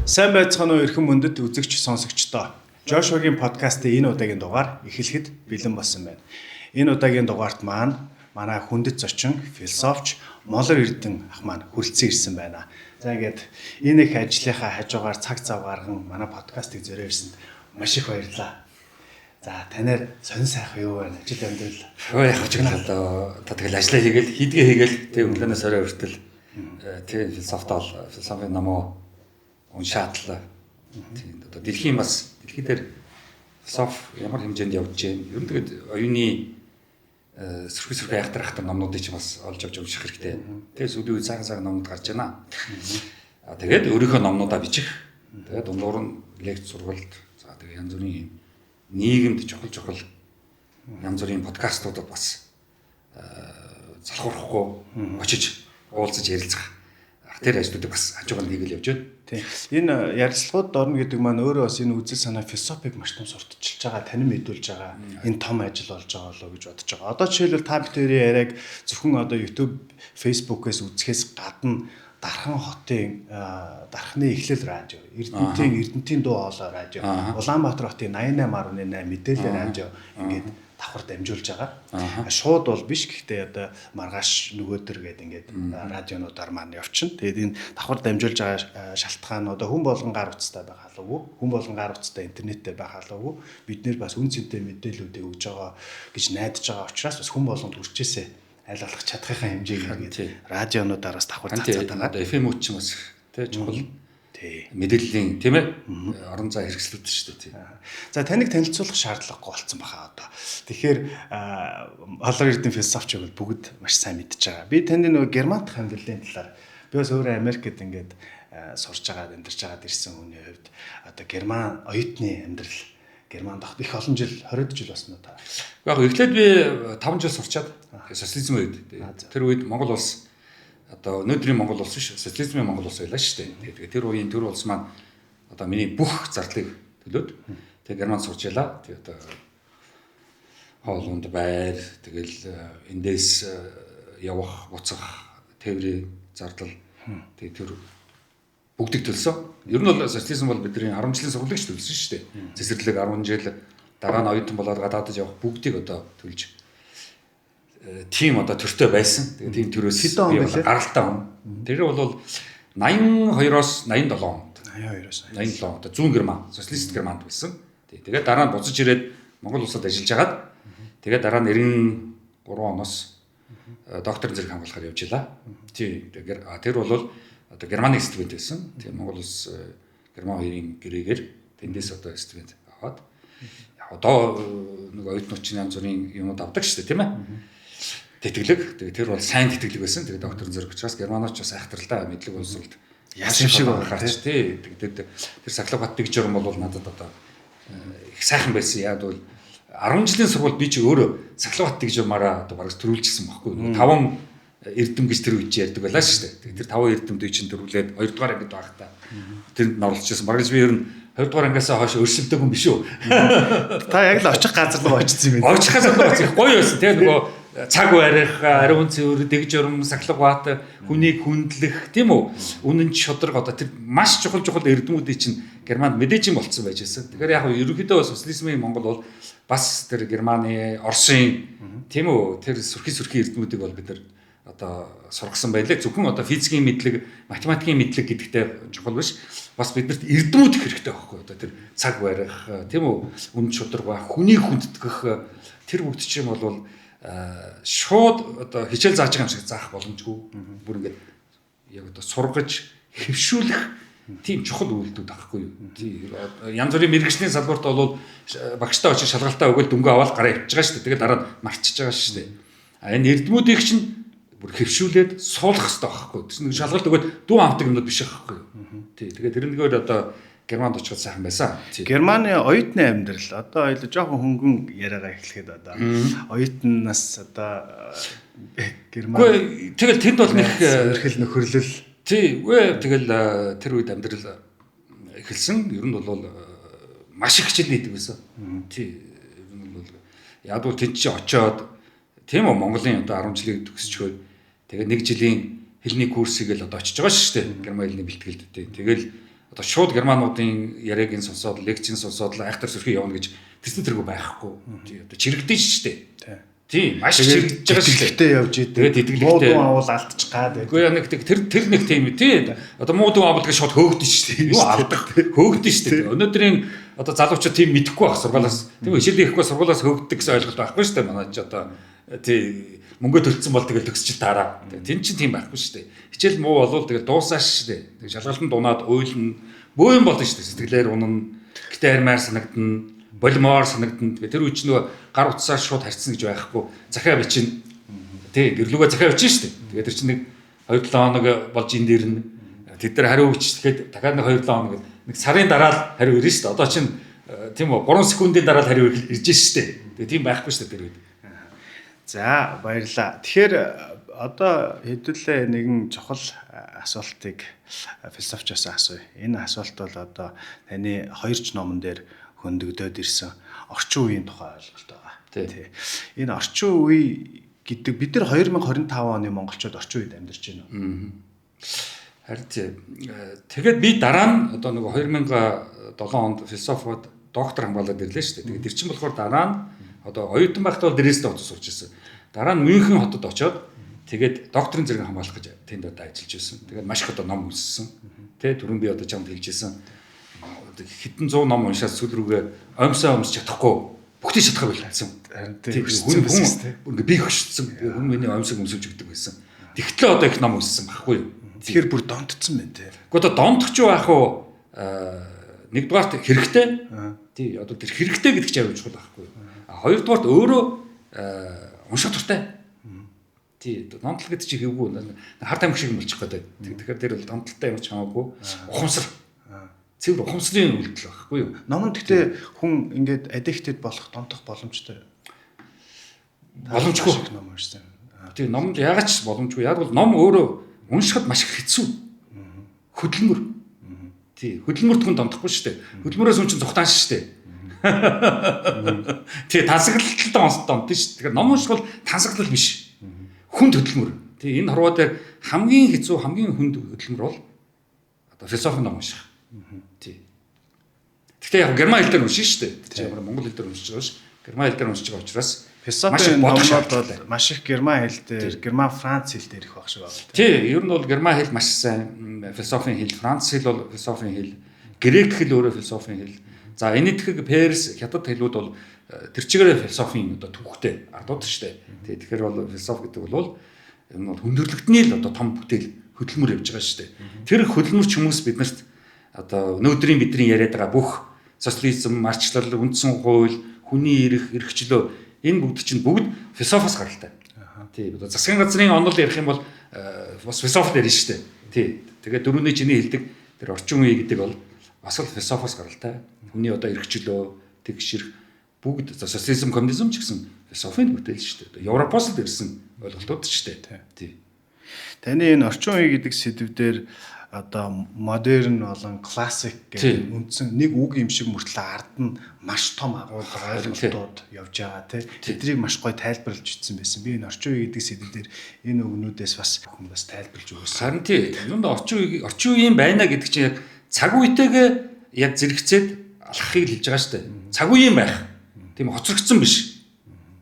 Сайн байцгаана уу эрхэм мөндөд үзэгч сонсогчдоо. Жошуагийн подкастын энэ удаагийн дугаар эхлэхэд бэлэн болсон байна. Энэ удаагийн дугаарт манай хүндэт зочин, философч Молор Эрдэнэ ах маань хүрэлцэн ирсэн байна. За ингээд энэ их ажлынхаа хажуугаар цаг зав гарган манай подкастыг зориулж ирсэнд маш их баярлалаа. За танаар сонин сайхан юу байна? Ажил амьдрал. Яг ч одоо тэгэл ажиллаа хийгээл хийдгээ хийгээл тэг өглөөнөөс орой хүртэл тэг философийн номоо уншаадлаа. Тийм одоо дэлхийн дээр философи ямар хэмжээнд явж байна. Ер нь тэгээд оюуны сөрхий айхтархтар номнуудыг ч бас олж авч унших хэрэгтэй. Тэгээд сүүлийн үед цагаан номнууд гарч байна. Тэгээд өөрийнхөө номнуудаа бичих. Тэгээд дундуур нь лекц сургалт. За тэгээд янз бүрийн нийгэмд чухал янз бүрийн подкастуудад бас залхуурахгүй очиж уулзаж ярилцах. Тэр ажлуудыг бас хажуугаар хийгээл явж байна. Тийм. Энэ ярилцлагууд орно гэдэг маань өөрөө бас энэ үзэл санаа философиг маш том сурталчилж байгаа, танин мэдүүлж байгаа энэ том ажил болж байгаа болоо гэж бодож байгаа. Одоо жишээлбэл та бүхэн яриаг зөвхөн одоо YouTube, Facebook-ээс үзэхээс гадна Дархан хотын Дархны эхлэл радио, Эрдэнтийн дуу хоолой радио, Улаанбаатар хотын 88.8 мэдээлэл радио ингээд давхар дамжуулж байгаа. Шууд бол биш гэхдээ одоо маргааш нөгөөдөр гэдэг ингээд радионуудаар маань явчихна. Тэгээд энэ давхар дамжуулж байгаа шалтгаан одоо хүн болгон гар утастай байх халуугүй, хүн болгон гар утастай интернеттэй байх халуугүй. Бид нэр бас үн цэнтэй мэдээллүүдийг өгж байгаа гэж найдаж байгаа учраас бас хүн болгонд хүрчээсээ аль болох чадхынхаа хэмжээгээр ингээд радионуудаараас давхар цацаад байгаа. Одоо FM ч юм бас тий чухал мэдээллийн тийм ээ орон зай хэрэгслүүд шүү дээ тий. За таныг танилцуулах шаардлагагүй болсон баха одоо. Тэгэхээр Молор Эрдэнэ философч бол бүгд маш сайн мэдж байгаа. Би таны нөгөө герман дахь амьдралын талаар би бас өөрөө Америкт ингээд сурж байгаа, амьдарч байгаад ирсэн хүний хувьд одоо герман оюутны амьдрал германд огт их олон жил 20 жил болсон уу та? Яг эхлээд би 5 жил сурчаад социализм үед тэр үед Монгол улс одоо өнөөдрийн Монгол улс биш социализмын Монгол улс байлаа шүү дээ. Тэгээд тэр үеийн төр улс маань одоо миний бүх зардлыг төлөөд тэгээд германд сурч ялаа. Тэгээд одоо хоолунд байр тэгэл эндээс явах, буцах, тээврийн зардал тэгээд тэр бүгдийг төлсөн. Ер нь бол социализм бол бидний 10 жилийн сургалтыг төлсөн шүү дээ. Цэцэрлэг 10 жил дараа нь оюутан болоод гадаадд явах бүгдийг одоо төлж тим одоо төртөө байсан. Тэгээ тийм төрөөс би гаралтай хүн. Тэр бол 82-оос 87 онд. 87 онд зүүн Герман, социалист Германд байсан. Тэгээд дараа нь буцаж ирээд Монгол улсад ажиллаж агаад тэгээд дараа нь 93 оноос докторийн зэрэг хамгаалахаар явж илаа. Тэр бол одоо Германы студент байсан. Тэгээ Монгол улс Герман хоёрын гэрээгээр тэндээс одоо студент аваад одоо нэг оюутнууд чинь янз бүрийн юмуд авдаг шүү дээ тийм ээ. Тэтгэлэг. Тэгээ тэр бол сайн тэтгэлэг байсан. Тэгээ докторын зэрэг учраас германооч бас айхтралтай мэдлэг болсолд яасан шиг гарч тий. Тэгээд тэр Сахлав бат дэг журам бол надад одоо их сайхан байсан. Яг бол 10 жилийн сургууль би чи өөрөө Сахлав бат дэг журмаараа одоо бараг төрүүлчихсэн байхгүй. 5 эрдэм гэж тэр үеч ярьдаг байлаа шүү дээ. Тэр 5 эрдэмдээ чинь төрүүлээд 2 дугаар ангид байхдаа тэнд норлцчихсан. Бараг би ер нь 2 дугаар ангиасаа хойш өрсөлдөг юм биш үү? Та яг л очих газар руу очсон юм байна. Очих газар руу очих гоё байсан тийм нөгөө цаг барих, ариун цэвэр, дэг журам, Сахлав бат, хүнийг хүндлэх тийм үү? Үнэн шударга одоо тэр маш чухал эрдэмүүдийн чинь Германд мэдээж юм болцсон байж байсан. Тэгэхээр яг ерөнхийдөө социализмын Монгол бол бас тэр Германы, Оросын тийм үү? Тэр сөрхий эрдэмүүдийг бол бид нар одоо сургасан байлаа. Зөвхөн одоо физикийн мэдлэг, математикийн мэдлэг гэдэгтэй чухал биш. Бас биднэрт эрдэмүүд их хэрэгтэй байхгүй. Одоо тэр цаг барих, тийм үү? Үнэн шударга, хүнийг хүндэтгэх тэр бүгд чинь бол шууд одоо хичээл зааж байгаа юм шиг заах боломжгүй. Бүр ингээд яг одоо сургаж, хэвшүүлэх тийм чухал үйлдэл байхгүй юу? Янз бүрийн мэргэжлийн салбарт бол багштай очиж шалгалтаа өгөөл дөнгөө аваад гараа явж байгаа шүү дээ. Тэгээд дараа нь мартчихж байгаа шүү дээ. Энэ эрдэмүүдийг чинь бүр хэвшүүлээд суулгах хэрэгтэй байхгүй. Тэс шалгалт өгөөд дүү амтдаг юмнууд биш байхгүй юу? Тэгээд тэрнгээр одоо Германд очиход сайхан байсан. Германы оюутны амьдрал одоо ойлоо жоохон хөнгөн яриагаа эхлэхэд одоо оюутнаас одоо Герман тэгэл тэнд бол нэг эрхэл нөхөрлөл тий үгүй тэгэл тэр үед амьдрал эхэлсэн. Ер нь бол маш их хичээл нийтэв байсан. Тий ер нь бол яг бол тэнд чи очиод тийм үү Монголын одоо 10 жилийн төгсчгөө тэгээ 1 жилийн хэлний курсыг л одоо очиж байгаа шүү дээ. Герман хэлний бэлтгэлд. Тэгэл одоо шууд германуудын яриаг нь сонсоод лекцийн сонсоод айхтар сөрхий явна гэж тэрсний тэргүй байхгүй. Тий одоо чирэгдэж штэ. Тийм маш чирэгдэж байгаа штэ. Тэтгэлэгтэй явж идэв. Тэгээд тэтгэлэгтэй авал алдчих гад. Үгүй яг тэр нэг тийм тий. Одоо муудуу авалгаа шууд хөөгдөн штэ. Юу авдаг хөөгдөн штэ. Өнөөдрийн одоо залуучууд тийм мэдэхгүй байх сургуулаас тийм хичээл хийхгүй сургуулаас хөөгддөг гэсэн ойлголт байхгүй штэ. Манай ч одоо тий мөнгө төлцсөн бол тэгэл төгсчил дараа. Тэн чинь тийм байхгүй штэ. Хичээл муу болвол тэгэл дуусааш штэ. Тэг шалгалтанд дунаад уйлна. Бөөм болно штэ. Сэтгэлээр унана. Гэтэ армаар санагдана. Болмоор санагдана. Тэр үуч нөгөө гар утсаар шууд харьцсан гэж байхгүй. Захиа бичнэ. Тий, гэрлүүгээ захиа бичнэ шүү дээ. Тэгээд тэр чинь нэг 2-7 хоног болж энэ дээр нь тэд нар хариу өгч тэгэхэд дахиад нэг 2-7 хоног нэг сарын дараа л хариу ирнэ шүү дээ. Одоо чинь тийм үү 3 секундын дараа л хариу ирж шүү дээ. Тэгээд тийм байхгүй шүү дээ тэр үед. За баярлалаа. Тэгэхээр одоо хэдүүлээ нэгэн чухал асуултыг философчоос асууя. Энэ асуулт бол одоо таны 2 номон дээр хөндөгдөөд ирсэн орчин үеийн тухай ойлголт байгаа. Тий. Энэ орчин үе гэдэг бид нар 2025 оны монголчууд орчин үед амьдарч байна. Харин тэгээд би дараа нь одоо нэг 2007 онд философиод доктор хамгаалаад ирлээ шүү дээ. Тэгээд тэр чинь болохоор дараа нь одоо оюутан байхдаа бол Дрезден хотод сурч ирсэн. Дараа нь Мюнхен хотод очоод тэгээд докторийн зэрэг хамгаалах гэж тэнд одоо ажиллаж байсан. Тэгээд маш их одоо ном уншсан. Тэ түрүүн би одоо чамд хэлжсэн. Хэдэн 100 ном уншаад сүүл рүүгээ оймсоо өмсч чадахгүй бүгдийг шатах байлцсан. Тийм хүн ингээ би хөшсөн. Хүн миний оймсог өмсөж өгдөг байсан. Тэгтлээ одоо их ном уншсан байхгүй юу? Тэгэхээр бүр донтцсон байна те. Гэхдээ одоо донтох ч байх уу нэгдүгээрт хэрэгтэй. Тий одоо тэр хэрэгтэй гэдэг чинь аюул чухал байхгүй юу? Хоёрдугаарт өөрөө унших дуртай. Тий донтол гэдэг чинь хэвгүй хард амх шиг болчих гээд. Тэгэхээр тэр бол донтолтой юм ч хамаагүй ухамсар. Цэвэр ухамсарын үйлдэл байхгүй юу? Номон гэхдээ хүн ингээд addicted болох донтох боломжтой. Боломжгүй ном уншсан. Тийм номд яагаад ч боломжгүй. Яг бол ном өөрөө уншихад маш их хэцүү. Хөдөлмөр. Тий хөдөлмөрт хүн донтохгүй шүү дээ. Хөдөлмөрөөс хүн чинь зүхтаан шүү дээ. Тий тансаглалттай онцдомт шүү. Тэгэхээр ном унших бол тансаглал биш. Хүнд хөдөлмөр. Тий энэ хорвоо дээр хамгийн хэцүү хамгийн хүнд хөдөлмөр бол одоо философи ном унших. Тий. Гэхдээ яг герман хэл дээр уншиж шүү дээ. Тий ямар монгол хэл дээр уншиж байгаа ш. Герман хэл дээр уншиж байгаа учраас философийн номнууд бол маш их герман хэл дээр, герман франц хэл дээр их байх шиг байна. Тий, ер нь бол герман хэл маш сайн философийн хэл, франц хэл бол философийн хэл, грек хэл өөрөө философийн хэл. За энэтхэг перс, хятад хэлүүд бол тэр чигээрээ философийн одоо түүхтэй ардууд шүү дээ. Тий, тэгэхээр бол философи гэдэг бол энэ бол хүндрэлтний л одоо том бүтээл хөдөлмөр явж байгаа шүү дээ. Тэр хөдөлмөрч хүмүүс биднэрт одоо өнөөдрийн бидний яриад байгаа бүх социализм, марчлал, үндсэн хууль, хүний эрх чөлөө энэ бүгд чинь бүгд философоос гаралтай. Тий, одоо засгийн газрын онол ярих юм бол бас философи дээр нь шүү дээ. Тий. Тэгээд дөрөвний чиний хэлдэг тэр орчин үе гэдэг бол бас л философоос гаралтай. Хүний одоо эрх чөлөө, тэгшэрх бүгд социализм, коммунизм ч гэсэн философийн бүтээл шүү дээ. Европоос л ирсэн ойлголтууд шүү дээ. Тий. Таны энэ орчин үе гэдэг сэдв дээр одоо модерн болон классик гэдэг үндсэн нэг үг юм шиг мөртлөө ард нь маш том агуулга ойлголтууд явж байгаа тийм. Тэднийг маш гоё тайлбарлаж өгсөн байсан. Би энэ орчин үе гэдэг сэдв дээр энэ үгнүүдээс бас хүн бас тайлбарлаж өгсөн. Харин тий. Юунд орчин үеийн байна гэдэг чинь яг цаг үетэйгээ яг зэрэгцээд алхахыг хэлж байгаа шүү дээ. Цаг үеийн байх. Тийм хоцрогдсон биш.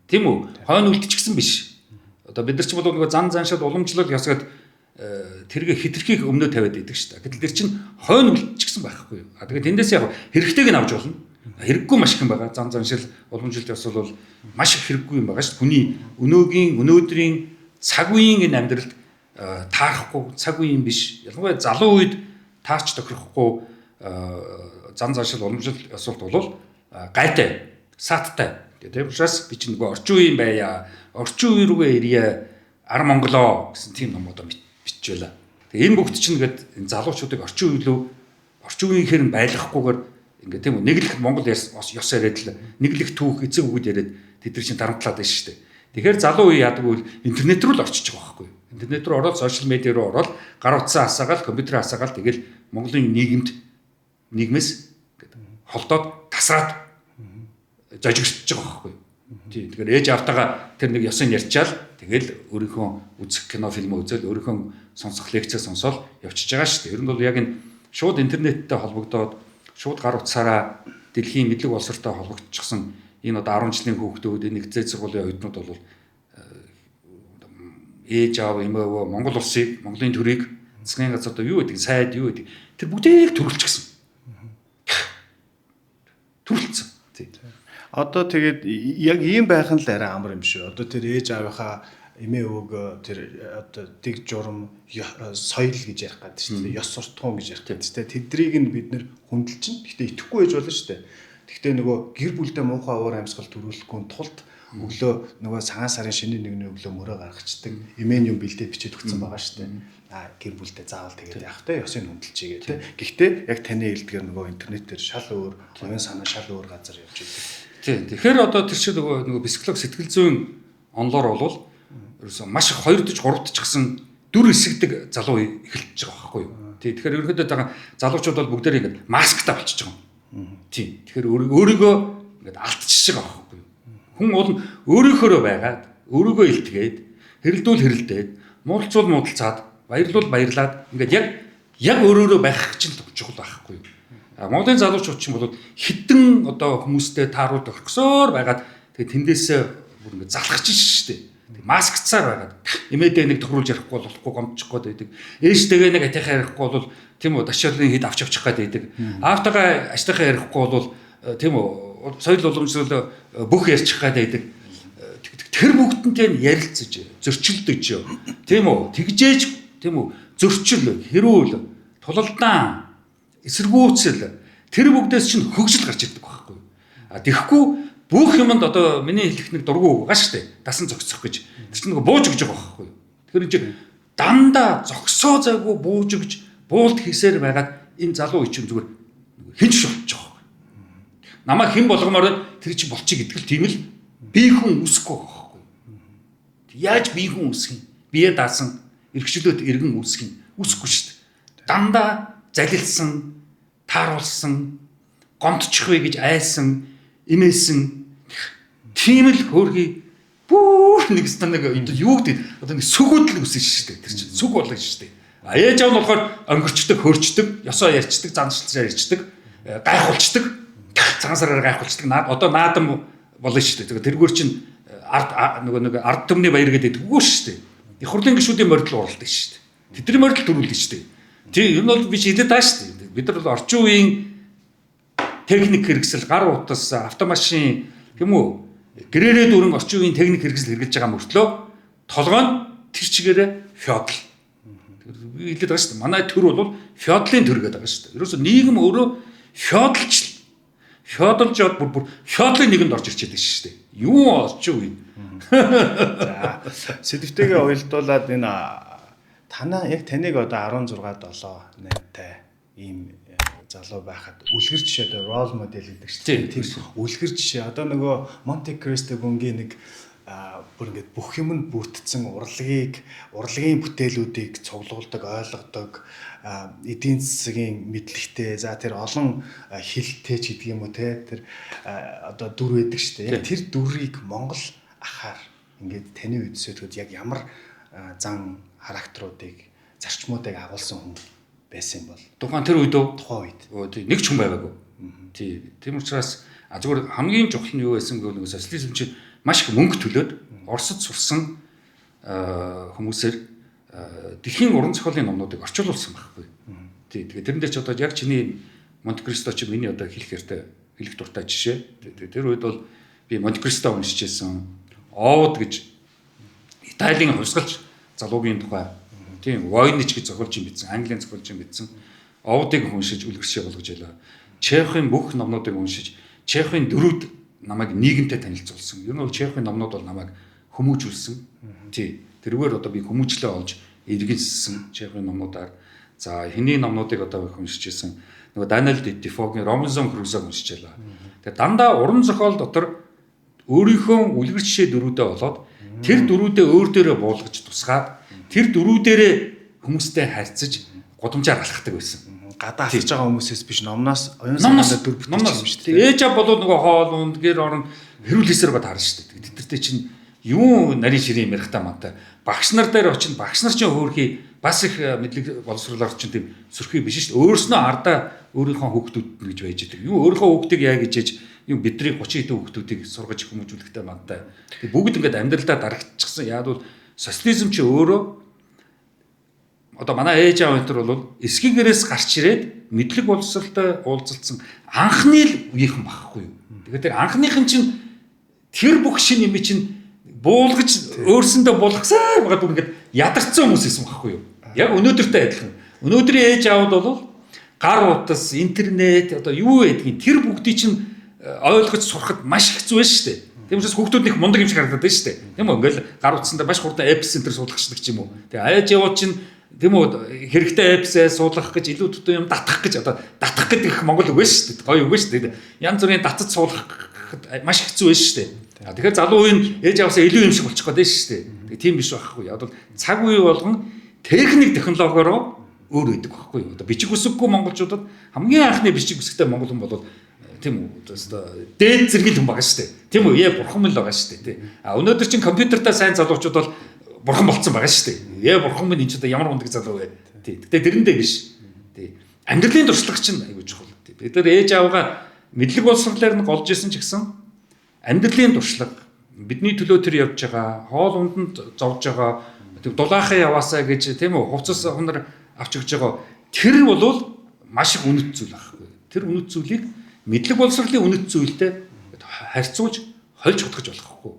Тийм үү? Хойно үлдчихсэн биш. Одоо бид нар ч бол нөгөө зан заншаад уламжлал ясгаад тэргээ хитрхийг өмнөө тавиад идэг шүү дээ. Гэтэл тэр чинь хойно үлдчихсэн байхгүй юу? Тэгээд тэндээс яг хэрэгтэйг нь авч болно. Хэрэггүй маш их юм байгаа. Зан заншил уламжлалт ёс бол маш их хэрэггүй юм байгаа шүү дээ. Хүний өнөөдрийн цаг үеийн энэ амьдралд таарахгүй цаг үеийн биш. Ялангуяа залуу үед таарч тохирохгүй зан заншил уламжлалт ёсолт бол гайтай, сааттай. Тэгээд учраас би чинь нөгөө орчин үеийн байя, орчин үе рүүгээ ирье, ар Монголоо гэсэн тийм номуудаа бичвэлээ. Тэгээ энэ бүгд чинь ингээд энэ залуучуудыг орчин үеийнхээр нь байлгахгүйгээр ингээд тийм үү нэг л Монгол ёс яриад л нэг л их түүх эцэг өгöd яриад тэд нар чинь дарамтлаад байна шүү дээ. Тэгэхээр залуу үе яадаг бол интернет рүү л орчиж байгаа байхгүй юу? Интернет рүү ороод сошиал медиа руу ороод гар утсаа асаагаал компьютер асаагаал тэгэл Монголын нийгмээс ингээд холдоод тасраад жожигсож байгаа байхгүй юу? Тий. Тэгэхээр ээж автагаа тэр нэг ёсыг ярьчаал тэгэл өөрийнхөө үзэх кино фильм үзэл өөрийнхөө сонсох лекц сонсоод явчихж байгаа шүү дээ. Ер нь бол яг энэ шууд интернеттэй холбогдоод шууд гар утсаараа дэлхийн мэдлэг боловсролтой холбогдчихсон энэ одоо 10 жилийн хүүхдүүд энэ нэгдсэн сургуулийн оюутнууд бол ээж аав эмээ өвөө Монгол улсыг Монголын төрийг засгийн газар одоо юу гэдэг сайд юу гэдэг тэр бүгдийг төрүүлчихсэн. Төрүүлсэн. Одоо тэгээд яг ийм байх нь л арай амар юм шүү. Одоо тэр ээж аавынхаа эмээ өвөг тэр одоо дэг журам соёл гэж ярих гэдэг шүү дээ. Ёс суртахуун гэж ярих гэдэг шүү дээ. Тэдрийг нь бид нэр хүндэлж чинь. Гэхдээ итгэхгүй байж болно шүү дээ. Гэхдээ нөгөө гэр бүлдээ муухай уур амьсгал төрүүлэхгүй тулд өглөө нөгөө цагаан сарын шинэ нэгний өглөө мөрөө гаргацдаг. Эмээ юм бэлдээд бичиж өгсөн байгаа шүү дээ. Гэр бүлдээ заавал тэгээд явах те ёсыг хүндэлчихье гэдэг. Гэхдээ яг таны хэлдгээр нөгөө интернетээр шал өөр, оюун санаа шал өөр газар явж идэг. Тийм. Тэгэхээр одоо тэр шиг нөгөө психолог сэтгэл зүйн онлоор болвол ерөөсөө маш их 2-3 дахь гэсэн дүр эсэгдэг залуу эхэлж байгаа байхгүй юу. Тийм. Тэгэхээр ерөнхийдөө байгаа залуучууд бол бүгдээр ингэ масктай болчихж байгаа юм. Тийм. Тэгэхээр өөрийгөө ингэ алдчихж байгаа байхгүй юу. Хүн бол өөрийнхөө байгаад өөрийгөө илтгээд хэрэлдүүл хэрэлдээд муудалцуул муудалцаад баярлуул баярлаад ингээд яг өөрөөрөө байх чинь чухал байхгүй юу. Монголын залуучууд ч юм бол хідэн одоо хүмүүстэй тааруулд орхисоор байгаад тэгээ тэндээсээ бүр ингээд залхаж шүү дээ. Маскцаар байгаад эмээдээ нэг тохируулж ярихгүй болохгүй гомдчихгүй байдаг. Ээжтэйгээ нэг атайхаа ярихгүй бол тийм үү дашаалын хэд авч явчих гээд байдаг. Аавтайгаа ажлынхаа ярихгүй бол тийм үү соёл уламжлал бүх ярьчих гээд байдаг. Тэр бүгдэнтэй ярилцаж зөрчилдөж тийм үү тэгжээж тийм үү зөрчил хэрүүл тулалдаан эсэргүүцэл тэр бүгдээс чинь хөгжил гарч ирдэг байхгүй. Тэгэхгүй бүх юмд одоо миний хэлэх нэг дургу байгаа шүү дээ. Дасан зогсох гэж. Тэр чинь нөгөө бууж өгж байгаа байхгүй. Тэгэхээр чи дандаа зогсоо зайгүй бууж өгж буулт хийсээр байгаад энэ залуу ичэн зүгээр хинж шулж байгаа. Намаа хэн болгомоор тэр чи болчих гэдэг л тийм л бие хүн үсэхгүй байхгүй. Яаж бие хүн үсэх юм? Бие даасан эргчлөөд эргэн үсэх юм. Үсэхгүй шүү дээ. Дандаа залилсан, тааруулсан, гомдчих вэ гэж айсан, имээсэн тийм л хөөрхий бүр нэг станаг юу гэдэг одоо нэг сүгүүдл үсэн шүү дээ. Тэр чинь сүг болгоо шүү дээ. Ээж аав нь болохоор өнгөрчдөг, хөрчдөг, ёсоо ярьцдаг, заншилцаар ярьцдаг, гайхуулцдаг, цагаан сараар гайхуулцдаг. Одоо наадам болно шүү дээ. Тэргээр чинь нэг ард түмний баяр гэдэг үгүй шүү дээ. Их хурлын гишүүдийн мордол уралдаг шүү дээ. Тэдний мордол төрүүлдэг шүү дээ. Тийм энэ бол би хэлээд байгаа шүү дээ. Бид нар бол орчин үеийн техник хэрэгсэл, гар утас, автомашин тийм үү? Гэрээрээ дүүрэн орчин үеийн техник хэрэгсэл хэрэгжилж байгаа мөртлөө толгой нь тэр чигээрээ феодал. Би хэлээд байгаа шүү дээ. Манай төр бол феодлын төр гэдэг байгаа шүү дээ. Ерөөсөө нийгэм өөрөө феодалч феодалжод бүр феодлын нэгэнд орж ирчээд байна шүү дээ. Юу орчин үе. За сэдвтэйгээ уялдуулаад энэ танаа яг таныг одоо 16 7 8-тай ийм залуу байхад үлгэр жишээ одоо рол модель гэдэг чинь тийм үлгэр жишээ одоо нөгөө Монте Кристо гүнгийн нэг бүр ингээд бүх юм нь бүтцэн урлагийн бүтээлүүдийг цуглуулдаг, ойлгодог, эдийн засгийн мэдлэгтэй, за тэр олон хэлтэй ч гэдэг юм уу те тэр одоо дүр байдаг шүү дээ. Яг тэр дүрийг Монгол ахаар ингээд таны үдсэтгэд яг ямар зан характеруудыг зарчмуудыг агуулсан хүн байсан юм бол тухайн тэр үед тухайн үед нэг ч хүн байгаагүй. Тийм учраас зүгээр хамгийн чухал нь юу байсан гэвэл нэг социализм чинь маш их мөнгө төлөөд Оросд сурсан хүмүүсээр дэлхийн уран зохиолын номнуудыг орчуулсан байхгүй. Тэгээд тэрэндээ ч одоо яг чиний Монте Кристо чи миний одоо хэлэх дуртай жишээ. Тэр үед бол би Монте Кристо уншиж байсан. Овод гэж Италийн хувьсгалч залуугийн тухай тийм Войнич гэж зохиолч юм бичсэн, Английн зохиолч юм бичсэн. Овдыг уншиж үлгэршээ болгож ялаа. Чехийн бүх номнуудыг уншиж, Чехийн дөрүүд намайг нийгэмтэй танилцуулсан. Ер нь бол Чехийн номнууд бол намайг хүмүүжүүлсэн. Тий. Тэргээр одоо би хүмүүжлээ олж эргэлзсэн Чехийн номнуудаар. За хэний номнуудыг одоо их уншиж байсан. Нөгөө Даниэл Дефогийн Робинсон Крузог уншиж ялаа. Тэгээ дандаа уран зохиол дотор өөрийнхөө үлгэр жишээ дөрүүдээ болоод тэр дөрүүдээ өөр дээрээ буулгаж тусгаад тэр дөрүүдээрээ хүмүүстэй харьцаж гудамжаар алхахдаг байсан. Гадаа алхаж байгаа хүмүүсээс биш номноос оюун санаандаа дүр бүтээч юм шүү дээ. Ээж аав болоод нөгөө хоол унд гэр орон хэрүүл хийсээр ба таарна шүү дээ. Тэдэртэй чинь юу нарийн ширээ ярихтаа мантай. Багш нар дээр очино багш нар чинь хөөрхий бас их мэдлэг боловсруулагч чинь тийм сөрхий биш шүү дээ. Өөрснөө ардаа өөрийнхөө хүүхдүүд нь гэж байж байгаа. Юу өөрийнхөө хүүхдийг яа гэж ээж юм бидний 30 хэдэн хүүхдүүдийг сургаж хүмүүжүүлэхтэй мантай. Тэг бүгд ингээд амьдралдаа дарагдчихсан. Яг бол социализм чи өөрөө одоо манай ээж аав энэ бол эсгийгээрээс гарч ирээд мэдлэг боловсролтой уулзалцсан анхны л үеийнхэн багхгүй юу. Тэгэхээр тэр анхныхын чинь тэр бүх шин юм чинь буулгаж өөрсөндөө булгасаар байгаа бүр ингээд ядарсан хүмүүс байсан багхгүй юу. Яг өнөөдөртэй адилхан. Өнөөдрийн ээж аавд бол гар утас, интернет одоо юу гэдгийг тэр бүгдийг чинь ойлгож сурахад маш хэцүү байна шүү дээ. Тийм учраас хүүхдүүд их мундаг юм шиг харагдаад байна шүү дээ. Тийм үү? Ингээл гар утсандаа маш хурдан эп центр суулгачдаг ч юм уу. Тэгээ ээж аавууд чинь тийм үү хэрэгтэй эпсээ суулгах гэж илүү төдөө юм татах гэж одоо татах гэдэг Монгол үг шүү дээ. Гоё үг шүү дээ. Янз бүрийн татад суулгах маш хэцүү байна шүү дээ. Тэгэхээр залуу үеийн ээж аваасаа илүү юм шиг болчих гээд байна шүү дээ. Тэгээ тийм биш байхгүй. Яг бол цаг үе болгон техник технологиороо өөр үүдэг байхгүй. Одоо бичиг үсэггүй монголчуудад хамгийн анхны бичиг үсэгтэй монгол хүн бол тийм үү одоо дээд зэргийн хүн байгаа шүү дээ. Тийм үү? Бурхан л байгаа шүү дээ. А өнөөдөр чинь компьютертай сайн залуучууд бол бурхан болцсон байгаа шүү дээ. Бурхан минь энэ ч одоо ямар мундаг залуу вэ? Тий. Гэтэ тэрэндээ биш. Тий. Амьдралын туршлага чинь аягүй чухал. Бид нар ээж аваагаа мэдлэг боловсролоор нь голж исэн ч гэсэн амьдралын туршлага бидний төлөө тэр явж байгаа, хоол унданд зовж байгаа, дулаахаа яваасаа гэж тийм үү хувцас хунар авч өгч байгаа тэр бол маш их үнэт зүйл байхгүй. Тэр үнэт зүйлийг мэдлэг боловсролын үнэт зүйлтэй харьцуулж хольж хөтгөж болохгүй.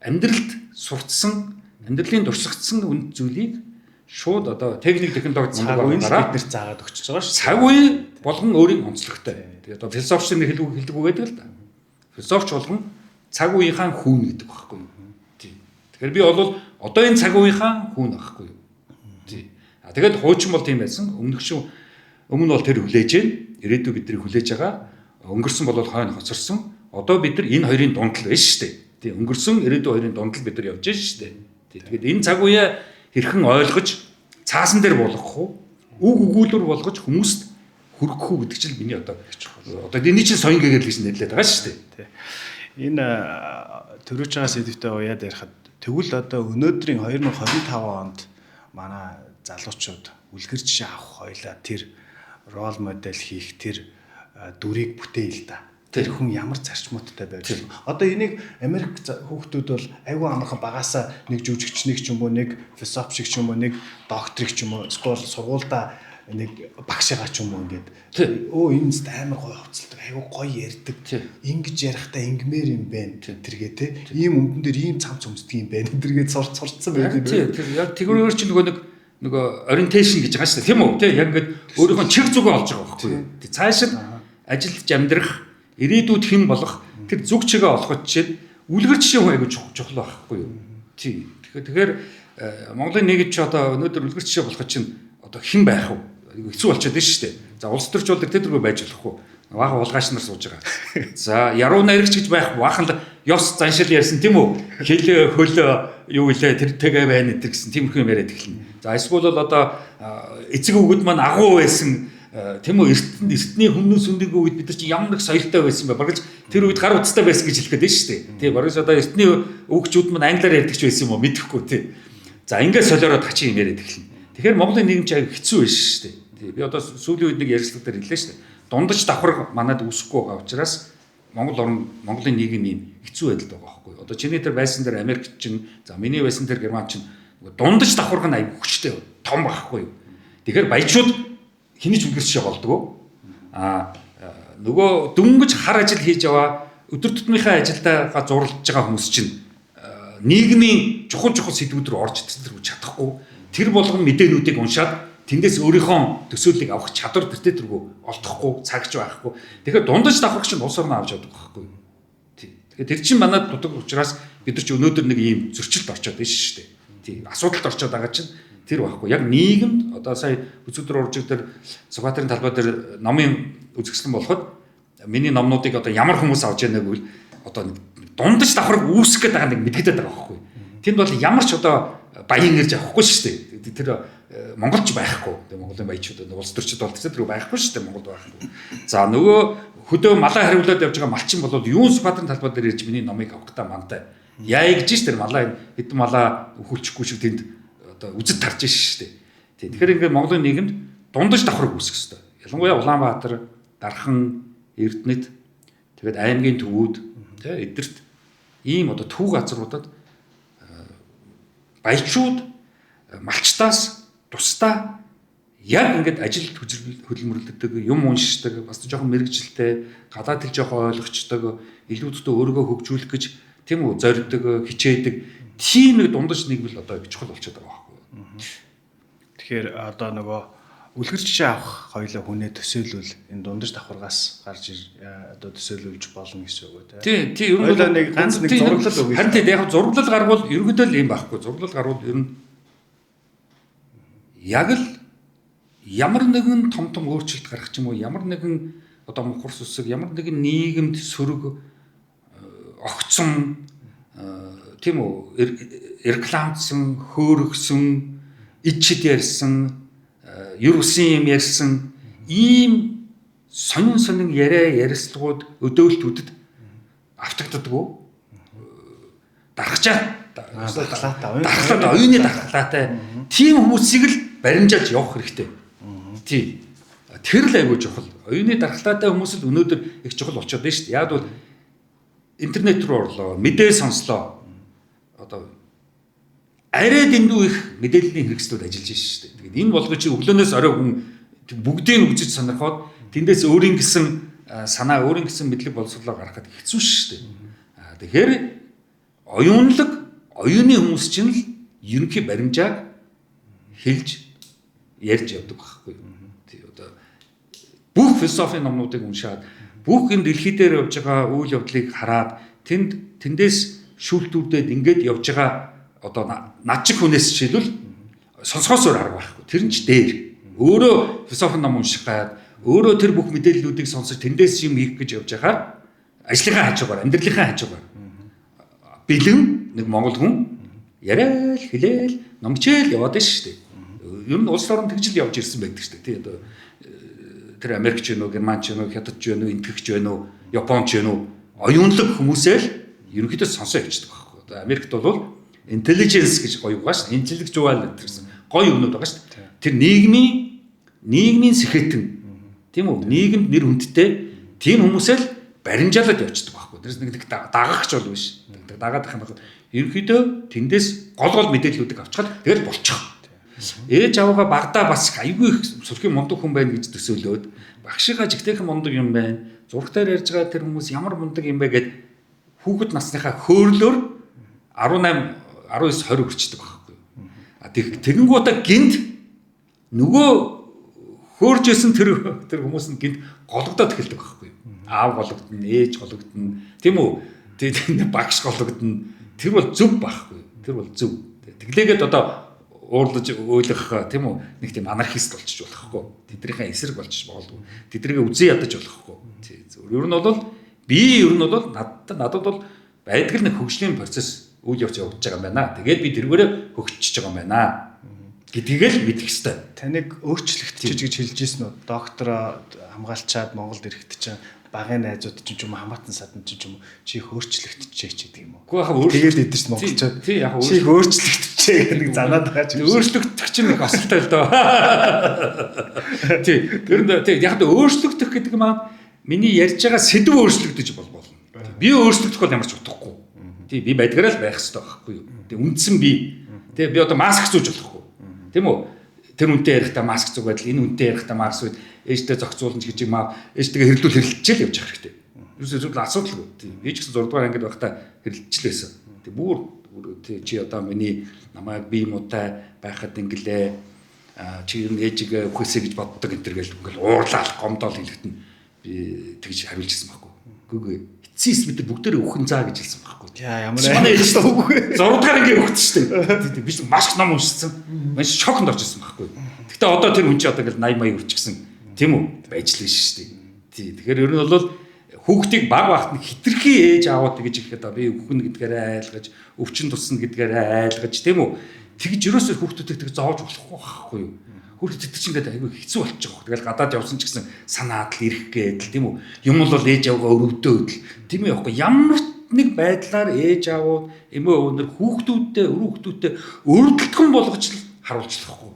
Амьдралд сурцсан, амьдралын дурсагдсан үнэт зүйлийг шууд одоо техник технологи цагаараа бид нэр заагаад өгчөж байгаа шүү. Цаг үе болгон өөрийн онцлогтой. Тэгээ одоо философч нар хэлдэг үг гэдэг л да. Философч болгон цаг үеийнхаа хүүн гэдэг байхгүй юу? Тий. Тэгэхээр би бол одоо энэ цаг үеийнхаа хүүн байхгүй юу? Тий. А тэгээд хуучин бол тийм байсан. Өмнө бол тэр хүлээж гээ. Ирээдүйд бидний хүлээж байгаа. Өнгөрсөн бол хойно хоцорсон. Одоо бид нар энэ хоёрын дунд л байна шүү дээ. Тий. Өнгөрсөн ирээдүйн хоёрын дунд л бид нар явж байна шүү дээ. Тий. Тэгээд энэ цаг үеэ хэрхэн ойлгож цаасан дээр болгох уу? Үг өгүүлбэр болгож хүмүүст хүргэх үү гэдэг чинь миний одоо энэ чинь соён гэгээл гэж нэрлээд байгаа шүү дээ. Энэ төрөж байгаа сэдвтэй уяад ярихад тэгвэл одоо өнөөдрийн 2025 онд манай залуучууд үлгэр жишээ авах хоёлаа тэр рол модель хийх тэр дүрийг бүтээе л да. Тэр хүн ямар зарчмуудтай байж вэ? Одоо энийг Америк хүүхдүүд бол айгүй амархан багасаа нэг жүжигчнийг ч юм уу, нэг философ шиг ч юм уу, нэг докторыг ч юм уу, эсвэл сургуультай нэг багшаагаа ч юм уу ингээд энэ амар гоё хувцалдаг, айгүй гоё ярьдаг. Ингэж ярихтаа ингмээр юм байна тэргээ те. Ийм өмдөн дээр ийм цам цөмсдөг юм байна. Тэргээ сурцсан байдаг. Тийм. Яг тэгвэр чи нөгөө ориенташн гэж байгаа шүү дээ. Тийм үү? Тийм. Яг ингээд өөрийнхөө чих зүгээ олж байгаа байхгүй юу? Цаашид ажиллаж амьдрах, ирээдүйд хэн болох тэр зүг чигээ олоход жишээ үлгэр жишээ хүн айгүй чухал байхгүй юу? Тийм. Тэгэхээр Монголын нийгэд ч одоо өнөөдөр үлгэр жишээ болоход чинь одоо хэн байх вэ? Хэцүү болчиход байна шүү дээ. За улс төрчүүд тэдэргүй байж болохгүй. Баахан улгааш нар сууж байгаа. За яруу найрагч гэж байх баахан л ёс заншил ярьсан тийм үү? Хэл хөл юу гэлээ тэр тэгээ байна гэдэг гэсэн тиймэрхүү юм яриад эхэлнэ. За эсвэл бол одоо эцэг өвгөд маань агуу байсан тийм үү эртний хүмүүс үндигийн үед бид нар чи ямар нэг соёлтой байсан бэ? Бараг тэр үед гар утастай байсан гэж хэлэх гээд байна шүү дээ. Тийм бараг одоо эртний өвгчүүд маань англиар ярьдаг ч байсан юм уу мэдэхгүй тийм. За ингээд солиороод хачин юм яриад эхэлнэ. Тэгэхээр Монголын нийгэм чи аяг хэцүү байна шүү дээ. Би одоо сүүлийн үед нэг ярилцлага дээр хэллээ шүү дээ. Дундаж давхар манад үүсэхгүй байгаа учраас Монголын нийгэм ийм хэцүү байдалд байгаа байхгүй. Одоо чиний дээр байсан дээр Америк чинь, за миний байсан дээр Герман чинь дундаж давхарх нь аяг хүчтэй том байхгүй юу. Тэгэхээр баячууд хэний ч үлгэр жишээ болдгоо. Нөгөө дөнгөж хар ажил хийж яваа өдөр тутмынхаа ажилдаа зурлаж байгаа хүмүүс чинь нийгмийн чухал сэдвүүд рүү орж чадахгүй. Тэр болгон мэдээнүүдийг уншаад тэндээс өөрийнхөө төсөөллийг авах чадвар тэртээ тэргүй олдохгүй, цагч байхгүй. Тэгэхээр дундаж давхарч нь улс орноо авч явдаг байхгүй. Тэгэхээр тэр чинь манад дутаг учраас бид нар ч өнөөдөр нэг ийм зөрчилд орчод байна шүү дээ. Тийм асуудалд орчод байгаа чинь тэр байхгүй. Яг нийгэмд одоо сая өцөдөр уржиг дээр Сүхбаатарын талбай дээр номын үзэсгэлэн болоход миний номнуудыг одоо ямар хүмүүс авч яанаг гэвэл одоо дундаж давхарг үүсгэх гэдэг нэг мэдгэдэд байгаа байхгүй. Тэнд бол ямар ч одоо баян ирж авахгүй шүү дээ. Тэр монголч байхгүй. Монголын баячууд улс төрчид бол тэр байхгүй шүү дээ. Монголд байхгүй. За нөгөө хөдөө малаа хариулаад явж байгаа малчин болоод юун Сүхбаатарын талбай дээр ирж миний номыг авахтаа мантай. Яа гэж ш тэр малаа хэдэн малаа өхүүлчихгүй шиг тэнд одоо үзэд тарж ш шүү дээ. Тэгэхээр ингээд Монголын нийгэмд дундаж давхраг үүсэх хэрэгтэй. Ялангуяа Улаанбаатар, Дархан, Эрдэнэт тэгээд аймгийн төвүүд эдгэрт ийм одоо төв газруудад баячууд малчтаас тусдаа яг ингээд ажил хөдөлмөрлөдөг, юм уншдаг, бас жоохон мэрэгжилтэй, гадаад хэл жоохон ойлгочдог, илүүддээ өөрийгөө хөгжүүлэх гэж тийм үү зорддог, хичээдэг тийм нэг дундаж нийгэм л одоо чухал болчиход байгаа байхгүй. Тэгэхээр одоо нөгөө үлгэр жишээ авах хоёулаа хүнээ төсөөлвөл энэ дундаж давхаргаас гарч одоо төсөөлүүлж болно гэсэн үг тийм. Тийм ер нь нэг ганц нэг зураглал өгөх. Харин тийм яг зураглал гарвал ерөнхийдөө л юм байхгүй. Зураглал гарвал ер нь яг л ямар нэгэн том өөрчлөлт гарах ч юм уу, ямар нэгэн одоо мухар сүсэг, ямар нэгэн нийгэмд сөрөг огцсон тийм үү рекламцсан, хөөргсөн, ичид ярьсан, юусэн юм ярьсан ийм сонин ярислгууд өдөөлтүүдэд автагддаггүй. Дархлаатай, оюуны дархлаатай тийм хүмүүсийг л баримжааж явах хэрэгтэй. Тий. Тэр л айгүй чухал. Оюуны дархлаатай хүмүүс л өнөөдөр их чухал болчиход байна шүү дээ. Яг бол интернет рүү орлоо, мэдээ сонслоо. Одоо арай дэндүү их мэдээллийн хэрэгслүүд ажиллаж байна шүү дээ. Тэгээд энэ болгоо чи өглөөнөөс орой хүн бүгдийг үзэж сонирхоод тэндээс өөрийн гэсэн санаа, өөрийн гэсэн мэдлэг боловсруулаа гаргахад хэцүү шүү дээ. Тэгэхээр оюуны хүмүүс чинь л ерөнхий баримжааг хэлж ярьж явдаг байхгүй юу. Тий одоо бүх философийн номнуудыг уншаад, бүх энэ дэлхий дээр явж байгаа үйл явдлыг хараад тэндээс шүүлтүүрдээд ингээд явж байгаа одоо над чиг хүнээс жишээлбэл сонсгоосоор арга байхгүй. Тэр нь ч дээр. Өөрөө философийн ном унших гад, өөрөө тэр бүх мэдээллүүдийг сонсож тэндээс юм хийх гэж явж байхаар ажлынхаа хажуугаар, амьдралынхаа хажуугаар бэлэн нэг монгол хүн яриад хэлээл номчээл яваад байна шүү дээ. Ер нь улс орон тэгжил явж ирсэн байдаг шүү дээ. Тий одоо тэр Америкч вэ нүү, Германч вэ нүү, Хятадч вэ нүү, Энэтхэгч вэ нүү, Японч вэ нүү оюунлаг хүмүүсээ л ерөнхийдөө сонсоо явчихдаг байхгүй. Одоо Америкт бол intelligence гэж гоё байгаа шүү дээ. Интеллектуал гэсэн гоё өгнөд байгаа шүү дээ. Тэр нийгмийн сэхэтэн тийм үү? Нийгэмд нэр хүндтэй тийм хүмүүсээ л баримжаалаад явчихдаг байхгүй. Тэрс нэг дагагч бол биш. Дагаад ах юм байна. Ерөнхийдөө тэндээс гол мэдээллүүдийг авчихад тэгэл болчих. Ээж аваагаа багада бас айгүй их сүрхийн мундаг хүн байна гэж төсөөлөөд багшигаа жигтэйхэн мундаг юм байна. Зургатаар ярьж байгаа тэр хүмүүс ямар мундаг юм бэ гэд хүүхэд насныхаа хөөрлөөр 18, 19, 20 хүрчдэг байхгүй. Тэгэнгүүтээ гинт нөгөө хөөрж исэн тэр хүмүүс нь гинт гологдоод эхэлдэг байхгүй. Аав гологдно, ээж гологдно, тийм үү? Тэгээд багш гологдно. Тэр бол зөв байхгүй. Тэр бол зөв. Тэглээгээд одоо уурлаж өөлөх тийм үү? Нэг тийм анархист болчих болохгүй. Тэднийхээ эсрэг болчих болов. Тэднийг үзэн ядаж болохгүй. Ер нь бол надад бол байдаг л нэг хөгжлийн процесс үйл явц явагдаж байгаа юм байна. Тэгээд би тэргээрээ хөгжиж байгаа юм байна гэдгийг л мэдэх хэрэгтэй. Таныг өөрчлөгдөж гэж хэлж ирсэн үү? Доктор хамгаалчаад Монголд ирэхэд чинь багын найзууд чинь ч юм уу хамаатан садан чинь ч юм уу чи их өөрчлөгдөж гэдэг юм уу? Гэхдээ яг тэгээд идэвч монголчууд. Тий яг чи их өөрчлөгдөж гэдэг занаад байгаа юм. Өөрчлөгдөх чинь нэг асуултаа л доо. Тий тэр яг өөрчлөгдөх гэдэг маань миний ярьж байгаа сэдв өөрчлөгдөж болно. Би өөрчлөгдөх бол ямар ч утгагүй. Тий би байдгаараа л байх хэрэгтэй байхгүй юу? Тий үндсэн би. Тий би одоо маск зүүж болохгүй. Тийм үү? Тэр үнтэй ярихдаа маск зүүгээд л энэ үнтэй ярихдаа маск зүүгээд ээжтэй зохицуулна гэж юм аа ээжтэйгээ хэрэлдүүл хэрэлжээл явж явах хэрэгтэй. Юусе асуудалгүй. Тийм. Би ч гэсэн 6 дугаар ангид байхдаа хэрэлжэл байсан. Тийм бүр чи одоо миний намайг би муутай байхад ингэлээ чи ер нь ээжигээ үхээсэй гэж боддог энэ төр гэл ингээл уурлаал гомдоол хэлэхэд нь би тэгж хариулжсэн байхгүй. Үгүй эцсийс бид бүгдээрээ үхэн заа гэж хэлсэн байхгүй. Яа ямар айлтай үгүй. 6 дугаар ингээ өгсөн шүү дээ. Би маш ном уншсан. Маш шоконд орчихсон байхгүй. Гэтэ одоо тэр хүн чи одоо ингээл 80 80 үрчгсэн. Тийм үү? Байжлаа шүү дээ. Тий. Тэгэхээр ер нь бол хүүхдийг баг багт нь хитрхи ээж аавууд гэж ихэд би үхэн гэдгээрээ айлгаж, өвчин тусна гэдгээрээ айлгаж тийм үү? Тэгж ерөөсөө хүүхдүүдийг тэг зоож болохгүй байхгүй юу? Хүүхдүүд тэр чинь ингээд айгүй хэцүү болчих واخ. Тэгэл гадаад явсан ч гэсэн санаад л ирэх гээл тийм үү? Юм бол ээж аваагаа өрөвдөөд л тийм ээ яахгүй ямар нэг байдлаар ээж аавууд эмээ өвнөр хүүхдүүдтэй өрөвдөлтөн болгож л харуулчихлахгүй.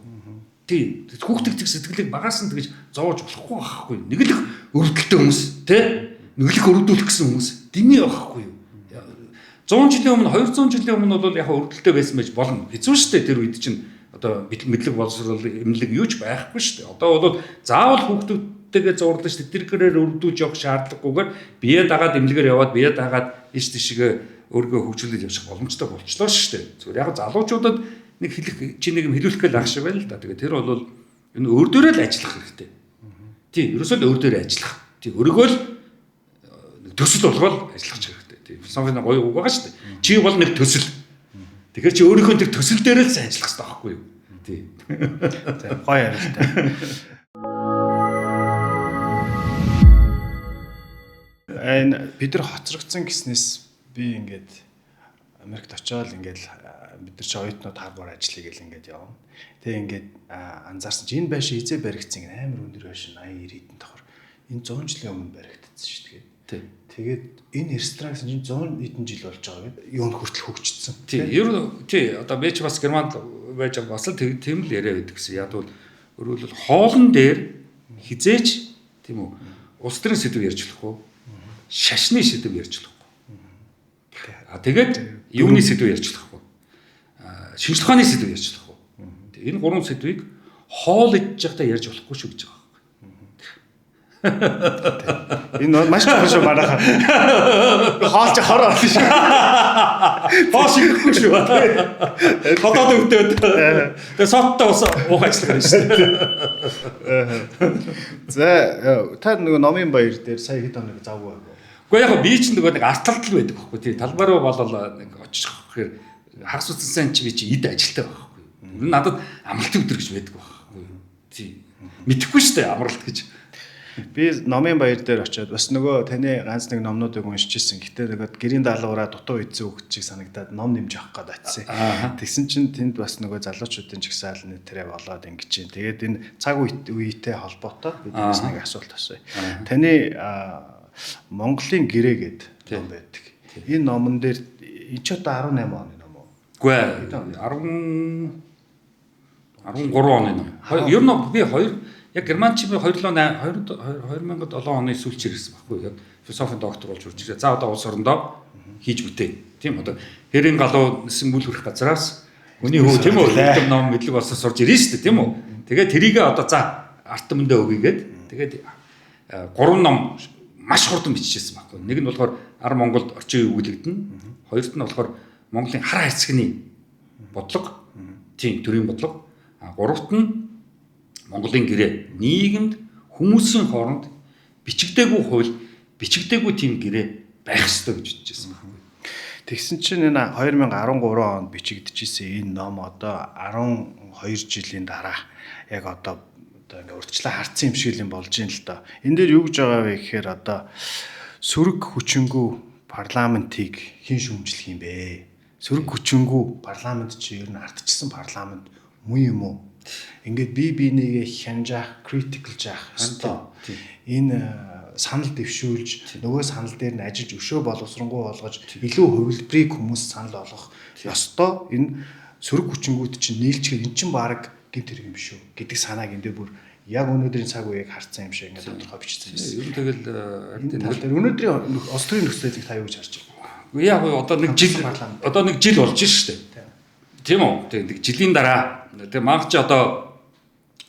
Тий. Хүүхдийн сэтгэлийг багаас нь тэгж зоож болохгүй байхгүй. Нэг л өрөвдөлтөй хүмүүс тий. Нэг л өрөвдүүлэх гэсэн хүмүүс дими байхгүй юу. 100 жилийн өмнө 200 жилийн өмнө бол яг өрөвдөлтөй байсан байж болно. Хэцүү шүү дээ тэр үед чинь одоо мэдлэг боловсрол эмнэлэг юу ч байхгүй шүү дээ. Одоо бол заавал хүүхдүүдтэйгээ зурлаж тэтгэрээр өрөвдүүлж явах шаардлагагүйгээр бие дагаад эмнэлгээр яваад бие дагаад иш тишгээ өөргөө хөгжүүлээд явах боломжтой болчихлоо шүү дээ. Зүгээр яг залуучуудад нэг хэлэх чи нэг юм хэлүүлэх гээл ах шиг байна л да. Тэгээ тэр бол энэ өөр дөрөө л ажиллах хэрэгтэй. Тий, ерөөсөө л өөр дөрөө ажиллах. Тий, өргөөл нэг төсөл болгоод ажиллах хэрэгтэй. Тий, философийн гоё үг байгаа шүү дээ. Чи бол нэг төсөл. Тэгэхээр чи өөрийнхөө тэр төсөл дээр л сайн ажиллах хэрэгтэй байхгүй юу? Тий. За гоё ярилтай. Энэ бид нар хоцрогдсон гэснээс би ингээд Америкт очиод ингээд бид нар чи оюутнууд харбаар ажиллая гэл ингээд явна. Тэгээ ингээд анзаарсан чи энэ байшин хизээ баригдсан гэн амар өндөр байшин 80 90 давхар энэ 100 жилийн өмнө баригдсан шүү дээ. Тэгээд энэ ресторан гэсэн чинь 100 хэдэн жил болж байгаа гэдэг юунд хүртэл хөгжсөн. Тий. Ер нь тий одоо би ч бас Германд байж байгаа бас л тийм л яриа байдаг гэсэн. Яг бол өөрөөр хоолн дээр хизээч тийм үү улс төрийн сэдв ярьж болохгүй. Шашны сэдв ярьж болохгүй. Тэгээд юуны сэдв ярьж болохгүй. Шинжлэх ухааны сэдв ярьж болохгүй. Энэ гурван сэдвийг хоол идж байхдаа ярьж болохгүй шүү гэж байгаа. Энэ маш чухал шүү манайхаа. Хоолч хороо шүү. Хоол ширэхгүй шүү. Хотод өвдөд. Тэгээ соттой ус уух ажиллагаа шүү. За та нөгөө номын баяр дээр сая хэд хоног завгүй байв. Гэхдээ яг би ч нөгөө нэг арталтал байдаг байхгүй тий. Талбай руу болол нэг очих гэхээр хагас утсан чи би чи эд ажилтай байхгүй. Ер нь надад амралт өдөр гэж байдаг байхгүй. Тий. Мэдхгүй шүү дээ амралт гэж. Би номын баяр дээр очиод бас нөгөө таны ганц нэг номнуудыг уншижсэн. Гэтэ нөгөө гэрийн даалгавраа дутуу эзэн үг чиг санагдаад ном нэмж авах гээд очив. Тэгсэн чинь тэнд бас нөгөө залуучуудын жигсаал нэтэрэ болоод ингэж чинь. Тэгээд энэ цаг үетэй холбоотой биднээс нэг асуулт асууя. Таны Монголын гэрээ гээд ном байдаг. Энэ номон дээр энэ ч одоо 18 оны ном уу? Үгүй ээ 13 оны ном. Ер нь би яг Герман чи би 2007 оны сүүлчээр ирсэн байхгүй яг философийн доктор болж үрж ирээ. За одоо улс орондоо хийж бүтээ. Тийм одоо хэрийн галуу символөрөх газраас хүний хөө тийм үү хэдэн ном мэдлэг болсоо сурж ирэн шүү дээ тийм үү. Тэгээд тэрийг одоо за арт түмэндээ өгийгээд тэгээд 3 ном маш хурдан биччихсэн байхгүй. Нэг нь болохоор Ар Монголд орчин үе өгүүлэгдэнэ. Хоёрт нь болохоор Монголын хар хайрцагны бодлого, тийм төрийн бодлого. Гуравт нь Монголын гэрээ нийгэмд хүмүүсийн хооронд бичигдээгүй хууль, бичигдээгүй тийм гэрээ байх ёстой гэж бодчихсон байхгүй. Тэгсэн чинь энэ 2013 онд бичигдчихсэн энэ ном одоо 12 жилийн дараа яг одоо ингээ урьдчилан харцсан юм шиг юм болж юм л доо. Энэ дээр юу гэж байгаа вэ гэхээр одоо сөрөг хүчингүү парламентыг хэн шүүмжлэх юм бэ? Сөрөг хүчингүү парламент чи ер нь ардчилсан парламент муу юм уу? Ингээд бинийгээ хянжаах, критиклж яах ёстой. Энэ санал дэвшүүлж, нөгөө санал дээр нь ажиллаж өшөө боловсронгуй болгож, илүү хувилбарыг хүмүүс санал болгох ёстой. Энэ сөрөг хүчингүүд чинь нийлчгээр эн чинь баг гэмт хэрэг юм биш үү гэдэг санааг энэ бүр яг өнөөдрийн цаг үеийг харсан юм шиг ингээд тодорхой бичсэн байсан. Ер нь тэгэл өнөөдрийн улс төрийн нөхцөлийг та юу гэж харж байна? Яг одоо нэг жил болж шүү дээ. Тийм үү? Тэг жилийн дараа тэг мангач одоо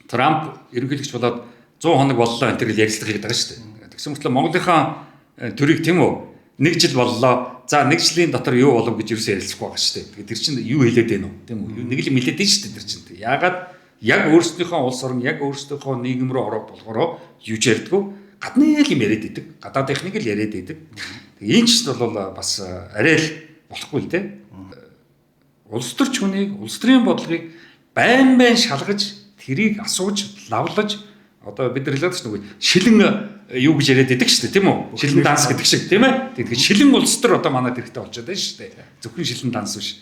Трамп ерөнхийлөгч болоод 100 хоног боллоо энэ төр ярилцлага хийгээд байгаа шүү дээ. Тэгсэн мэт Монголынхаа төрийг тийм үү? Нэг жил боллоо. За нэг жилийн дотор юу болов гэж юусэн ярилцахгүй байгаа шүү дээ. Тэр чинь юу хэлээд байна уу? Тийм үү? Нэг л хэлээд байна шүү дээ тэр чинь. Яагаад яг өөрсдийнхөө улс орн, яг өөрсдийнхөө нийгэм рүү ороод болгороо юу ч ярьдаггүй. Гадны л юм яриад идэг. Гадаадынхныг л яриад идэг. Энэ ч бол бас арай л болохгүй л дээ. Улс төрч хүнийг, улс төрийн бодлогыг байн шалгаж, тэрийг асууж, лавлаж одоо бид нар хэлээд ч нэг шилэн юу гэж яриад идэг шүү дээ, тийм үү? Шилэн данс гэдэг шиг, тийм ээ? Тэгэхээр шилэн улс төр одоо манад хэрэгтэй болчиход байна шүү дээ. Зөвхөн шилэн данс биш.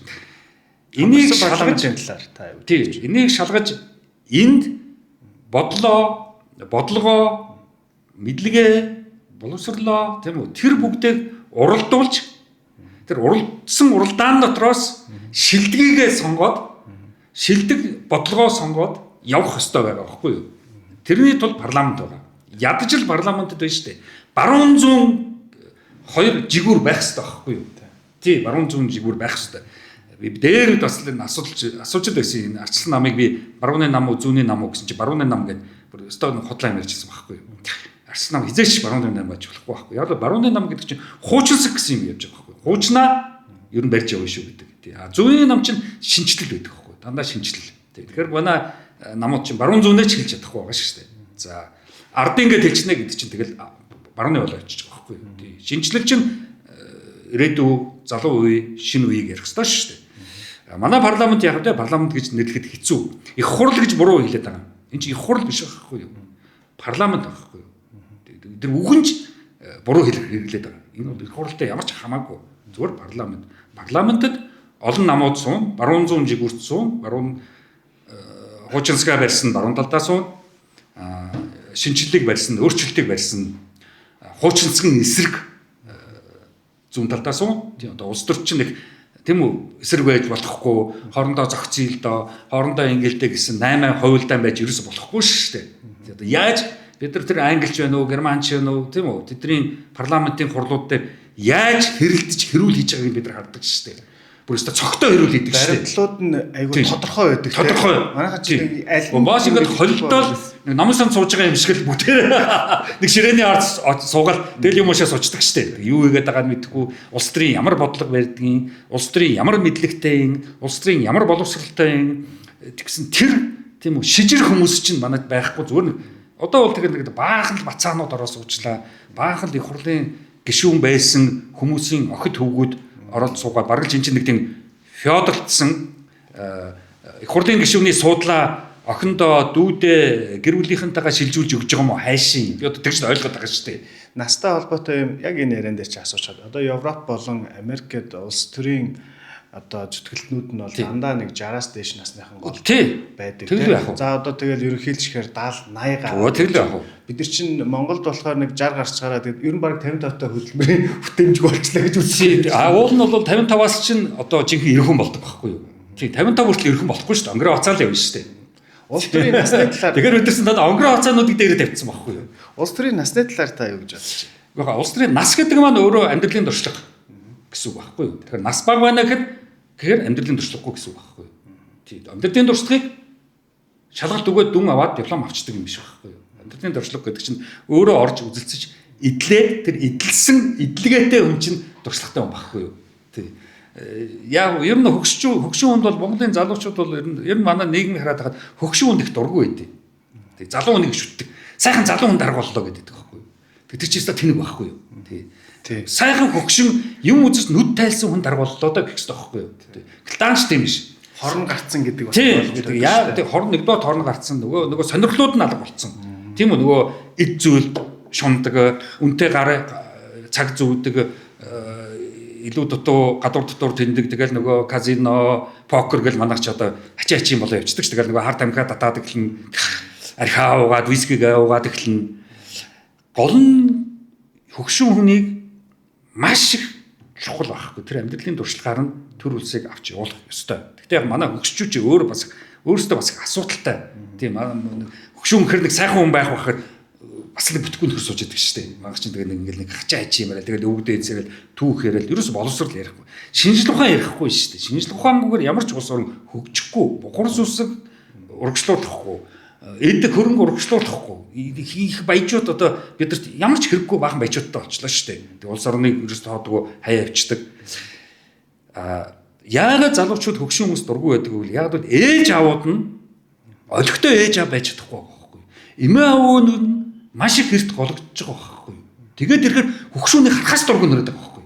Энийг шалгаж талаар та юу? Тийм. Энийг шалгаж энд бодлогоо, мэдлэгээ, боловсрлоо, тийм үү? Тэр бүгдийг уралдуулж тэр уралдаан дотроос шилдгийгээ сонгоод шилдэг бодлогоо сонгоод явах ёстой байгаа байхгүй юу? Тэрний тулд парламент байгаа. Ядаж л парламентд байна шүү дээ. Баруун зүүн хоёр жигүүр байх ёстой байхгүй юу? Тий, баруун зүүн жигүүр байх ёстой. Би дээр бас л асууж байсан энэ арчлан намыг би барууны нам уу зүүнний нам уу гэсэн чи барууны нам гэдэг өстой хотлоо юм ярьжсэн байхгүй юу? Арчлан нам хизээч барууны нам байж болохгүй байхгүй. Яг л барууны нам гэдэг чинь хуучинсаг гэсэн юм явж байгаа байхгүй. Хуучнаа ер нь барьж явна шүү гэдэг. Тий. Зүүнний нам чинь шинжлэл байдаг байхгүй. Дандаа шинжлэл. Тий. Тэгэхээр манай намууд чинь баруун зүүнээ ч хэлж чадахгүй байгаа шүү дээ. За ардын ингээд хэлчихнэ гэдэг чинь тэгэл барууны болоо очиж байгаа байхгүй. Тий. Шинжлэл чинь ирээдүй залуу үе, шинэ үеийг ярих хэрэгтэй шүү дээ. Манай парламент яг л парламент гэж нэрлэхэд хэцүү. Их хурл гэж буруу хэлээд байгаа. Энд чинь их хурл биш байхгүй юу? Парламент байхгүй юу? Тэр үгэнж буруу хэрэглээд байгаа. Энэ бол их хурлтай ямар ч хамаагүй. Зүгээр парламент. Парламентод олон намууд суун, баруун зүүн жигүүрт суун, баруун хуучинсгаа барьсан баруун талдаа суун, шинжлэлийг барьсан, өөрчлөлтийг барьсан хуучинсгын эсрэг зүүн талдаа суун. Тийм одоо улс төр чинь нэг тийм үү эсрэг байж болохгүй, хоорондоо зохицъё хоорондоо ингэлтэй гэсэн 8 хувилдаан байж ерөөсө болохгүй шүү дээ. Одоо яаж бид нар тэр англич байна уу, германч байна уу, тийм үү тэдний парламентын хурлууд дээр яаж хэрэлдэж хэрүүл хийж байгааг бид нар хардаг шүү дээ. Бүр өстө цогтой хэрүүл хийдэг шүү дээ. Баримтлууд нь айгүй тодорхой байдаг. Тодорхой. Манайхаа чинь аль маш ингээд холилдол намын сан сууж байгаа юм шиг л бүгдээр нэг ширээний ард суугаад тэгэл юм уушаа сууцдаг шүү дээ. Юу хийгээд байгааг мэдэхгүй, улс төрийн ямар бодлого барьдгийг, улс төрийн ямар мэдлэгтэй, улс төрийн ямар боловсралтай тэгсэн тэр тийм үү шижир хүмүүс чинь манайд байхгүй зүгээр нэг одоо бол тэгэл нэг баахан л бацаанууд ороо суучлаа. Баахан л их хурлын гишүүн байсан хүмүүсийн охид хөвгүүд ороод суугаад бараг л чинь нэг тийм феодалдсан их хурлын гишүүний суудлаа охиндоо дүүдээ гэр бүлийнхэнтэйгээ шилжүүлж өгч байгаа юм уу хайшин би одоо тэгж ойлгоод байгаа шүү дээ. Настай холбоотой юм яг энэ яриан дээр чи асуучаад. Одоо Европ болон Америкт улс төрийн одоо зүтгэлтнүүд нь бол дандаа нэг 60-аас дээш насныхан гол байдаг. За одоо тэгэл ерөнхийлжихээр 70 80 гаруй. Тэгэл яах вэ? Бид нар чинь Монголд болохоор нэг 60 гарч гараад тэгээд ер нь баг 55 та хөдөлмөрийн бүтээмж болчлаа гэж үзсэн. Уул нь бол 55-аас чинь одоо жинхэнэ ерхэн болдог байхгүй юу? Тийм 55 хүртэл ерхэн болохгүй шүү дээ. Онгороо уцаал явна шүү дээ. Улс төрийн насны талаар тэгэхээр бид нар онгороо уцаануудыг дээр тавьчихсан байхгүй юу? Улс төрийн насны талаар та юу гэж бодож байна? Гэхдээ улс төрийн нас гэдэг маань өөрөө амьдралын туршлага гэсэн үг байхгүй юу? Тэгэхээр нас бага байна гэхээр амьдралын туршлагагүй гэсэн үг байхгүй юу? Тийм. Амьдралын туршлагыг шалгалт өгөөд дүн аваад диплом авчдаг юм биш байхгүй юу? Амьдралын туршлага гэдэг чинь өөрөө орж үзэлцэж идлээд тэр идэлсэн идэлгээтэй хүн чинь туршлагатай хүн байхгүй юу? Тийм. Яг ер нь хөгшин хүнд бол Монголын залуучууд бол ер нь манай нийгэм хараад хахад хөгшин хүнд их дургүй байдیں۔ Тийм. Залуу хүнийг шүтдэг. Сайхан залуу хүнд даргууллаа гэдэг байхгүй юу? Тэр чинь өстой тэнэг байхгүй юу? Тийм. Сайхан хөгшин юм үзэж нүд тайлсан хүн даргууллаа даа гэх хэрэгтэй байхгүй юу? Гэтэл даанч тийм биш. Хорн гарцсан гэдэг бас ойлгомжтой. Яа гэдэг хорн нэгдүгээр хорн гарцсан нөгөө сонирлууд нь алга болцсон. Тийм үү нөгөө эд зүйлд шундаг, үнтэй гар цаг зүүдэг илүү дутуу гадуур дотор тэндэг тэгэл нөгөө казино, покер гэл манайх ч одоо хачи хачи болоо явчихдаг ш. Тэгэл нөгөө хар тамхиа татаад эхлэн архиа уугаад вискиг уугаад эхлэн гол нь хөгшин хүнийг маш их чухал байхгүй. Тэр амьдралын туршлагаар нь төр үлсийг авч явуулах ёстой. Гэхдээ яг манай хөгшчүүч өөр бас өөрөөсөө бас их асуудалтай. Тийм хөгшин гэхэр нэг сайхан хүн байх бахад бас л бүтггүй нөхөр сууж байдаг шүү дээ. Магч чинь тэгээд ингээл нэг хачаа хачи юм арай. Тэгээд өвгдөө эцэрэл түүх яриад ерөөсө боловсрал ярихгүй. Шинжлэх ухаан ярихгүй шүү дээ. Шинжлэх ухаангүйгээр ямар ч улс орн хөгжихгүй. Бухар сүсэг урагшлуулахгүй. Эдэг хөрөнгө урагшлуулахгүй. Хийх баяжууд одоо бидэрт ямар ч хэрэггүй баахан баяжуудтай болчлаа шүү дээ. Тэг улс орныг ерөөсө тоодгүй хаяа авчдаг. Яагаад залуучууд хөгшин хүмүүс дургүй байдаг вэ? Яагаад бол ээж аауд нь олигтой ээж аав байж чадахгүй байхгүй. Эмээ аавууд нь маш их эрт гологдож байгаа байхгүй. Тэгээд ирэхээр хөгшүүнийг харахаас дургүй нэрээд байгаа байхгүй.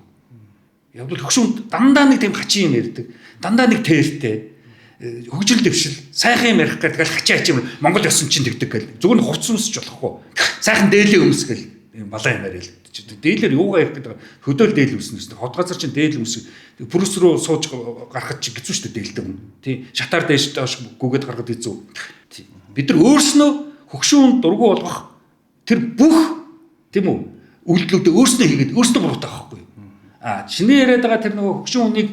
Яг бол хөгшүүнд дандаа нэг тийм хачин юм ярьдаг. Дандаа нэг тэртэй. Хөгжил дэвшил, сайхан юм ярих гэдэг хачаа хачим Монгол ёсон чинь тэгдэг гэл. Зүгээр нь хувцс өмсөж болохгүй. Сайхан дээлээ өмсгөл балаа юм яриа л. Дээлэр юугаа ярих гэдэг хөдөөл дээл өмснө гэсэн. Хот газар чинь дeel өмсөг. Бүрс рүү сууж гарахад чи хэцүү шүү дээ дээлдэг юм. Тий. Шатаар дээш доош гүгээд гарахад хэцүү. Тий. Бид нар өөрснөө хөгшүүнд дургүй болгох тэр бүх тийм үү үйлдэлүүдээ өөрснөө хийгээд өөрснөө буруутай байхгүй. Чиний яриад байгаа тэр нөгөө хөгшин хүнийг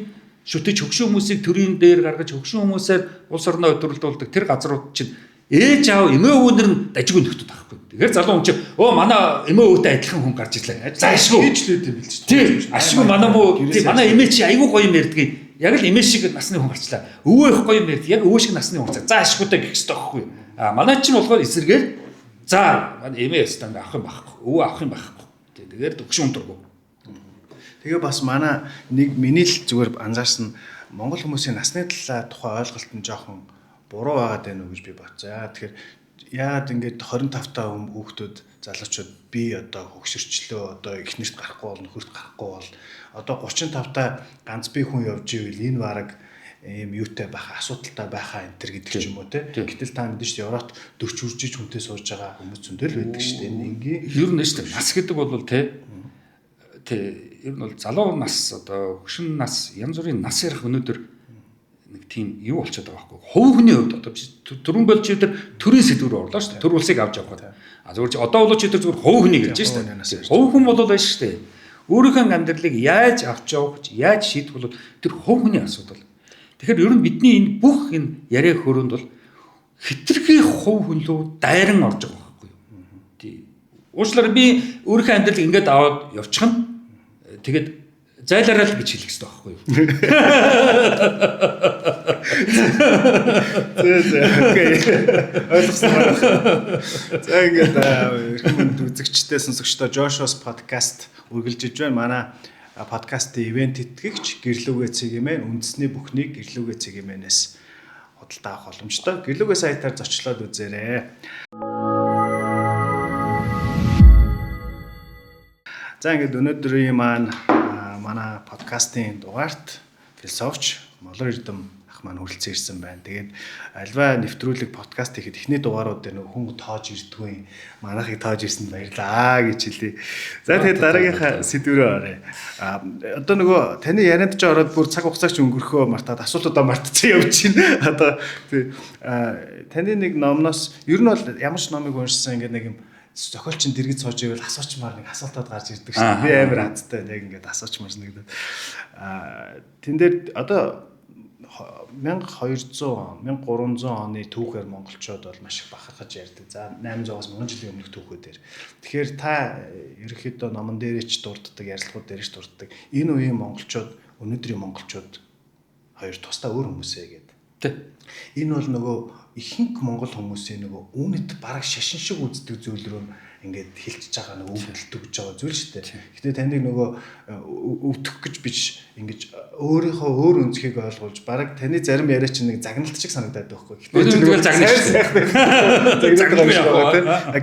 шүтэж хөгшин хүмүүсийг төрийн дээр гаргаж хөгшин хүмүүсээр улс орноо өдөрлүүлдэг тэр газрууд чинь ээж аав эмээ өвгөнөр нь дажиг өнөхдөд байхгүй. Тэгэхээр залуу хүн чинь манай эмээ өвгөтэй адилхан хүн гарч ирлээ. За ашгүй. Хийжлээд юм билж. Тийм. Ашгүй манай муу тийм манай эмээ чи айгүй гоё юм ярьдгийг. Яг л эмээ шиг насны хүн гарчлаа. Өвөө их гоё юм ярьд. Яг өвөө шиг насны хүн гарчлаа. За ашгүйтэй гэх хэрэгтэй байхгүй. Манай чинь болохоор эсэргээр за манай эмээ өстөнд авах юм байхгүй. Өвөө авах юм байхгүй. Тэгэхээр төгшин ундраггүй. Тэгээ бас манай нэг миний л зүгээр анзаарсан Монгол хүмүүсийн насны тухай ойлголт нь жоохон буруу байгаад байна уу гэж би бодсон. Тэгэхээр яагаад ингэж 25 та хүүхдүүд залуучууд би одоо хөгшөрчлөө одоо эхнэрт гарахгүй бол нөхөрт гарахгүй бол одоо 35 та ганц би хүн явж ивэл энэ бараг ийм юутай байхаа асуудалтай байхаа энэ төр гэдэг ч юм уу те. Гэтэл та мэдэн шүү дээ Европт 40 үржиж хүнтэй сууж байгаа хүмүүс зөндөл байдаг шүү дээ. Энгийн ер нь шүү дээ нас гэдэг бол те ер нь бол залуу нас одоо хөшин нас янз бүрийн нас ярих өнөөдөр нэг тийм юу болчиход байгаа байхгүй. Хувь хүний хувьд одоо төрөн болж өдөр төрийн сэдвээр орлоо шүү дээ. Төр улсыг авч явах. Зүгээр чи одоо бол чи өдөр зүгээр хувь хүний гэж шүү дээ. Хувь хүн бол байж шүү дээ. Өөрийнхөө амьдралыг яаж авч явах, яаж шийдэх бол тэр хувь хүний асуудал. Тэгэхээр ер нь бидний энэ бүх энэ яриа хөрөнд бол хитрхи хувь хүн рүү дайран орж байгаа байхгүй юу. Тий. Уучлаарай би өөрийнхөө амьдралыг ингээд аваад явчих нь тэгээд зайлаарай л гэж хэлэх хэрэгтэй байхгүй юу. Окей. Ойлгосон байна. За ингээд эрхэм үзэгчтэй сонсогчдоо Josh's podcast үргэлжлэж байна. Манай подкастын ивент итгэгч гэрлүүгээ цэгийн үндэсний бүхнийг гэрлүүгээ цэгийнээс худалдаа авах боломжтой. Гэрлүүгээ сайтаар зочлоод үзээрэй. За ингээд өнөөдрийн манай подкастын дугаарт философч Молор Эрдэм ах маань хүрэлцэн ирсэн байна. Тэгээд альва нэвтрүүлэг подкаст хийхэд эхний дугаарууд дээр нэг хүн тоож ирдгүй манайхыг тоож ирсэнд баярлаа гэж хэлье. За тэгээд дараагийнхаа сэдвүүрээ оръё. Одоо нөгөө таны ярианд ч ороод бүр цаг хугацаач өнгөрөхөө мартаад асуултуудаа мартчихсан явж байна. Одоо таны нэг номноос ер нь бол ямар ч номыг уншсан ингээд нэг юм зохиолч нь дэргэд сууж ивэл асуучмаар нэг асуултууд гарч ирдэг шүү дээ. Би амар хаттай яг ингээд асуучмаар нэгдээд. Тэн дээр одоо 1200 он 1300 оны түүхээр монголчууд бол маш их бахархаж ярьдаг. За 800-аас 1000 жилийн өмнөх түүхүүдээр. Тэгэхээр та ерөнхийдөө номон дээрээ ч дурддаг, ярилцлагууд дээр ч дурддаг. Энэ үеийн монголчууд, өнөөдрийн монголчууд хоёр тусдаа өөр хүмүүсээ гэдэг. Энэ бол нөгөө ихэнх монгол хүмүүсийн нөгөө үүнэт бараг шашин шиг үздэг зүйл рүү ингээд хилчиж байгаа нэг өвдөлт өгж байгаа зүйл шүү дээ. Гэтэ таныг нөгөө өвдөх гэж биш ингэж өөрийнхөө өөр өнцгийг ойлгуулж бараг таны зарим яриа чинь нэг загналт шиг санагдаад байхгүй. Гэтэ тэгэл загналт.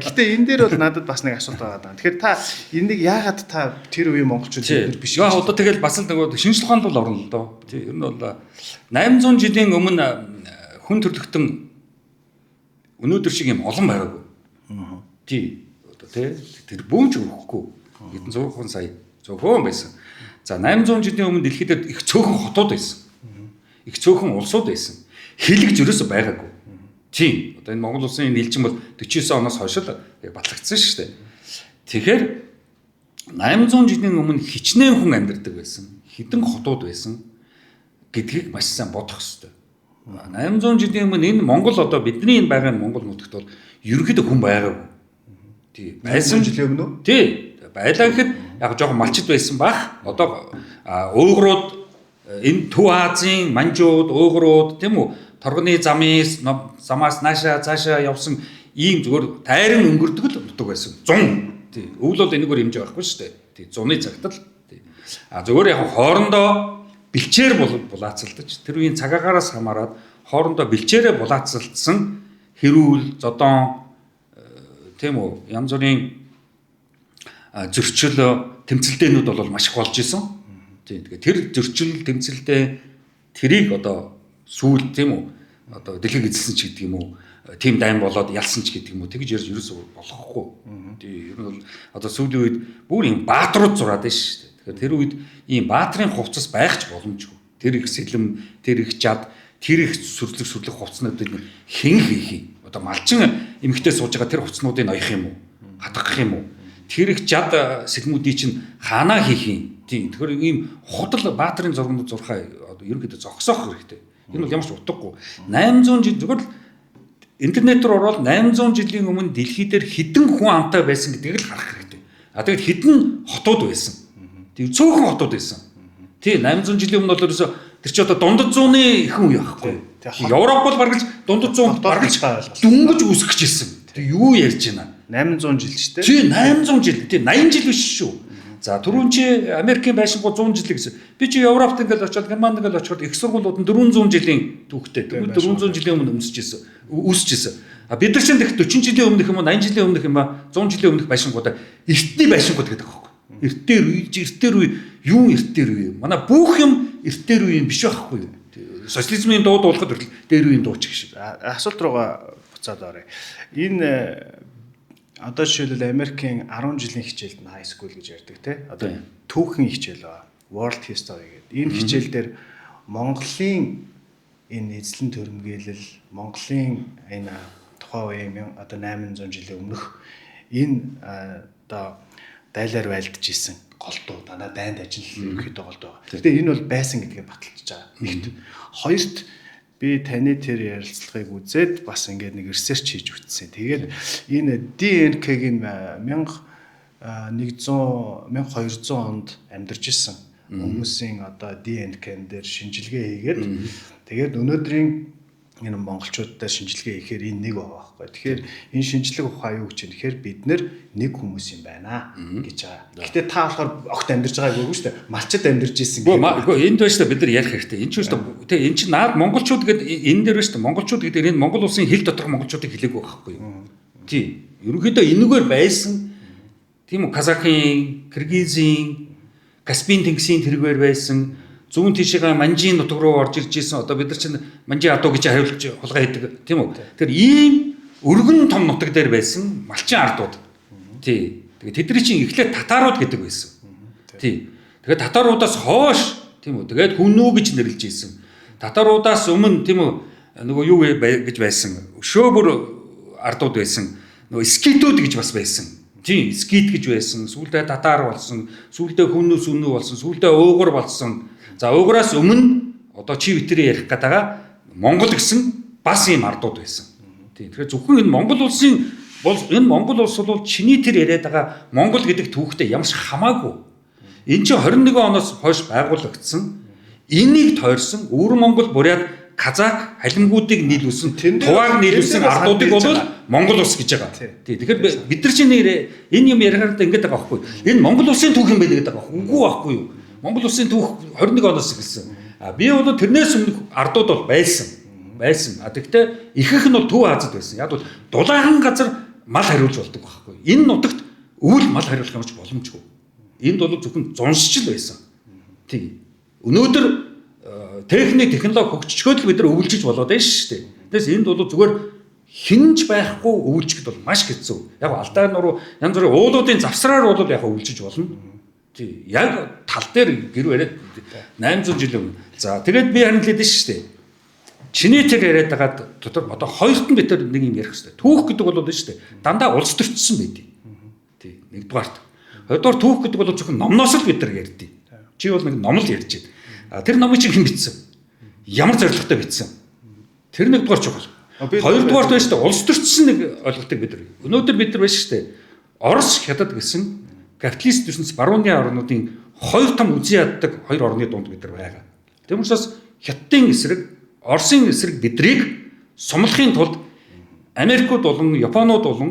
Гэтэ энэ дээр бол надад бас нэг асуулт байгаа даа. Тэгэхээр та энийг яагаад та тэр үеийн монголчууд өндөр биш гэж. Одоо тэгэл бас л нөгөө шинжлэх ухаанд бол орно л доо. Тий ер нь бол 800 жилийн өмнө хүн төрлөختөн өнөөдөр шиг юм олон байгаагүй. Тий тэр бүүнч өгөхгүй хэдэн 100 сая зөвхөн байсан. За 800 жилийн өмнө дэлхийд их цөөхөн хотууд байсан. Их цөөхөн улсууд байсан. Хэлэгж ерөөсөй байгаагүй. Тийм. Одоо энэ Монгол улсын нэлжин бол 49 оноос хойш л батлагдсан шүү дээ. Тэгэхээр 800 жилийн өмнө хичнээн хүн амьдардаг байсан. Хэдэн хотууд байсан гэдгийг маш сайн бодох хэрэгтэй. 800 жилийн өмнө энэ Монгол одоо бидний энэ байгаа Монгол нутагт бол ерөнхийдөө хүн байгаагүй. Тий. Байсан жилийн өмнө үү? Тий. Байлаа гэхэд яг жоохон малчд байсан бах. Одоо уугрууд энэ Төв Азийн манжууд, уугрууд тийм үү? Торгоны замаас цаашаа явсан ийм зүгээр тайран өнгөрдөг л нутаг байсан. 100. Тий. Өвөл бол энэгээр хэмжээ байхгүй шүү дээ. Тий. 100-ны цагтал. Тий. Зүгээр яг хоорондоо бэлчээр булаацалдаж тэр үеийн цагаагаараас хамаарат хоорондоо бэлчээрээ булаацалдсан хэрүүл, зодон тийм үү янз бүрийн зөрчил тэмцэлтээнүүд бол маш их болж исэн. Тийм тэгэхээр тэр зөрчил тэмцэлтэй тэрийг одоо сүүл тийм үү одоо дэлхийг эзэлсэн ч гэдэг юм уу тийм дайм болоод ялсан ч гэдэг юм уу тэгж ярьж ерөөсөө болохгүй. Тийм ер нь бол одоо сүүлийн үед бүр юм баатрууд зураад байна шүү дээ. Тэгэхээр тэр үед ийм баатрын хувцас байх ч боломжгүй. Тэр их сэлэм, тэр их жад, тэр их сүрлэг хувцснуудыг хэн хийх юм? Одоо малчин эмхтэй сууж байгаа тэр хувцснуудыг ноёх юм уу? Хадгах юм уу? Тэр их жад сэлмүүдийг чинь хаанаа хийх юм? Тийм. Тэгэхээр ийм худал баатрын зургууд зурхаа одоо ерөнхийдөө зогсоох хэрэгтэй. Энэ бол ямар ч утгагүй. 800 жил зүгээр л интернет руу ороод 800 жилийн өмнө дэлхий дээр хэдэн хүн амтай байсан гэдгийг л харах хэрэгтэй. Тэгээд хэдэн хотууд байсан. Тэг цөөхөн хотууд байсан. Тий 800 жилийн өмнө бол ерөөсө тэр чи одоо дундад зууны ихэн үе байхгүй. Европ бол бараг л дундад зуунд бараг л дүнгэж үүсгэж ирсэн. Тэг юу ярьж байна? 800 жил ч тий. Тий 800 жил. Тий 80 жил биш шүү. За түрүүн чи Америкийн байшингуу 100 жил гэсэн. Би чи Европт ингээл очиод Германд ингээл очиод их сургуулиуд нь 400 жилийн түүхтэй. 400 жилийн өмнө үүсчихсэн. А бид нар ч их 40 жилийн өмнөх юм уу 80 жилийн өмнөх юм аа 100 жилийн өмнөх байшингуудаа эртний байшингууд гэдэг аахгүй. Эртээр үе юу эртээр үе. Манай бүх юм эртээр үе биш байхгүй юу. Социализмын дуу дуулахад хүртэл дээр үеийн дууч гэх шиг. Асуулт руугаа буцаад оръё. Энэ одоо жишээлбэл Америкийн 10 жилийн хичээлд нь high school гэж ярьдаг тий. Одоо түүхэн хичээл ба World History гэдэг. Энэ хичээл дээр Монголын энэ эзлэн төрөмгийлэл, Монголын энэ тухайн үеийн одоо 800 жилийн өмнөх энэ одоо дайлаар байлдаж исэн голдуу дандаа дайнд ажиллах ерөнхийдөө голдуу. Гэтэ энэ бол байсан гэдгийг баталж байгаа. Нэгт хоёрт би таны тэр ярилцлагыг үзээд бас ингээд нэг ресерч хийж үтсэн. Тэгээд энэ ДНК-гийн 1200 онд амьдарч исэн хүмүүсийн одоо ДНК-н дээр шинжилгээ хийгээд тэгээд өнөөдрийн энэ монголчууд дээр шинжилгээ хийхээр энэ нэг байгаа байхгүй. Тэгэхээр энэ шинжилгээ ухаан юу гэж юм. Тэгэхээр бид нэг хүмүүс юм байна гэж байгаа. Гэтэ та болохоор огт амьдарч байгаагүй шүү дээ. Малчид амьдарч исэн гэх. Үгүй энд байж та бид нар ярих хэрэгтэй. Энэ ч шүү дээ. Тэ эн чинь наад монголчууд гэдэг энэ дээр байна шүү дээ. Монголчууд гэдэг энэ Монгол улсын хил доторх монголчуудыг хэлээгүй байхгүй юу. Тий. Ерөнхийдөө энэгээр байсан. Тийм үү Казахын, Киргизийн, Каспийн тэнгисийн тэргээр байсан. Зүүн тишээ Манжийн нутаг руу орж ирж исэн. Одоо бид нар чинь Манжи адуу гэж хариулж хулгай хийдэг тийм үү. Тэгэхээр ийм өргөн том нутаг дээр байсан малчин ардууд. Тий. Тэгээд тэдний чинь эхлээд татарууд гэдэг байсан. Тий. Тэгээд татаруудаас хойш тийм үү. Тэгээд хүнүү гэж нэрлэж исэн. Татаруудаас өмнө тийм үү нөгөө юу гэж байсан. Шөөбөр ардууд байсан. Нөгөө скитүүд гэж бас байсан. Тийм скит гэж байсан. Сүүлдээ татар болсон. Сүүлдээ хүнүүс үнүү болсон. Сүүлдээ уугар болсон. За уугараас өмнө одоо чи битрээ ярих гээд байгаа Монгол гэсэн бас ийм ардууд байсан. Тийм. Тэгэхээр зөвхөн энэ Монгол улсын бол энэ Монгол улс бол чиний тэр яриад байгаа Монгол гэдэг түүхтэй ямарч хамаагүй. Энэ чинь 21 оноос хойш байгуулагдсан. Энийг тойрсон өвөр Монгол буряд Казак халимгуудыг нийлүүлсэн, Тувааг нийлүүлсэн ардуудыг бол Монгол улс гэж байгаа. Тийм. Тэгэхээр бид нар чинь энэ юм ярихаар ингэж байгаа байхгүй. Энэ Монгол улсын түүх юм байна гэдэг байгаа. Үгүй байхгүй юу? Монгол улсын түүх 21 оноос эхэлсэн. Би бол тэрнээс өмнөх ардууд бол байсан. А тэгвэл ихэнх нь бол Төв Азад байсан. Яг бол дулаахан газар мал хариулж болдог байхгүй. Энэ нутагт өвөл мал хариулах юмч боломжгүй. Энд бол зөвхөн зуншчил байсан. Тийм. Өнөөдөр техник технологи хөгжчихөөд л бид нар өвлжиж болоод байна шүү дээ. Тэгээс энд бол зүгээр хинж байхгүй өвлжихэд бол маш хэцүү. Яг алдаа нуруу янз бүрийн уулуудын завсраар бол яг өвлжиж болно. Тий. Яг тал дээр гэр бариад 800 жил өмнө. За тэгээд би харин хэлээд шүү дээ. Чиний тэр яриад байгаа дотор одоо хоёрт нь бид нар нэг юм ярих хэрэгтэй. Түүх гэдэг бол шүү дээ. Дандаа улс төрчсөн байдیں۔ Тий. Нэгдүгээрт. Хоёрдугаар түүх гэдэг бол зөвхөн номноос л бид нар ярьдیں۔ Чи бол нэг ном л ярьж байна. Тэр номыг чи хэн бичсэн? Ямар зорилготой бичсэн? Тэр нэгдүгээр чухал. Хоёрдугаарт байна шүү дээ. Улс төрчсөн нэг ойлголтыг бид нар. Өнөөдөр бид нар байна шүү дээ. Орос хятад гэсэн капиталист ертөнц барууны орнуудын хоёр том үзий яддаг хоёр орны дунд бид нар байгаа. Тийм учраас Хятадын эсрэг, Оросын эсрэг бидрийг сумлахын тулд Америкууд болон Японууд болон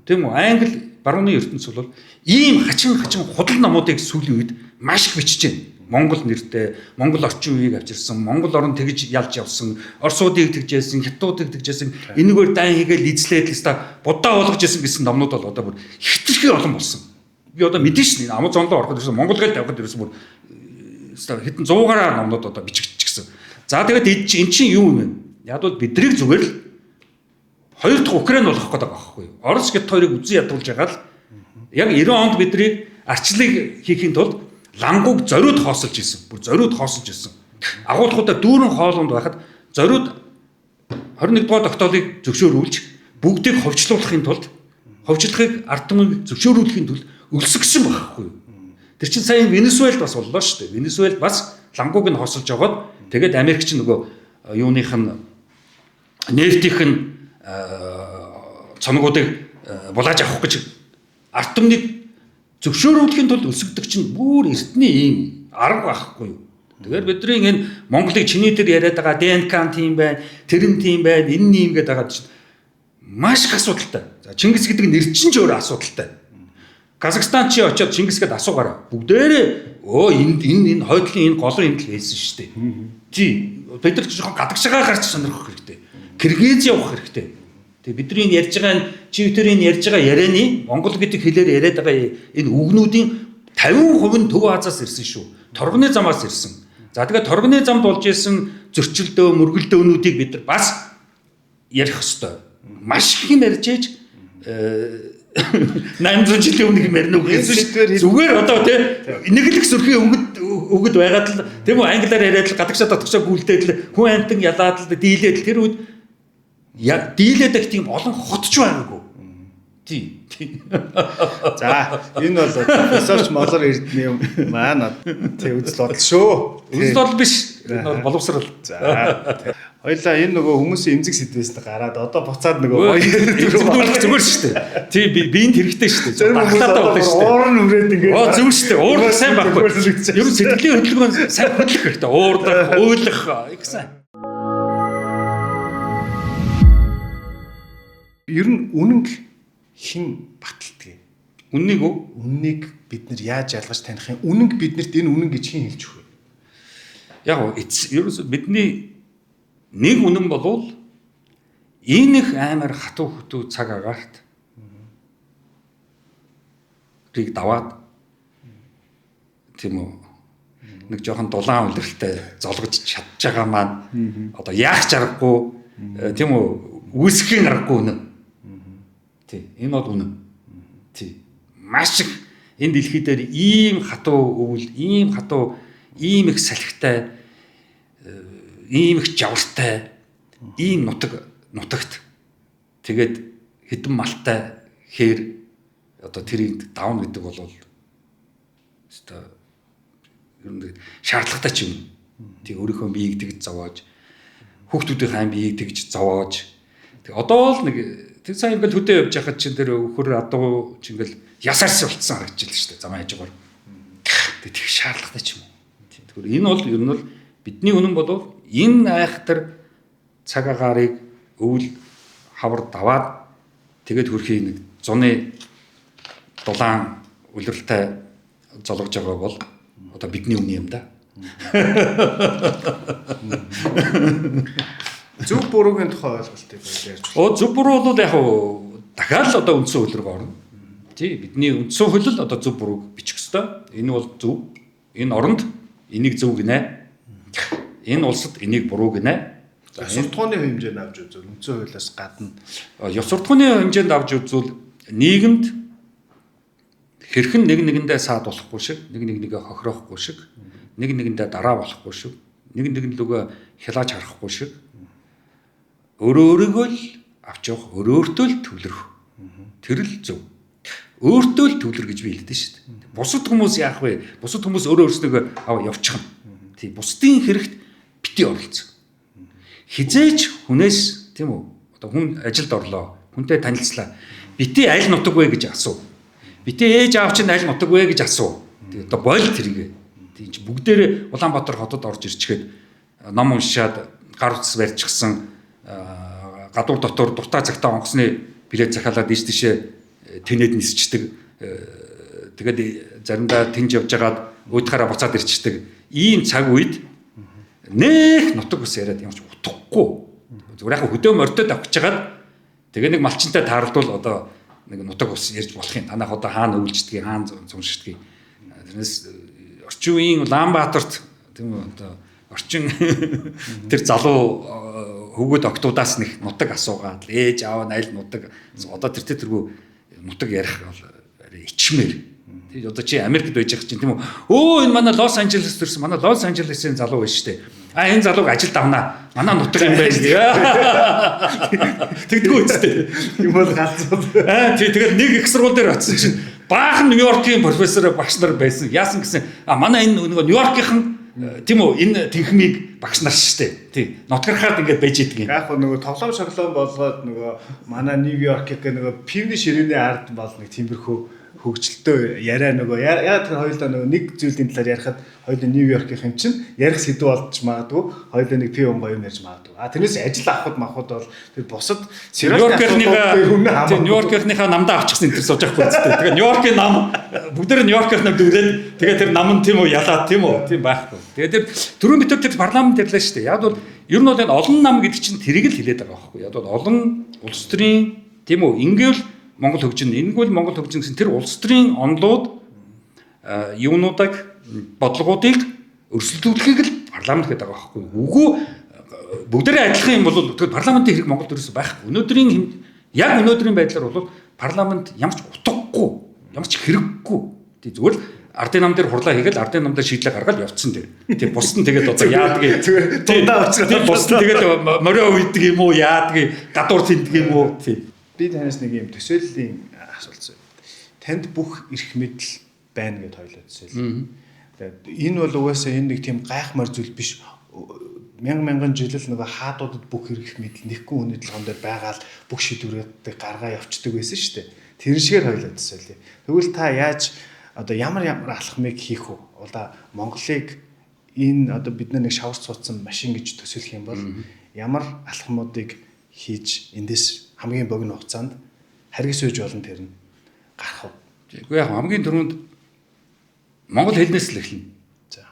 тийм үү Англи барууны ертөнц бол ийм хачин худал номуудыг сүүлийн үед маш их бичиж байна. Монгол нэртэй, Монгол орчин үеийг авчирсан, Монгол орн тэгж ялж явсан, Оросуудыг тэгжсэн, Хятадуудыг тэгжсэн, энэгээр дан хийгээл эзлээд л та будаа болгож исэн гэсэн номнууд бол одоо бүр хитрхи олон болсон. Би одоо мэдэн шин Амазон руу ороход ирсэн Монгол гээл тавихад ирсэн бүр хэдэн 100-аар номнууд одоо бичигдчихсэн. За тэгээд эн чинь юу юм бэ? Яг бол бидрийг зүгээр л хоёр дахь Украин болох гэдэг байгаа байхгүй юу? Орос гэт хоёрыг үзэн ядуулж байгаа л яг 90 онд бидрийг арчлыг хийхин тулд лангууг зориуд хоосолж исэн. Бүр зориуд хоосолж исэн. Агуулгуудаа дүүрэн хоолонд байхад зориуд 21 дугаар тогтоолыг зөвшөөрүүлж бүгдийг ховчлуулахын тулд ховчлохыг ард түмнийг зөвшөөрүүлэхийн тулд өлсгсөн байхгүй юу? Тэр чинь сая Венесуэлд бас боллоо шүү дээ. Венесуэлд бас лангууг нь хосолж аваад тэгээд Америкч нөгөө юуных нь нефтийнх нь цоногуудыг булааж авах гэж ард түмнийг зөвшөөрүүлэхийн тулд өсгдөг чинь бүр эртний ийм арга байхгүй юу. Тэгэхээр бидний энэ Монголыг чиний дээр яриад байгаа ДНК тийм байна, тэр нь тийм байна, энэ нь юм гэдэг байгаа чинь маш их асуудалтай. За Чингис гэдэг нэр чинь ч өөр асуудалтай. Казахстан чи очиод Чингисгээд асуугаараа. Бүгдээрээ энэ хойдлын энэ голын энэ л хэлсэн шүү дээ. Тий бид нар жоохон гадагшгаа гарч сонирхох хэрэгтэй. Киргиз явах хэрэгтэй. Тэгээ бидний ярьж байгаа чи өтөрийн ярьж байгаа ярианы Монгол гэдэг хэлээр яриад байгаа энэ үгнүүдийн 50% нь Төв Азаас ирсэн шүү. Торгоны замаас ирсэн. За тэгээд торгоны замд болж исэн зөрчилдөө, мөргөлдөөнүүдийг бид нар бас ярих ёстой. Маш их юм ярьж ээж 800 жилийн өмнөх мэрнүү гэсэн зүгээр одоо тий нэг л их сөрхийн өгöd байгаад л тийм үү англиар яриад л гадагшаа татгашаа гүйлдээд л хүн амтан ялаад л дийлээд л тэр үед дийлээд их тийм олон хотч байгаагүй. Тий. За энэ бол философч Молор Эрдэнэ юм маань тий үзэл бодол шүү. Үзэл бодол биш. Энэ бол боловсрал. За хоёлаа энэ нөгөө хүмүүсийн эмзэг сэдвээс гараад одоо буцаад нөгөө зүгээр шүү дээ. Тий биенд хэрэгтэй шүү дээ. Багтаатай болно шүү дээ. Уур нь үрээд ингээд. Зөв шүү дээ. Уур сайн байхгүй. Ер нь сэтгэлийн хөдөлгөөн сайн хөдлөх хэрэгтэй. Уурдах, уйлах их сайн. Ер нь үнэн хин баталдаг. Үннийг үү? Үннийг бид нар яаж ялгаж таних юм? Үнэнг биднэрт энэ үнэн гэж хин хэлж өгөх вэ? Яг ерөөсө бидний нэг үнэн болвол энэ их амар хатуу хөтүү цаг агаарт рийг даваад тийм үү нэг жоохон дулаан үлрэлтэй золгож чадж байгаа маань одоо яах чаргагүй тийм үү үүсгэхийн аргагүй үнэн. Тий энэ бол үнэн. Тий маш их энэ дэлхий дээр ийм хатуу өвөл, ийм хатуу, ийм их салхитай, ийм их жавартай, ийм нутагт тэгээд хэдэн малтай хээр одоо тэрийг давна гэдэг бол өстой ер нь шаардлагатай ч юм. Тэг өөрийнхөө биеийг тэгж зовоож, хүүхдүүдийн биеийг тэгж зовоож. Тэг одоо л нэг тэг сайн ингээл хөдөө явж байхад чинь тэр өхөр адуу чи ингээл ясаарс болцсон харагдаж байна шүү дээ. Замаа яжгаар. Тэг тэг шаардлагатай ч юм уу. Тэгэхээр энэ бол ер нь бол бидний үнэн болов энэ айхтар цаг агаарыг өвөл хавар даваад тэгээд хөрхийн нэг зуны дулаан үлрэлтэй зологж байгаа бол одоо бидний үнэн юм да. Зөв буруугийн тухай ойлголтыг ярьж байна. Зөв буруу бол яг дахиад л одоо үндсэн хууль руу орно. Тий бидний үндсэн хууль л одоо зөв бурууг бичих ёстой. Энэ бол зөв. Энэ оронд энийг зөв гинэ. Энэ улсад энийг буруу гинэ. За суртахууны хэмжээнд авч үзвэл үндсэн хуулиас гадна ёс суртахууны хэмжээнд авч үзвэл нийгэмд хэрхэн нэг нэгэндээ саад болохгүй шиг, нэг нэгээ хохироохгүй шиг, нэг нэгэндээ дараа болохгүй шиг, нэг нэгэндээ хялааж харахгүй шиг өөрөөрөө л авч явах, өөртөө л төвлөрөх. Тэр л зөв. Өөртөө л төвлөр гэж би хэлдэг шүү дээ. Бусад хүмүүс яах вэ? Бусад хүмүүс өөрөө өөрснөө явчихна. Тий, бусдын хэрэгт бити оролцсон. Хизээч хүнээс тийм үү? Одоо хүн ажилд орлоо, хүнтэй танилцлаа. Бити аль нутаг вэ гэж асуу. Бити ээж аав чинь аль нутаг вэ гэж асуу. Тэгээ одоо бойл тэргээ. Тийм чи бүгдээрээ Улаанбаатар хотод орж ирчгээд ном уншаад гар утас барьчихсан гадуур дотор дуртай цагтаа онгоцны билет захиалаад ийш-тийшээ тэнэд нисчдэг. Тэгээд заримдаа тэнж явжгаад өөдгаараа буцаад ирчдэг. Ийм цаг үед нэх нутаг ус яриад юмч утгахгүй. Зүгээр яг хөдөө мордод авчигаад тэгээ нэг малчинтай таарлдвал одоо нэг нутаг ус ярьж болох юм. Танах одоо хаана өвлждгийг, хаана цумшдгийг. Тэрнээс орчин үеийн Улаанбаатарт тийм үү одоо орчин тэр залуу хөвгөд октоудаас нэг нутаг асуугаад ээж аав нь аль нутаг одоо тэргүй нутаг ярих бол ичмээр. Тэгээд одоо чи Америкт байж байгаа чинь тийм үү? Энэ манай Лос Анжелес төрсэн. Манай Лос Анжелесийн залуу байж штэ. Энэ залууг ажилд авнаа. Манай нутаг юм байна гээ. Тэгдэггүй үстэй. юм бол галзуу. Тэгээд нэг их сургууль дээр очсон чинь баахан Нью-Йоркийн профессор багш нар байсан. Яасан гэсэн манай энэ нөгөө Нью-Йоркийнхан Тийм үү? Энэ тэнхмийг багш нар шүү дээ. Тий. Нотгарахад ингээд байж идэг юм. Яг нөгөө тоглоом шоглоом болгоод нөгөө манай Нью-Йорк гэх нөгөө пивны ширээний ард бол нэг тиймэрхүү хөгжилтөө яриа нөгөө яг тэр хоёулаа нөгөө нэг зүйлийн талаар ярихад хоёулаа Нью-Йоркийн чинь ярих сэдв болж магадгүй хоёулаа нэг пив гоё юм ярьж магадгүй. Тэрнээс ажил авахд бол тэр бусад Нью-Йоркийнхаа намдаа авчихсан энэ сууж авахгүй зү. Тэгээ Нью-Йоркийн нам бүгдээр Нью-Йоркийн намд үлээд тэгээ тэр нам нь тийм үү ялаад тийм үү тийм байхгүй. Тэгээ тэр түрүүн битэр тэр парламент ирлээ шүү дээ. Яг бол ер нь бол энэ олон нам гэдэг чинь тэрийг л хэлээд байгаа байхгүй. Яг бол олон улс төрийн тийм үү ингээл Монгол хөгжин энэгүй Монгол хөгжин гэсэн тэр улс төрийн онолууд юунуудыг бодлогоодыг өрсөлдүүлэхийг л парламент гэдэг байгаа байхгүй. Үгүй бүгдээрээ адилхан юм бол тэр парламентын хэрэг Монголд ерөөсөй байхгүй. Өнөөдрийн байдлаар бол парламент ямар ч утгагүй, ямар ч хэрэггүй. Тий зүгээр л ардын нам дээр хурлаа хийгээл ардын нам дээр шийдлээ гаргаад явцсан дээр. Тий бус нь тэгээд одоо яадаг зүгээр дундаа очроо бус нь тэгээд морио үйдэг юм уу яадаг гадуур тэндэг юм уу тий. Би танаас нэг юм төсөөллийн асуулт. Танд бүх эрх мэдэл байна гэд хоёлоо төсөөл. Тэгээд энэ бол угаасаа энэ нэг тийм гайхмар зүйл биш. Мянган жил л нөгөө хаадуудад бүх эрх мэдэл нэггүй хүний толгон дээр байгаад бүх шийдвэрүүдийг гаргаа явцдаг байсан шүү дээ. Тэр шигээр хоёлоо төсөөлье. Тэгвэл та яаж одоо ямар алхмыг хийх вэ? Одоо Монголыг энэ одоо бид нэг шаварч суудсан машин гэж төсөөлөх юм бол ямар алхмуудыг хийж эндээс хамгийн богино хугацаанд харгис үйж болон тэр нь гарах вэ? Үгүй яг хамгийн түрүүнд монгол хэлнээс л эхэлнэ.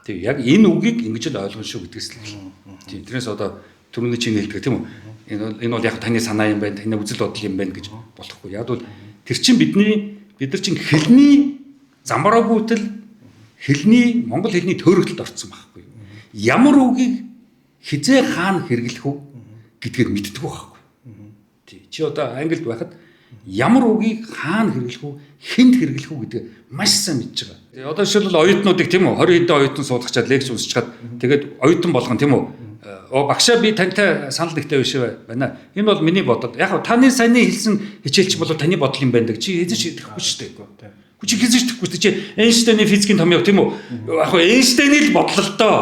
Тэг яг энэ үгийг ингэж л ойлгоно шүү гэдгээс л эхэлнэ. Тийм тэрнээс одоо түрүүний чинь хэлдэг тийм үү? Энэ бол яг таны санаа юм байна, таны үзэл бодол юм байна гэж болохгүй. Яг бол тэр чинь бид нар чинь хэлний замбараагүйтэл хэлний монгол хэлний төөрөгдөлд орсон байхгүй юу? Ямар үгийг хизээ хаана хэрэглэх вэ гэдгээр мэддэг байхгүй. Чи одоо англид байхад ямар үгийг хаана хэрэглэх үү, хэнд хэрэглэх үү гэдэг маш сайн мэдж байгаа. Тэгээ одоо жишээлбэл оюутнуудыг тийм үү 20 хэдэн оюутан суудагчаад лекц уншчихад тэгээд оюутан болгон тийм үү багшаа би тантай санал нэгтэй биш байна. Энэ бол миний бодол. Яг таны саяны хэлсэн хичээлч бол таны бодол юм байна. Чи хэзээ ч итгэхгүй шүү дээ. Чи хэзээ ч итгэхгүй чи Эйнштейний физикийн том яв тийм үү? Яг Эйнштейний л бодлоо доо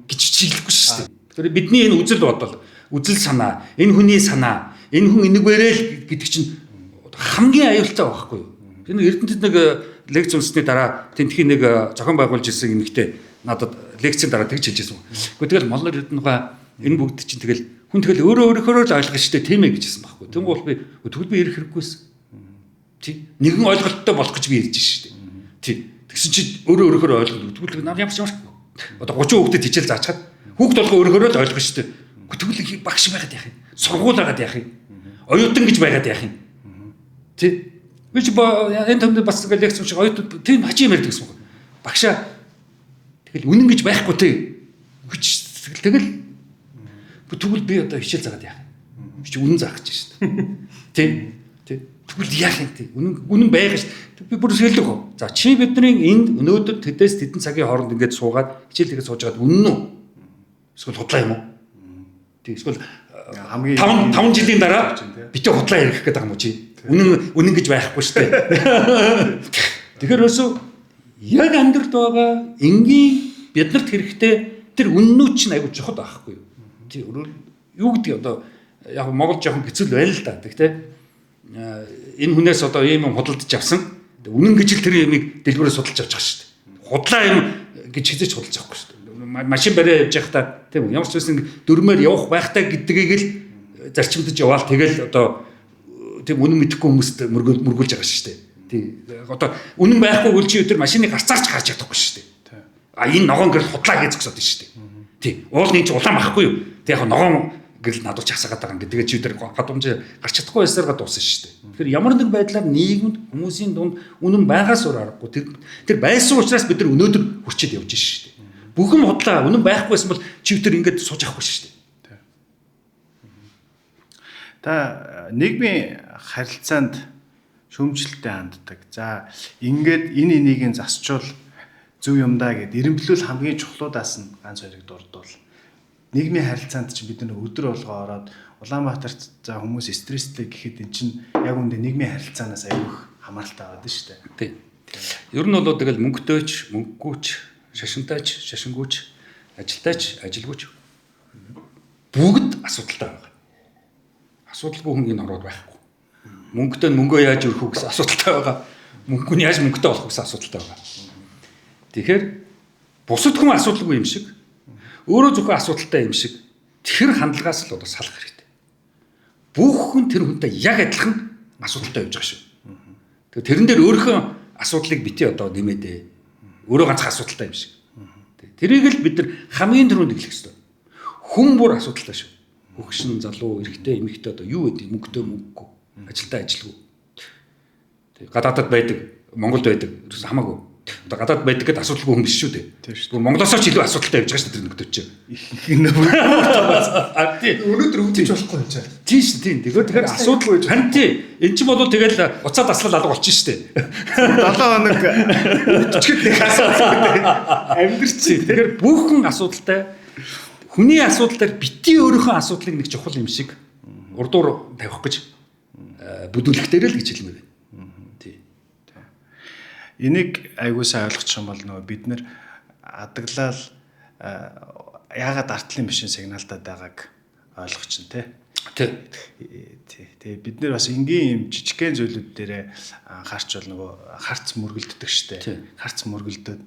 гэж чиглэхгүй шүү дээ. Тэгэхээр бидний энэ үзэл бодол, үзэл санаа, энэ хүний санаа энэ хүн энэгвэрэл гэдэг чинь хамгийн аюултай байхгүй юу? Энэ Эрдэнэтэд нэг лекц унсны дараа тентхийн нэг зохион байгуулж ирсэн эмэгтэй надад лекцийн дараа тэгж хэлжсэн. Гэхдээ тэгэл Молнор Эрдэнэгаа энэ бүгд чинь тэгэл хүн тэгэл өөрөөрөө л ойлгох штэ тийм ээ гэжсэн байхгүй. Тэгм бол би тэгвэл би ярих хэрэггүйсэн. Тий. Нэгэн ойлголттой болох гэж би ярьж штэ. Тий. Тэгсэн чи өөрөөрөө ойлгох. Тэгвэл нар ямар ч одоо 30 хүүхдэд хичээл заачаад хүүхд толгой өөрөөрөө л ойлгох штэ. Тэгвэл багш байгаад яах юм? Сургууль байгаад яах юм? Оюутан гэж байгаад яах юм? Тий. Би ч энэ төмд бас лекц уншиг оюутан тийм хачи юм ярьдаг гэсэн үг. Багшаа тэгэл үнэн гэж байхгүй тий. Тэгэл тэгвэл би одоо хичээл заагаад яах юм? Би ч үнэн заах гэж шүү дээ. Тий. Тий. Тэгвэл яах юм тий? Үнэн байгаа шүү дээ. Би бүр хэлдэг хөө. За чи бидний энд өнөөдөр тэдээс тэдэн цагийн хооронд ингээд суугаад хичээл хийгээд суужгаад үнэн үү? Эсвэл худлаа юм уу? Тий. Эсвэл хамгийн 5 жилийн дараа битээ худлаа ярих гэдэг юм уу чи? Үнэн гэж байхгүй шүү дээ. Тэгэхээр өсөө яг амьдралд байгаа энгийн биднэрт хэрэгтэй тэр үннүүд чинь аягүй чухал байхгүй юу? Тий өөрөөр юу гэдэг одоо яг Монгол жоохон хэцүү байл л да. Тэгтээ энэ хүнээс одоо ийм юм худалдаж авсан. Үнэн гэж л тэр юмыг дэлгүүрээ судалж авч байгаа шүү дээ. Худлаа юм гэж хизээч худалж авахгүй шүү дээ. Машин бариа явж байхдаа тийм үү? Ямар ч байсан дөрмээр явах байхдаа гэдгийг л зарчимдаж яваал тэгэл одоо тийм үнэн мэдэхгүй хүмүүст мөргүүлж байгаа шүү дээ. Тий. Одоо үнэн байхгүй үл чи өдөр машиныг гарцаарч гарч чадахгүй шүү дээ. А энэ ногоон гэрэл худлаа гэж зогсоод шүү дээ. Тий. Уул нэг чи улаан байхгүй юу? Тэг яг ногоон гэрэл надад ч хасаагаад байгаа юм. Тэгээд чи өдөр гадуумж гарч чадахгүй байсараа дууссан шүү дээ. Тэгэхээр ямар нэг байдлаар нийгэмд хүмүүсийн дунд үнэн байгаас өөр аргагүй. Тэр байсан учраас бид нар өнөөдөр хүрчээд явж шүү дээ. Бүхэн худлаа үнэн байхгүйсэн бол чи өдөр ингэж сууж авахгүй шүү дээ. Та нийгмийн харилцаанд шүүмжлэлтэй ханддаг. За ингээд энэ энийг засчвал зөв юм даа гэд эренблүүл хамгийн чухлуудаас нь ганц хоёрыг дурдвал нийгмийн харилцаанд чинь бид нэг өдөр болгоо ороод Улаанбаатарт за хүмүүс стресстэй гэхэд эн чинь яг үндэ нийгмийн харилцаанаас аюух хамааралтай байдаг шүү дээ. Тий. Ер нь бол тэгэл мөнгөтэйч, мөнгөгүйч, шашинтайч, шашингүйч ажилтаач, ажилгүйч бүгд асуудалтай байгаа. Асуудалгүй хүн энэ ороод байхгүй. Мөнгөтэй мөнгөө яаж өрөх үү гэсэн асуудалтай байгаа. Мөнгө нь яаж мөнгөтэй болох гэсэн асуудалтай байгаа. Тэгэхээр бусад хүн асуудалгүй юм шиг өөрөө зөвхөн асуудалтай юм шиг тэр хандлагаас л одоо салах хэрэгтэй. Бүх хүн тэр хүнтэй яг адилхан асуудалтай явж байгаа шүү. Тэгэхээр тэрэн дээр өөрийнхөө асуудлыг битээ одоо нэмээд өөрөө ганцхан асуудалтай юм шиг. Тэрийг л бид нар хамгийн түрүүнд эхлэх хэрэгтэй. Хүн бүр асуудалтай шүү. Хөгшин залуу, эрэгтэй, эмэгтэй одоо юу гэдэг мөнгөтэй мөнгөгүй, ажилтаа ажилгүй. Гадаадад байдаг, Монголд байдаг ерөөс хамаагүй. Одоо гадаад байдаг гэдэг асуудалгүй хүн биш шүү дээ. Бүр Монголоос ч илүү асуудалтай явж байгаа шүү дээ тэр нөхдөд чинь. Өнөөдөр өвдөж болохгүй юм чаа. Тийм шүү тийм. Тэгэхээр асуудал харин тийм. Энд чинь бол тэгэл уцаад таслал алга болчих шүү дээ. 7 хоног өвдөчгöd нэг асуудал амьдрч. Тэгэхээр бүхэн асуудалтай хүний асуудал дээр бити өөрийнхөө асуудлыг нэг чухал юм шиг урдуур тавих гэж бүдүүлэх дээр л гэж хэлмээр байна. Тий. Энийг айгуу сайн ойлгочих юм бол нөгөө бид нэр адаглал яагаад артлын машин сигналдаад байгааг ойлгох чинь тий. Тэгээ бид нэр бас энгийн юм жижигхэн зүйлүүд дээрээ анхаарч бол нөгөө харц мөргөлддөг штэ. Харц мөргөлдөд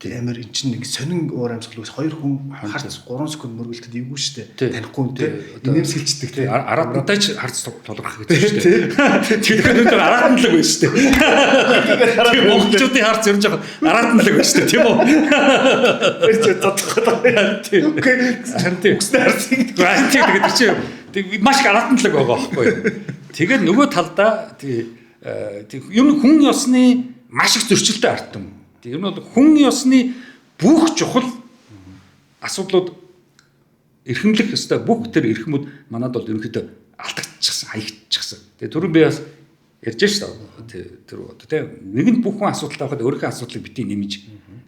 амар эн чинь нэг сонин уур амьсгалаас 2 хүн харц 3 секунд мөргөлдөд ивгүй штэ. Танихгүй юм тий. Инээмсэлждэг тий. Араатантай ч харц толгох гэдэг штэ. Тэгэхээр өнөөдөр араатанлаг байна штэ. Тэгээ монголчуудын харц ерж байгаа араатанлаг байна штэ тийм үү? Тэр ч тодорхой байна. Окей. Чантай үснэ харцыг тэгээд чи маш их араатанлаг байгаа байхгүй юу? Тэгээд нөгөө талдаа юм хүн ёсны маш их зөрчилтэй артсан. Тэр нь бол хүн ёсны бүх чухал асуудлууд эрхэмлэх ёстой бүх тэр эрхмүүд манад бол ерөнхийдөө алдагдчихсан, хаягдчихсан. Тэгээ түрүүн би бас ярьж шүү дээ. Тэр одоо тийм нэг нь бүх хүн асуудалтай байхад өөрийнхөө асуудлыг бити нэмж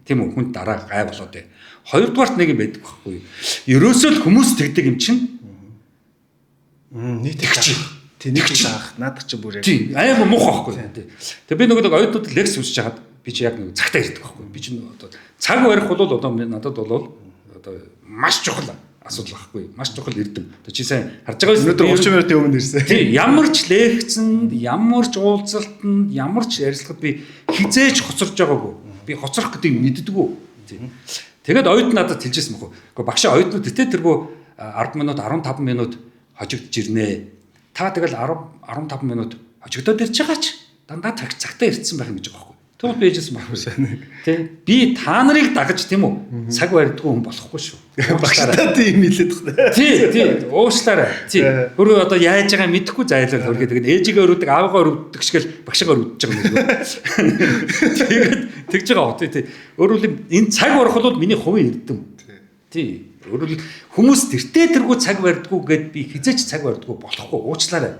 тийм үү хүн дараа гай болоод дээ. Хоёрдугаарт нэг юм байдаг байхгүй юу? Ерөөсөө л хүмүүс тэгдэг юм чинь нийт нэг ч заах надад ч бүр яг тийм аймаг мух байхгүй юу? Тэгээ би нөгөө оюутнууд лекц үзэж хаад би чи яг нэг цагтаа ирдэг байхгүй би чи одоо цаг барих бол одоо надад бол одоо маш чухал асуудал байхгүй маш чухал эрдэм одоо чи сайн харж байгаа өнөөдөр 30 минутын өмнө ирсэн тийм ямар ч лекцэнд ямар ч уулзалтанд ямар ч ярилцлагад би хизээж хоцорж байгаагүй би хоцрох гэдгийг мэддэггүй тийм тэгээд оюут надад хэлжсэн мөхөө гэхдээ багшаа оюутнууд тэтэ тэргүй 10 минут 15 минут хожигдож ирнэ та тэгэл 10 15 минут хожигдоод ирж байгаа ч дандаа цагтаа ирсэн байх юм гэж байгаа байхгүй тэгвэл би ээжсэн байхгүй тийм би та нарыг дагаж тийм үү цаг барьдгүй хүн болохгүй шүү багшаа тийм хэлээд байна тийм уушлаарай тийм өөрөө одоо яаж байгаа мэдэхгүй зайлал хөргөө тэгээд ээжигээ өрөвдөг аавгаа өрөвдөг шигэл багшаагаа өрөвдөж байгаа юм тэгээд тэгж байгаа тийм өөрөөр энэ цаг барах бол миний хувийн эрдэм тийм өөрөөр хүмүүс тэртээ тэргүй цаг барьдгүй гэд би хизээч цаг барьдгүй болохгүй уучлаарай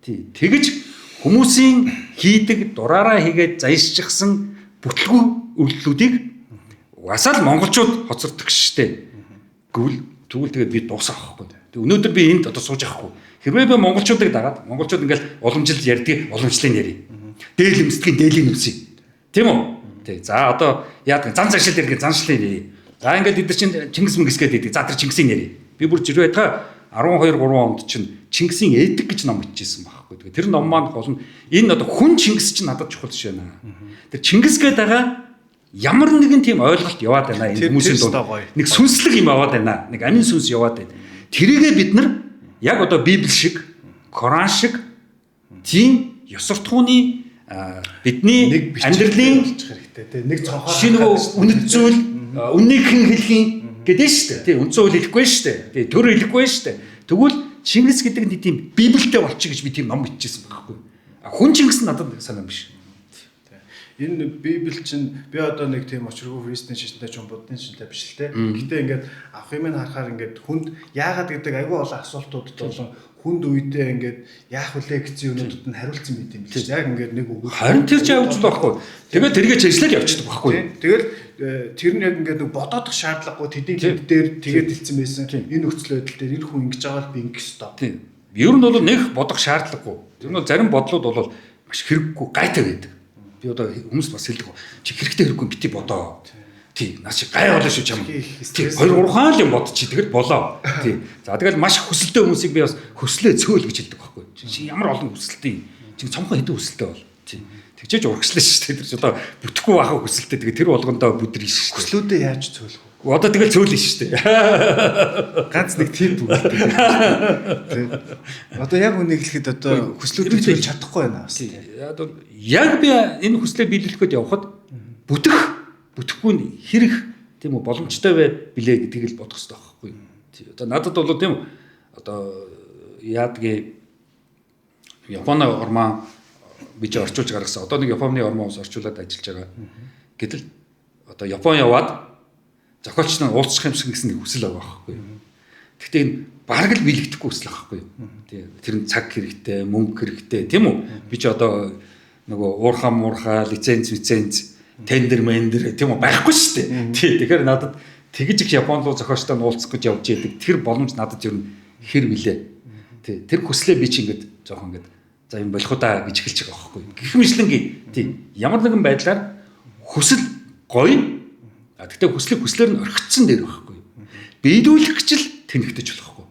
тийм тэгэж хүмүүсийн хийдэг дураараа хийгээд заяшчихсан бүтлгүй өвлөлүүдийг угаасаа л монголчууд хоцордог штэ. Тэгвэл тэгээд би дуусах байхгүй. Тэг өнөөдөр би энд одоо сууж байхгүй. Хэрвээ би монголчуудыг дагаад монголчууд ингээл уламжлал ярьдаг уламжлалын ярий. Дээл өмсдгийн дээлийн өмсөй. Тийм үү? Тэг. За одоо яадаг зан заншил ярих заншлын ярий. За ингээд эдгээр чинь Чингис Мингис гэдэг. За тэр Чингисийн ярий. Би бүр жирвэ та 12 3 онд чинь Чингисийн эдэг гэж ном бичижсэн байхгүй. Тэгээ тэр ном маань гол нь энэ одоо хүн Чингис чинь надад чухал шээ наа. Тэр Чингис гэдэг байгаа ямар нэгэн тийм ойлголт яваад байна энэ хүмүүсийн дунд. Нэг сүнслэг юм яваад байна. Нэг амин сүнс яваад байна. Тэрийгээ бид нар яг одоо Библи шиг, Коран шиг тийм ёс суртахууны бидний амьдралын нэг цонхоор шинэ үнэт зүйл үннийг хэн хэлхийн гэдэг шүү дээ. Тий, үндсэн үйл хэлэхгүй шүү дээ. Тий, төр хэлэхгүй шүү дээ. Тэгвэл Чингис гэдэг нь тийм Библиэд болчих гэж би тийм ном бичижсэн байхгүй. Хүн Чингис надад санаа биш. Энэ Библи чинь би одоо нэг тийм очиргүй христийн шинжтэй ч буддын шинжтэй биш л те. Гэтэ ингээд авах юм харахаар ингээд хүнд яагаад гэдэг айгүй олон асуултуудад болон хүнд үедээ ингээд яах вүлээ гэсэн юмнуудад нь хариулсан мэт юм биш. Яг ингээд нэг үг. Харин тэр ч явж байхгүй. Тэгээд тэргээ чэжлээд явчихдаг байхгүй. Тэгэл тэр нь яг ингээд нэг бодоодох шаардлагагүй тэдний хэд дээр тэгээд хэлсэн байсан. Энэ нөхцөл байдал дээр энэ хүн ингэж байгаа л би ингэх ёстой. Тийм. Ер нь бол нэг бодох шаардлагагүй. Тэр нь зарим бодлууд бол маш хэрэггүй гайтай байдаг. Би одоо хүмүүс бас хэлдэг. Чи хэрэгтэй хэрэггүй бити бодоо. Тий, наа чи гай болоо шүү чам. Тий, 2 3 хаал юм бодчих. Тэгэл болоо. Тий. За тэгэл маш хүсэлтэй хүмүүсийг би бас хүслээ цөөл гэж хэлдэг байхгүй. Чи ямар олон хүсэлтэй. Чи цомхон хэдэн хүсэлтэй бол. Тий. Тэгжээж урагшлаа шүү дээ. Тэр ч одоо бүтэхгүй байхаа хүсэлтэй. Тэгээ тэр болгондоо бүдрий шүү дээ. Хүслүүдээ яаж цөөлөх вэ? Одоо тэгэл цөөлнө шүү дээ. Ганц нэг тип бүгд. Одоо яг үнийг хэлэхэд одоо хүслүүдийг цөөлж чадахгүй байна бас. Яг би энэ хүслээ биелүүлэхэд явхад бүтэхгүй нь хэрэг тийм үү боломжтой бай билээ гэдгийг л бодох хэрэгтэй байхгүй. Одоо надад бол тийм үү одоо яадгийн Японы ормоо би ч орчуулж гаргасан. Одоо нэг Японы ормоос орчуулад ажиллаж байгаа. Гэтэл одоо Япон яваад зохиолч нь уулзах юмсан гэсэн нэг хүсэл байгаа байхгүй. Гэхдээ энэ бараг л биелэгдэхгүй хүсэл байхгүй. Тэр нь цаг хэрэгтэй, мөнгө хэрэгтэй тийм үү? Би ч одоо нөгөө уурхаа лиценз тендер мендер тийм үү байхгүй шүү дээ. Тий. Тэгэхээр надад тэгж их Японд руу зохиолчтой уулзах гэж явж яадаг. Тэр боломж надад ер нь хэр билээ. Тий. Тэр хүслээ би чи ингээд жоохон ингээд за юм болох удаа гэж эхэлж байгаа байхгүй. Гэхмэчлэнгийн тий. Ямар нэгэн байдлаар хүсэл гоё. Гэхдээ хүслээр нь орхицсан дээр байхгүй. Биелүүлэх гэж л тэнэгтэж болохгүй.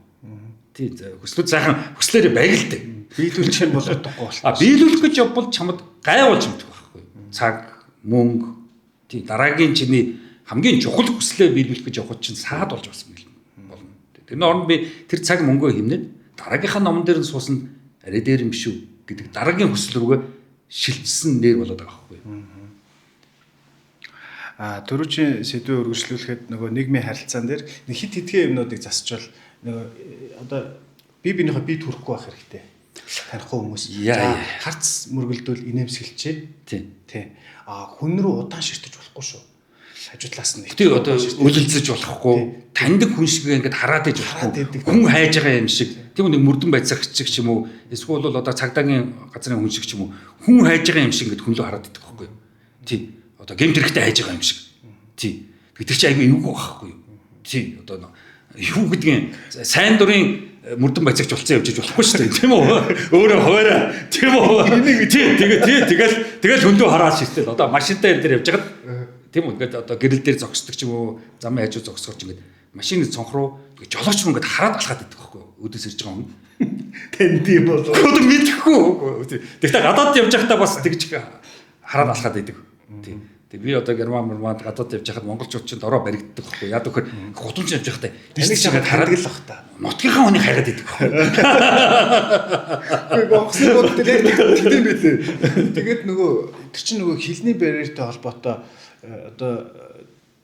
Тий. Хүслүүд сайхан хүслээрээ байгальтай. Биелүүлчих юм болохгүй болчихсон. Биелүүлэх гэж явбал чамд гайвуулж мэдэх байхгүй. Цаг мөнгө тий дараагийн чиний хамгийн чухал хүслээ биелүүлэх гэж явхад чинь саад болж бас болно. Тэр оронд би тэр цаг мөнгөө хэмнээд дараагийнхаа номон дээр нь суусан арай дээр юм биш үү гэдэг дараагийн хүсэл рүүгээ шилжсэн нэр болоод байгаа байхгүй. Дөрвжийн сэдвээ үргэлжлүүлэхэд нөгөө нийгмийн харилцаан дээр нэг хит хитгэн юмнуудыг засчвал нөгөө одоо бинийхээ бие төрөхгүй байх хэрэгтэй. Танихгүй хүмүүс. Харц мөргөлдөл инээмсэглчээ. Тий. Хүн рүү удаан ширтэж болохгүй шүү. Хажуудлаас нь. Тий одоо өлөлцөж болохгүй. Таньдаг хүн шиг ингээд хараад иж болохгүй. Хүн хайж байгаа юм шиг. Тийм нэг мөрдөн байцаагч ч юм уу. Эсвэл бол одоо цагдаагийн газрын хүн шиг ч юм уу. Хүн хайж байгаа юм шиг ингээд хүн лөө хараад идэх байхгүй юу. Тий. Одоо гэмт хэрэгтэй хайж байгаа юм шиг. Тий. Тэр чи айгүй эвгүй байхгүй юу. Тий. Одоо юу гэдгийг сайн дурын мөрдөн байцаагч болцсон явж болохгүй шүү дээ. Тийм үү? Өөрөө хуваараа. Тийм үү? Тэгэл хөндөө хараад шигтэй. Одоо машинтай энэ дээр явж байгаад тийм үү? Ингээд одоо гэрэл дээр зогсдог ч юм уу, замын хажуу зогсгооч ингээд машины цонх руу жолооч руу ингээд хараад алхаад идэх байхгүй юу? Өдөөс ирж байгаа юм. Тэнд юм бол. Өдөр мэдхгүй. Тэгтээ гадаад явж байхдаа бас тэгж хараад алхаад идэг. Тийм. Би одоо герман гадаад явж байхад монголчууд ч дороо баригддаг байхгүй яа гэхээр гудамж явж байхдаа энийг чагаад хараад л бах та. Нутгийнхаа хүнийг хайгаад идэг байхгүй. Монголчууд тийм байлээ. Тэгээд нөгөө тэр чинь нөгөө хилний барьертай холбоотой одоо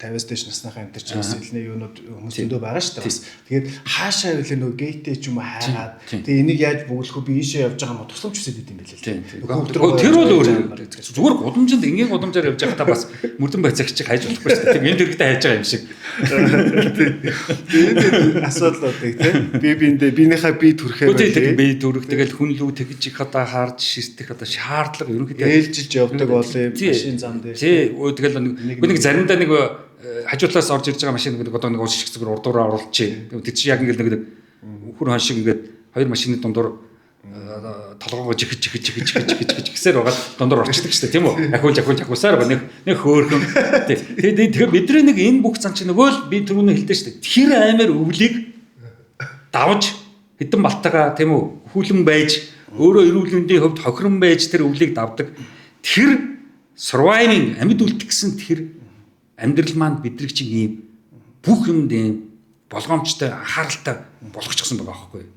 50-аас дээш насныхаа энэ чинь хэлний юунууд хүмүүс өндөө байгаа шүү дээ бас. Тэгээд хаашаа ивэл нөгөө гейттэй ч юм уу хайгаад тэгээд энийг яаж бүглэх вэ би ийшээ явж байгаа юм тусламж хүсэж идэм байлээ л. Тэр бол өөр зүгээр гудамжинд ингийн гудамжаар явж байхдаа бас мөрдөн байцаагч хайж болохгүй шүү дээ. Энэ дэрэгтэй хайж байгаа юм шиг. Тэгээд асуудлуудыг тийм биенийхээ бие төрхөө байлээ. Би төрөх тэгэл хүн лүү тэгж их одоо харж ширтэх одоо шаардлага ерөнхийдөө ээлжилж явдаг бол машин зам дээр. Тий. Тэгэл нэг заримдаа нэг хажуутлаас орж ирж байгаа машин гэдэг одоо нэг уус шиг зүгээр урдуураа оруулчих. Тэр чинь яг ингээд нэг хүн хон шиг ингээд хоёр машины дундуур толгоогоо жихэж гэсээр байгаа дундуур орчдөг шүү дээ тийм үү? Ахиулсаар нэг хөөхөн. Тэгэхээр бидний нэг энэ бүх зан чинь нөгөө л би түрүүний хэлдэг шүү дээ. Тэр аймаар өвлийг давж хэдэн балтагаа тийм үү? Хүлэн байж өөрөө эрүүл мэндийн хувьд хохирон байж тэр өвлийг давдаг. Тэр surviving амьд үлдгэсэн тэр амьдрал маань бидрэг чинь ийм бүх юмд ийм болгоомжтой анхааралтай болгочихсон байгаа байхгүй юу?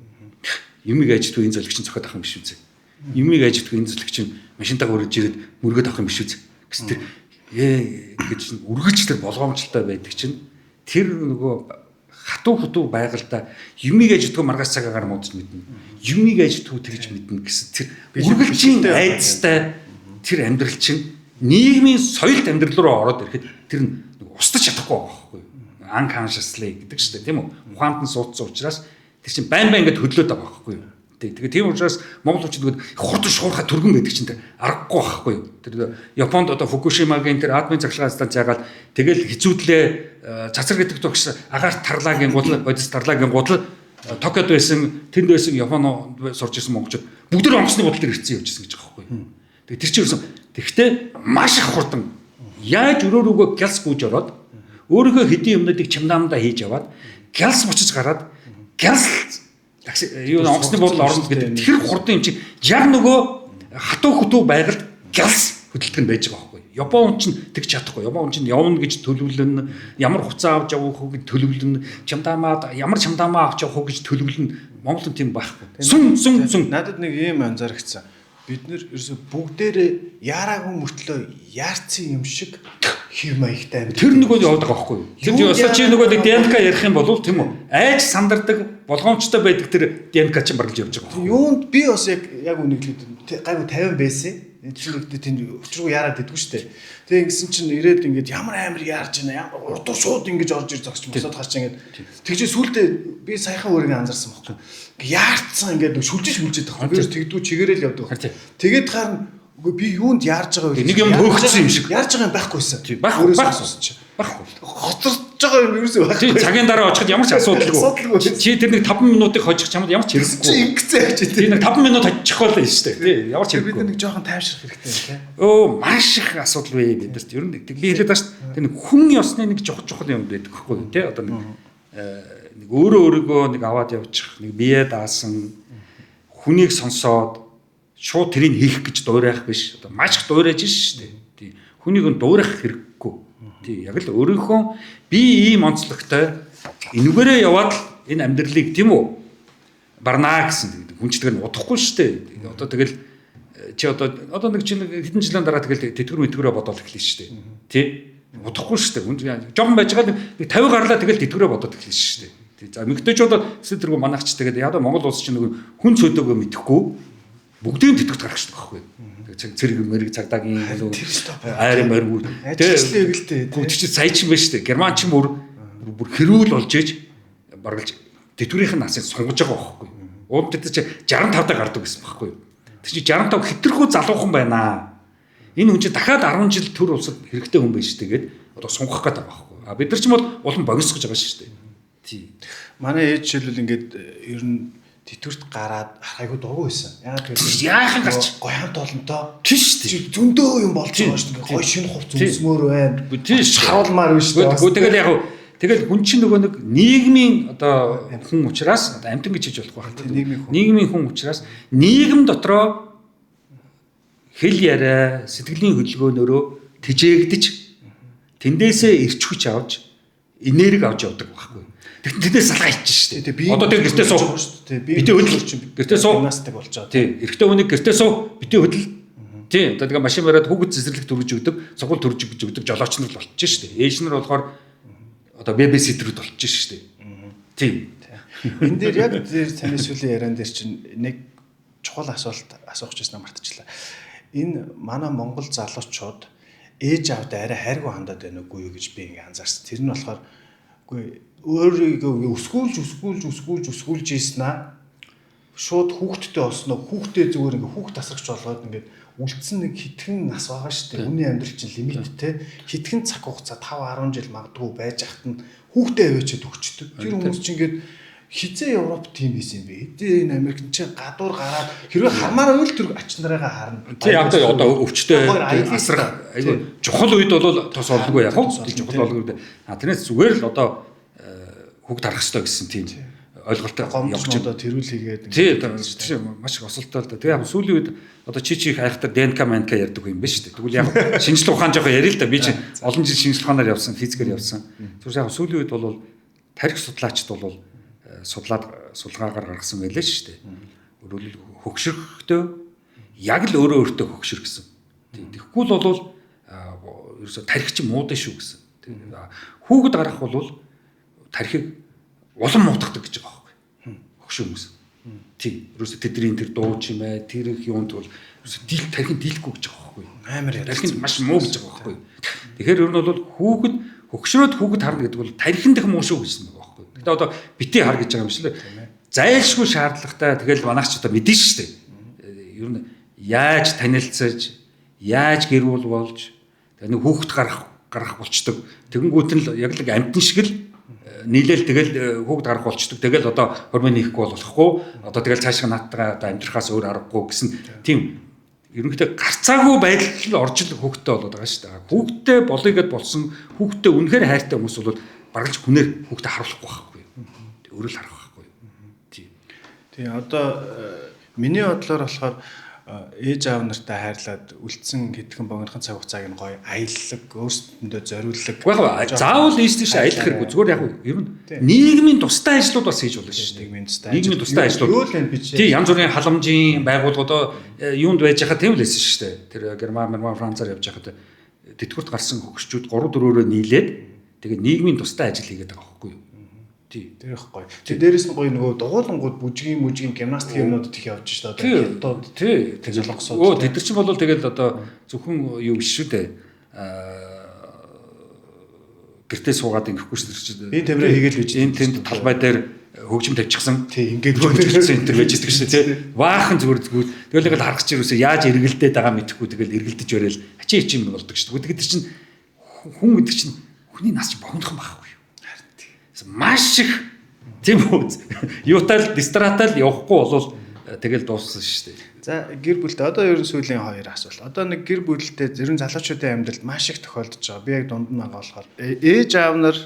Юмыг ажидгүй энэ зөвлөгч нь зохиод авах юм биш үү? Юмыг ажидгүй энэ зөвлөгч нь машинтайгаар үрж ирээд мөргөд авах юм биш үү? Гэсэн тэр гэж үргэлж тэр болгоомжтой байдаг чинь тэр нөгөө хатуу байгальда юмыг ажидгүй маргаас цагаагаар муудаж мэднэ. Юмыг ажидгүй тэгж мэднэ гэсэн тэр үргэлжийн айдастай тэр амьдрал чинь нийгмийн соёлт амьдрал руу ороод ирэхэд тэр нь устдаж чадахгүй байхгүй юу? Unconsciously гэдэг шүү дээ тийм үү? Ухаанд нь суудсан учраас тэр чинь байн ингээд хөдлөөд байгаа байхгүй юу? Тэгээ тийм учраас монголчууд хурдан шуурхай түргэн байдаг чинь тэр аргагүй байхгүй юу? Тэр Японд одоо Фукушимагийн тэр атомын цахилгаан станц яагаад тэгэл хизүүдлээ цацар гэдэг тогш агаарт тарлагийн гудал бодис тарлагийн гудал Токиод байсан тэнд байсан Японд сурч ирсэн монголчууд бүгд л онгоцны гудал дээр ирсэн явжсэн гэж байгаа байхгүй юу? Тэгээ тэр чинь ерөөсөн тэгтээ маш их хурдан яаж өрөө рүүгөө гялс гүйж ороод өөрийнхөө хэдийн юмнуудыг чамдаамдаа хийж аваад гялс бочиж гараад гялс юу онгоцны бодол орно гэдэг тэр хурдан юм чи яг нөгөө хатуу хөтөө байгальд гялс хөдөлгөх нь байж байгаа байхгүй. Япон хүн чинь тэгж чадахгүй. Япон хүн чинь явна гэж төлөвлөн, ямар хуцаа авч явах уу гэж төлөвлөн, чамдаамаа ямар чамдаамаа авч явах уу гэж төлөвлөн. Монгол хүн тийм байхгүй. Сүн. Надад нэг юм анзаарчихсан. Бид нэр ерөөсө бүгдээрээ яараагүй мөртлөө яарцсан юм шиг хэв маягтай байна. Тэр нөгөө яваад байгаа байхгүй юу? Тэр ёсоо чи нөгөө ДНК ярих юм бол тийм үү? Айж сандардаг, болгоомжтой байдаг тэр ДНК чинь баргалж явж байгаа. Юунд би бас яг үнэглээд гайгүй 50 байсан. Эцэг тэнд өчрөө яарад идэггүй шүү дээ. Тэгээ ингэсэн чинь ирээд ингээд ямар амар яарж байна. Ямар урдуур шууд ингэж орж ир зогсч мосоод гарч ингээд тэгж сүултээ би саяхан өөрийгөө анзаарсан байхгүй. Яарцсан ингээд шүлжиж байгаа. Би тэгдүү чигээрэл явдаг. Тэгээд харин би юунд яарж байгаа вэ? Нэг юм хөөгцсөн юм шиг. Яарж байгаа юм байхгүйсэн. Байхгүй. Хоцорч байгаа юм юусэн байхгүй. Тий цагийн дараа очиход ямар ч асуудалгүй. Чи тэр нэг 5 минутыг хожих чамд ямар ч хэрэггүй. Чи ингэцээ гэж тий нэг 5 минут хочих болно шүү дээ. Тий ямар ч хэрэггүй. Бид нэг жоохон тайвшрах хэрэгтэй тийм. Өө маш их асуудал вэ бидэрт. Ер нь би хэлээд байгаа шүү. Тэр нэг хүн ёсны нэг чухал юм байдаг гэхгүй тий. Одоо нэг өөрийгөө нэг аваад явчих, нэг бие даасан хүнийг сонсоод шууд тэрийг хийх гэж дуурайх биш. Одоо маш их дуурайж шүү дээ. Тий хүнийг нь дуурайх хэрэггүй. Тий яг л өөрийнхөө би ийм онцлогтой энүүгээрээ яваад энэ амьдралыг тийм үү барнаа гэсэн хүнчдэг нь удахгүй шүү дээ. Одоо тэгэл чи одоо нэг чинь хэдэн жилийн дараа тэгэл тэтгэр мэдгэрээ бодоод эхэлнэ шүү дээ. Тий удахгүй шүү дээ. Жохон байж байгаа нэг 50 гарлаа тэгэл тэтгэрээ бодоод эхэлнэ шүү дээ. Тий за мэгтэйчүүд тэргүй манайч тэгээд яа Монгол улс чинь нэг хүн цөөдөөгөө мэдэхгүй бүгдийн тэтгэвт гарах шүү дээ байхгүй. Цэрэг мэрэг цагдаагийн айрын морь тэгээ бүгд чи сая ч юм байна шүү дээ. Герман ч бүр хэрүүл болж ээж баргалж тэтгэврийн насыг сунгаж байгаа байхгүй. Ууд тэд чи 65 даа гардаг гэсэн байхгүй. Тэг чи 65 хитрхүү залуухан байна. Энэ хүн чи дахиад 10 жил төр улсад хэрэгтэй хүн байна шүү дээ гээд одоо сунгах гээд байгаа байхгүй. А бид нар ч бол улам богиносгож байгаа шүү дээ. Тий. Манай ээж жишээлбэл ингээд ер нь тэтгэврт гараад айгуу дургүй байсан. Яахан гарч гоёхан толонтой. Тий шүү дээ. Зөндөө юм болж байгаа шүү дээ. Гой шинэ хувц үзмөр байна. Тий шаалмаар биш дээ. Тэгэл яг тэгэл хүн чинь нөгөө нэг нийгмийн одоо хүн учраас одоо амтан гэж хэлж болох байх. Нийгмийн хүн учраас нийгэм дотроо хэл яриа, сэтгэлийн хөдөлгөөнөөрөө тэжээгдэж тэндээсээ ирч хүч авч энерги авч явдаг байхгүй. Тэндээс салгаа ичж шүү дээ. Одоо тэр гэртээ суу. Битээ хөдөл. Гэртээ суу. Гимнастик болж байгаа. Тий. Эрэгтэй хүнийг гэртээ суу. Битээ хөдөл. Тий. Одоо тэгээ машин бариад хүүхэд цэцэрлэг төрж өгдөг, сургууль төрж өгдөг жолооч нар л болчих шүү дээ. Ээж нар болохоор одоо бэбиситерүүд болчих шүү дээ. Тий. Энэ дээр яг тэр таны сүүлийн яриан дээр чинь нэг чухал асуулт асуух гэжсэн мартчихлаа. Энэ манай Монгол залуучууд ээж аавдаа арай хайргүй хандаад байна уугүй юу гэж би ингээ анзаарсан. Тэр нь болохоор үгүй өөрийгөө өсгүүлж ийснаа шууд хүүхдтэй болсноо хүүхдээ зүгээр ингээ хүүхд тасрагч болгоод ингээ үлдсэн нэг хитгэн нас байгаа шүү дээ. Үний амьдрал чинь лимиттэй. Хитгэн цаг хугацаа 5-10 жил магадгүй байж хат нь хүүхдээ аваачаад өгчдөг. Тэр хүмүүс чинь ингээ хизээ Европ тим байсан юм бэ. Эдгээр энэ Америкч чинь гадуур гараад хэрвээ хамаараа үйл төр ач нарыгаа харна. Тий одоо өвчтөе асрах айгүй чухал үед бол тос олдгүй яг хөө чухал болгоо. Тэрнээс зүгээр л одоо хүүхд харах хэрэгтэй гэсэн тийм ойлголттой явж одоо тэрүүл хийгээд тий маш их осолтой л да. Тэгээ яг сүүлийн үед одоо чи их хайхтар ДНК манка ярьдаг юм байна шүү дээ. Тэгвэл яг шинжлэх ухаан жоохон ярил л да. Би чи олон жил шинжлэх ухаанаар явсан, физикээр явсан. Зүгээр яг сүүлийн үед бол тарих судлаачд бол судалгаагаар гаргасан байлээ шүү дээ. Өөрөөр хөгшрөхтөө яг л өөрөө өөртөө хөгшрөх гэсэн. Тэгэхгүй л бол ерөөсө тарих чи муудай шүү гэсэн. Хүүхэд гарах бол тарихыг улам муудахдаг гэж байгаа байхгүй. Хөгшин хүмүүс. Тий. Ерөөсө тэдний тэр дуу чимээ, тэр их юунд бол ерөөсө тарихын дийлэхгүй гэж байгаа байхгүй. Амар яа. Тарихын маш муу гэж байгаа байхгүй. Тэгэхээр ер нь бол хүүхэд хөгшрөөд хүүхэд харна гэдэг бол тарихын дэх муу шүү гэсэн байгаа байхгүй. Гэтэ одоо бити хар гэж байгаа юм шиг л зайлшгүй шаардлагатай тэгэл манайч одоо мэдэн шүү дээ. Ер нь яаж танилцаж, яаж гэр бүл болж нэг хүүхэд гарах болчдөг. Тэгэнгүүт нь яг л амтэн шиг л нийлээл тэгэл хүүхэд гарах болчдөг. Тэгэл одоо хормон хийхгүй болохгүй. Одоо тэгэл цаашаа нааттайгаа одоо амьдрахаас өөр аргагүй гэсэн тийм ерөнхийдөө гарцаагүй байдал орж ил хүүхдтэй болоод байгаа шүү дээ. Хүүхдтэй болъё гэд болсон хүүхдтэй үнэхээр хайртай хүмүүс бол баргалж хүнээр хүүхдээ харуулахгүй байхгүй. Өөрөө л харах байхгүй. Тийм одоо миний бодлоор болохоор ээж аав нартай хайрлаад үлдсэн хэдхэн богинохон цаг хугацааг нь гоё аяллаг, өөрсдөндөө зориуллаг. Гэхдээ заавал ийш тийш аялах хэрэггүй. Зүгээр яг ер нь нийгмийн тустай ажлууд бас хийж болно шүү дээ. Нийгмийн тустай ажлууд. Юу л энэ бич. Тийм янз бүрийн халамжийн байгууллагууд юунд байж хаа тийм л байсан шүү дээ. Тэр Герман, Францаар явж байхад тэтгэврт гарсан хөгшчүүд 3-4-өрөө нийлээд тэгээд нийгмийн тустай ажил хийгээд байгаа байхгүй юу? Тэр их гоё. Тэг дээрэс нь гоё нөгөө дугуулангууд бүжгийн гимнастик юмнуудад их явж шүү дээ. Одоо тий. Тэг жолгосоо. Тэд нар чинь бол тэгэл одоо зөвхөн юу биш шүү дээ. Гэртээ суугаад ингэхгүй шүү дээ. Энэ тэмрээ хийгээл бич. Энэ тэнд талбай дээр хөгжим тавьчихсан. Тий ингээд хөгжүүлсэн энэ төр байж идэг шүү дээ. Баахан зүгээр тэгэл харах чинь юусоо яаж эргэлдээд байгаа мэдэхгүй тэгэл эргэлдэж өрөөл хачи хичим болдог шүү дээ. Тэгээд чинь хүн гэдэг чинь хүний нас чинь богинохон байхгүй. Маш их тийм үү юутал дистратал явахгүй болвол тэгэл дууссан шүү дээ. За гэр бүлтэй одоо ерөн сүүлийн 2 асуулт. Одоо нэг гэр бүлтэй ерөн залуучуудын амьдралд маш их тохиолдож байгаа. Би яг дунд нь байгаа болохоор ээж аав нар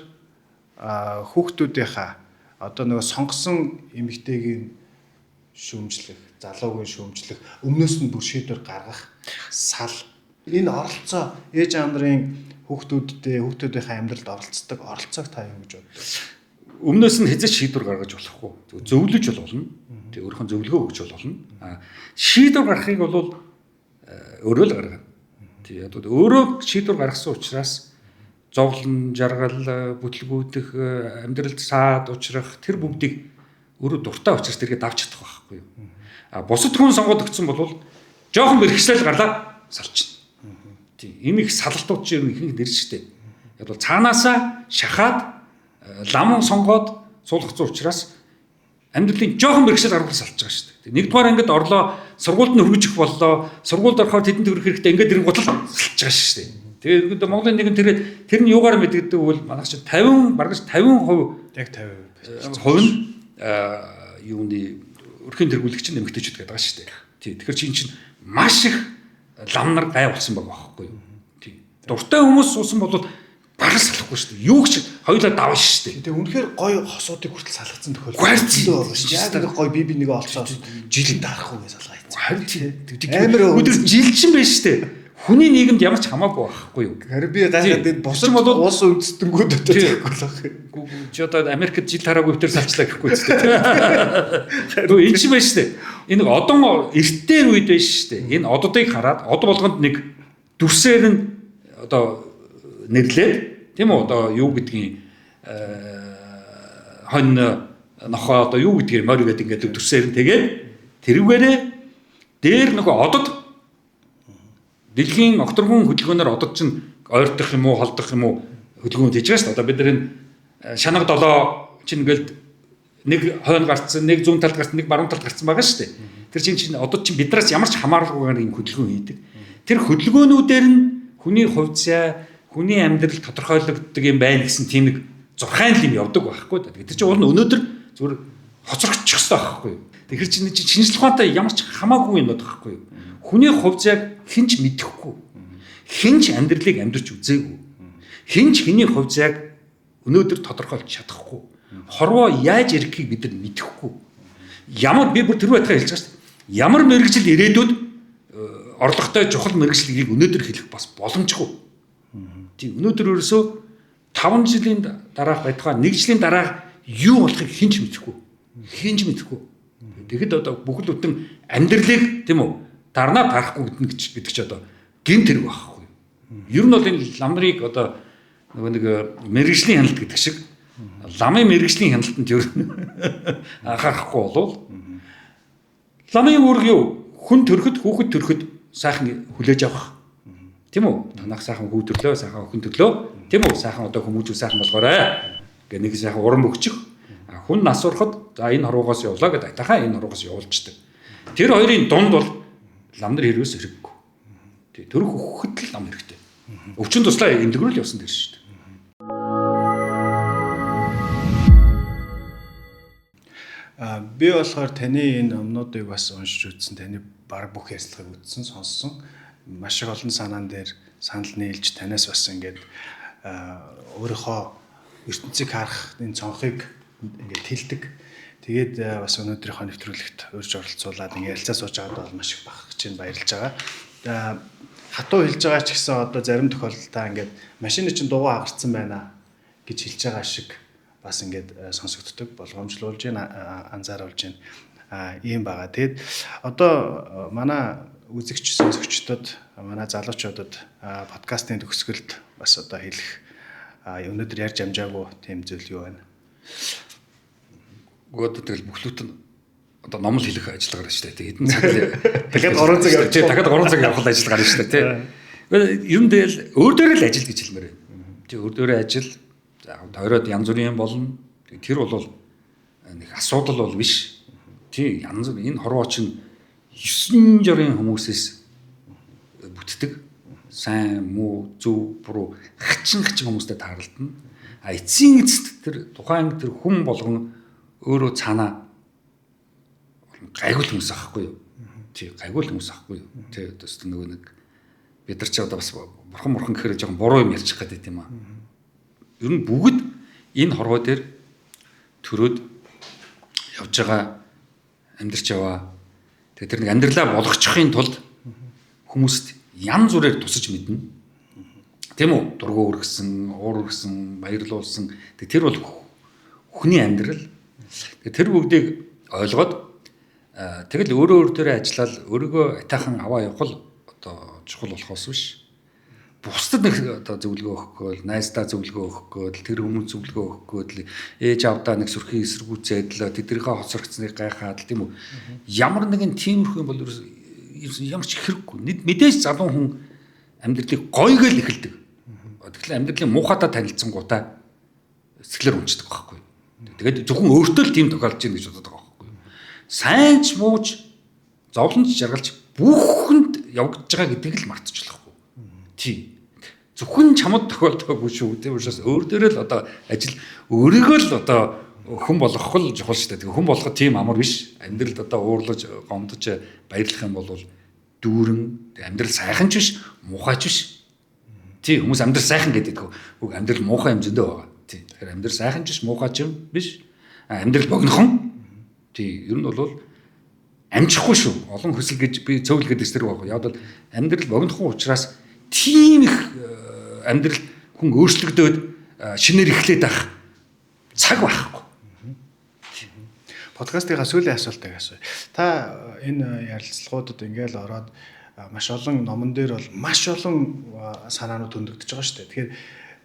хүүхдүүдийнхаа одоо нөгөө сонгосон эмэгтэйгийн шүүмжлэх, залуугийн шүүмжлэх, өмнөөс нь бүр шийдвэр гаргах сал энэ оролцоо ээж аав нарын хүүхдүүдийнхээ амьдралд оролцдог оролцоог та юу гэж боддог? Өмнөөс нь хэзээ шийдвэр гаргаж болохгүй. Зөвлөж бол болно. Тэг өөрийнхөө зөвлөгөө өгч бол болно. Шийдвэр гаргахыг бол өөрөө л гаргана. Тэг одоо өөрөө шийдвэр гаргасан учраас зовлон, жаргал, бүтлгүүдэх, амьдралд саад учрах тэр бүгдийг өөрөө дуртай учраас тэргээ давж чадах байхгүй юу? Бусад хүн сонгоод өгсөн бол жоохон бэрхшээл гарлаа салчихна. Энэ их салалтууд чинь ихэнх нэр шүү дээ. Яг бол цаанаасаа шахаад лам сонгоод суулгацсан учраас амьдралын жоохон бэрхшээл гаргал салж байгаа шүү дээ. Нэгдүгээр ангид орлоо, сургуульд нь хөргөж их боллоо, сургуульд орохоор тэдэнд төгрөх хэрэгтэй ингээд ирэн гутал салж байгаа шүү дээ. Тэгээд Монголын нэгэн тэр нь юугаар мэддэг бол манайх чинь 50 бараг 50% яг 50% нь юуны өрхийн тэргүүлэгч нэмэгтэйчүүд гэдэг байгаа шүү дээ. Тэгэхээр чинь маш их лам нар гай болсон байгаа байхгүй юу? Тий. Дуртай хүмүүс суусан бол бараг салахгүй шүү дээ. Юу ч хоёулаа давна шүү дээ. Тэгээ үнэхээр гоё хосуудыг хүртэл салгацсан тохиолдол байна шүү. Яг нэг гоё би нэгэ олцоо жилд дарах уу гэж салгаа хийсэн. Харин тийм. Өдөр жилчин байж шүү дээ. Хүний нийгэмд ямар ч хамаагүй байхгүй юу? Харин би гайхаад босч бол уус үндэстэнгүүд өтөж байхгүй л. Чи одоо Америкт жил хараагүй битэр салчлаа гэхгүй ч тийм. Тэгвэл энэ ч байж шүү дээ. Энэ одон эртээр үед байж шүү дээ. Энэ ододыг хараад од болгонд нэг дүрсээр нь одоо нэрлээд тийм үү одоо юу гэдгийг хонь нохоо одоо юу гэдгийг морь гэдэг ингээд дүрсээр нь тэгээд тэрүүгээрээ дээр нөгөө одод дэлхийн огторгон хөдөлгөөнөөр одод чинь ойрдох юм уу холдох юм уу хөдөлгөөн хийж байгаа шүү дээ. Одоо бид нар шанаг долоо чинь ингээл нэг хойно гарцсан, нэг зүүн талд гарцсан, нэг баруун талд гарцсан байгаа шүү дээ. Тэр чинь одод чинь биднээс ямар ч хамааралгүйгээр юм хөдөлгөөн хийдэг. Тэр хөдөлгөөнүүдээр нь хүний хувь зай, хүний амьдрал тодорхойлогддог юм байна гэсэн тийм нэг зурхайн юм явдаг байхгүй. Тэр чинь уул нь өнөөдөр зүгээр хоцрогдчих хэрэгтэй байхгүй. Тэгэхээр чинь шинжлэх ухаантай ямар ч хамаагүй юм байхгүй. Хүний хувь зайг хинч мэдэхгүй. Хинч амьдралыг амьдарч үзээгүй. Хинч хэний хувь зайг өнөөдөр тодорхойлж чадахгүй. Хорвоо яаж ирэхийг бид нар мэдэхгүй. Ямар би бүр тэр байтгаа хэлж байгаа шүү дээ. Ямар мэрэгжил ирээдүйд орлоготой чухал мэрэгжлийг өнөөдөр хэлэх бас боломжгүй. Тийм өнөөдөр ерөөсөө 5 жилийн дараах байтугай 1 жилийн дараах юу болохыг хинч мэдэхгүй. Хинч мэдэхгүй. Тэгэхэд одоо бүхэл бүтэн амьдралыг тийм үү дарнаа тарахгүй гэдэг ч одоо гэмт хэрэг байхгүй. Ер нь бол энэ лам нарыг одоо нөгөө нэг мэрэгжлийн хяналт гэдэг шиг ламын мэрэгжлийн хяналтанд ер нь анхаарахгүй болвол ламын үүрэг юу? Хүн төрөхөд хүүхэд төрөхөд сайхан хүлээж авах. Тийм үү? Танах сайхан хүү төрлөө, сайхан охин төрлөө. Тийм үү? Сайхан одоо хүмүүжүү сайхан болгоорой. Гэ нэг сайхан урам өгчих. Хүн нас урахад за энэ хорвоогоос явлаа гэдэг айтахаа энэ хорвоогоос явуулчихдаг. Тэр хоёрын дунд бол лам нар хэрэгс хэрэггүй. Тий төрөх өгөхөд л лам хэрэгтэй. Өвчин туслаа эндгэрүүл явсан дээр шүү дээ. Би болохоор таны энэ өмнөдийг бас уншиж үзсэн. Таны баг бүх ярилцлагыг үзсэн, сонссон. Маш их олон санаан дээр санал нийлж танаас бас ингээд өөрийнхөө ертөнцийг харах энэ цонхыг ингээд тэлдэг. Тэгээд бас өнөөдрийнхөө нэвтрүүлэгт урьж оролцуулаад ингээд ярилцаа сууж байгаад бол маш их бахархаж байна, баярлж байгаа. Хатуу хэлж байгаа ч гэсэн одоо зарим тохиолдолд ингээд машины чинь дугуй агарцсан байна гэж хэлж байгаа шиг бас ингээд сонсогддог, болгоомжлуулж байна, анзааруулж байна. Ийм байгаа. Тэгэд одоо манай үзэгч сонсогчдод, манай залуучуудад подкастын төгсгөлд бас одоо хэлэх өнөөдөр ярьж амжаагүй тийм зүйл юу байна? Гоод тэгэл бүхлүүд нь одоо номл хэлэх ажиллагаар шүү дээ. Хэдэн цаг дахиад 3 цаг явж дахиад 3 цаг явах ажиллагаар шүү дээ, тий. Юм дээр өөр дээрээ л ажил гэж хэлмээр байна. Тий, өөр дээрээ ажил тойроод янз бүрийн болно. Тэр бол нэг асуудал бол биш. Тий, янз бүр энэ хорвоо чинь 9 жирийн хүмүүсээс бүтдэг. Сайн, муу, зөв, буруу хачин хүмүүстэй таарлтна. Эцсийн эцэст тэр тухайн тэр хүн болгон өөрөө цаанаа гайгүй хүмүүс аахгүй юу? Тий, гайгүй хүмүүс аахгүй юу? Тий, одоо нөгөө нэг бид нар ч одоо бас бурхан гэхээр жоохон буруу юм ярьчих гээд байт юм аа. Ер нь бүгд энэ хорвоо дээр төрөөд явж байгаа, амьдарч яваа. Тэгээ тэр нэг амьдралаа болгочихын тулд хүмүүст янз бүрээр тусаж мэднэ. Тийм үү? Дургу өргөсөн, уур өргөсөн, баярлуулсан. Тэр бол хүний амьдрал. Тэр бүгдийг ойлгоод тэгэл өөрөө дээрээ ажиллаад өөрийгөө атайхан аваа явах одоо чухал болохоос биш. Бусдад нэг одоо зөвлөгөө өгөхгүй, найздаа зөвлөгөө өгөхгүй, тэр хүмүүс зөвлөгөө өгөхгүй, ээж авдаа нэг сүрхий эсэргүүцээд л тэднийхээ хоцрогцсныг гайхаад тийм үү. Ямар нэгэн тиймэрхүү юм бол ямар ч хэрэггүй. Мэдээж залуу хүн амьдралыг гойг л эхэлдэг. Тэгэхээр амьдралын муухайтай танилцсан гутаа сэтгэлээр унцдаг байхгүй. Тэгээд зөвхөн өөртөө л тийм тохиолдож байна гэж боддог байхгүй. Сайн ч муу ч зовлонч жаргалч бүхэнд явагдаж байгаа гэдгийг л мартчихлахгүй. Тий. Зөвхөн чамд тохиолдоогүй шүү. Тийм учраас өөр дээрээ л одоо ажил өөрийгөө л одоо хүн болгох л чухал шүү дээ. Тэгээ хүн болгох тийм амар биш. Амьдралд одоо уурлаж, гомдож баярлах юм бол дүүрэн амьдрал сайхан ч биш, муухай ч биш. Тий, хүмүүс амьдрал сайхан гэдэг үг амьдрал муухай хэмжээндээ байгаа. Тий. Тэгэхээр амьдрал сайхан ч биш, муухай ч юм биш. Амьдрал богинохон. Тий, ер нь бол амжихгүй шүү. Олон хүсэл гэж би цөөлгээд эсрэг байгаа. Яг бол амьдрал богинохон учраас тийм их амьдрал хүн өөрчлөгдөөд шинээр эхлээд байх цаг байхгүй. Подкастынхаа сүүлийн асуултыг асууя. Та энэ ярилцлагуудад ингээл ороод маш олон номон дээр бол маш олон санаанууд хөндөгдөж байгаа шүү дээ. Тэгэхээр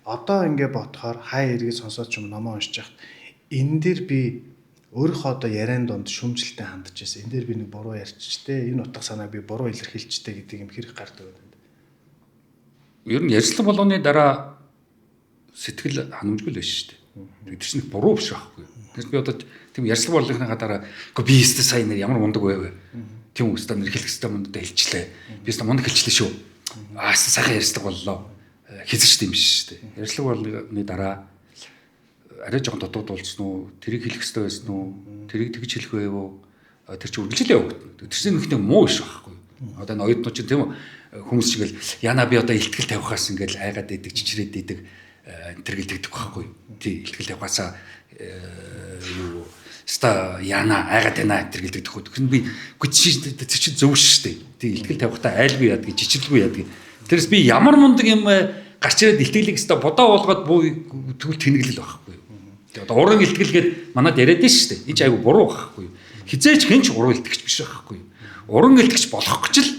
одоо ингээ бодохоор хай эргээд сонсоод ч юм номоо уншиж яхад энэ дээр би өөрийнхөө одоо яриан донд шүмжлэлтэй хандж байсан. Энэ дээр би нэг буруу ярьчихтэй, энэ утга санааг би буруу илэрхийлжтэй гэдэг юм хэрэг гардаг байна. Ер нь ярьцлага болгоны дараа сэтгэл ханамжгүй л байж шүү дээ. Тэр чинь буруу биш байхгүй. Тэгэхээр би одоо тийм ярьцлага болгохныхаа дараа үгүй би өстө сайн нэр ямар мундаг байв. Тийм үстэ нэр хэлэх хэвээр мундад хэлчлээ. Би өстө мундаг хэлчлээ шүү. Сайхан ярьцлага боллоо. Хэзээ ч тийм биш шүү дээ. Ярьцлага болгоны дараа арай жоохон дутагдуулсан уу? Тэрийг хэлэх хэвээр байсан уу? Тэрийг тэгж хэлэх байв уу? Тэр чинь үргэлжлээ явагдана. Тэр чинь нэг муу биш байхгүй. Одоо энэ оюутнууд чинь тийм үү? Хүмүүс чигээл яна би одоо илтгэл тавихаас ингээл айгаад идэг, чичрээд идэг тэр гэлдэгдэх байхгүй. Тий, илтгэл тавихаасаа юу ста яна айгаад байна тэр гэлдэгдэх үү. Тэгэхээр би чи зөв шүү дээ. Тий, илтгэл тавихтаа айлгүй яадаг, чичрэлгүй яадаг. Тэрс би ямар мундаг юм гарч ирээд илтгэлийг ста бодоо болгоод тэгвэл тэнэглэл байхгүй. Тэгээ одоо уран илтгэлгээд манад яриад нь шүү дээ. Энд айгүй буруу байхгүй. Хизээч хэнч уран илтгэж биш байхгүй. Уран илтгэж болох гэж л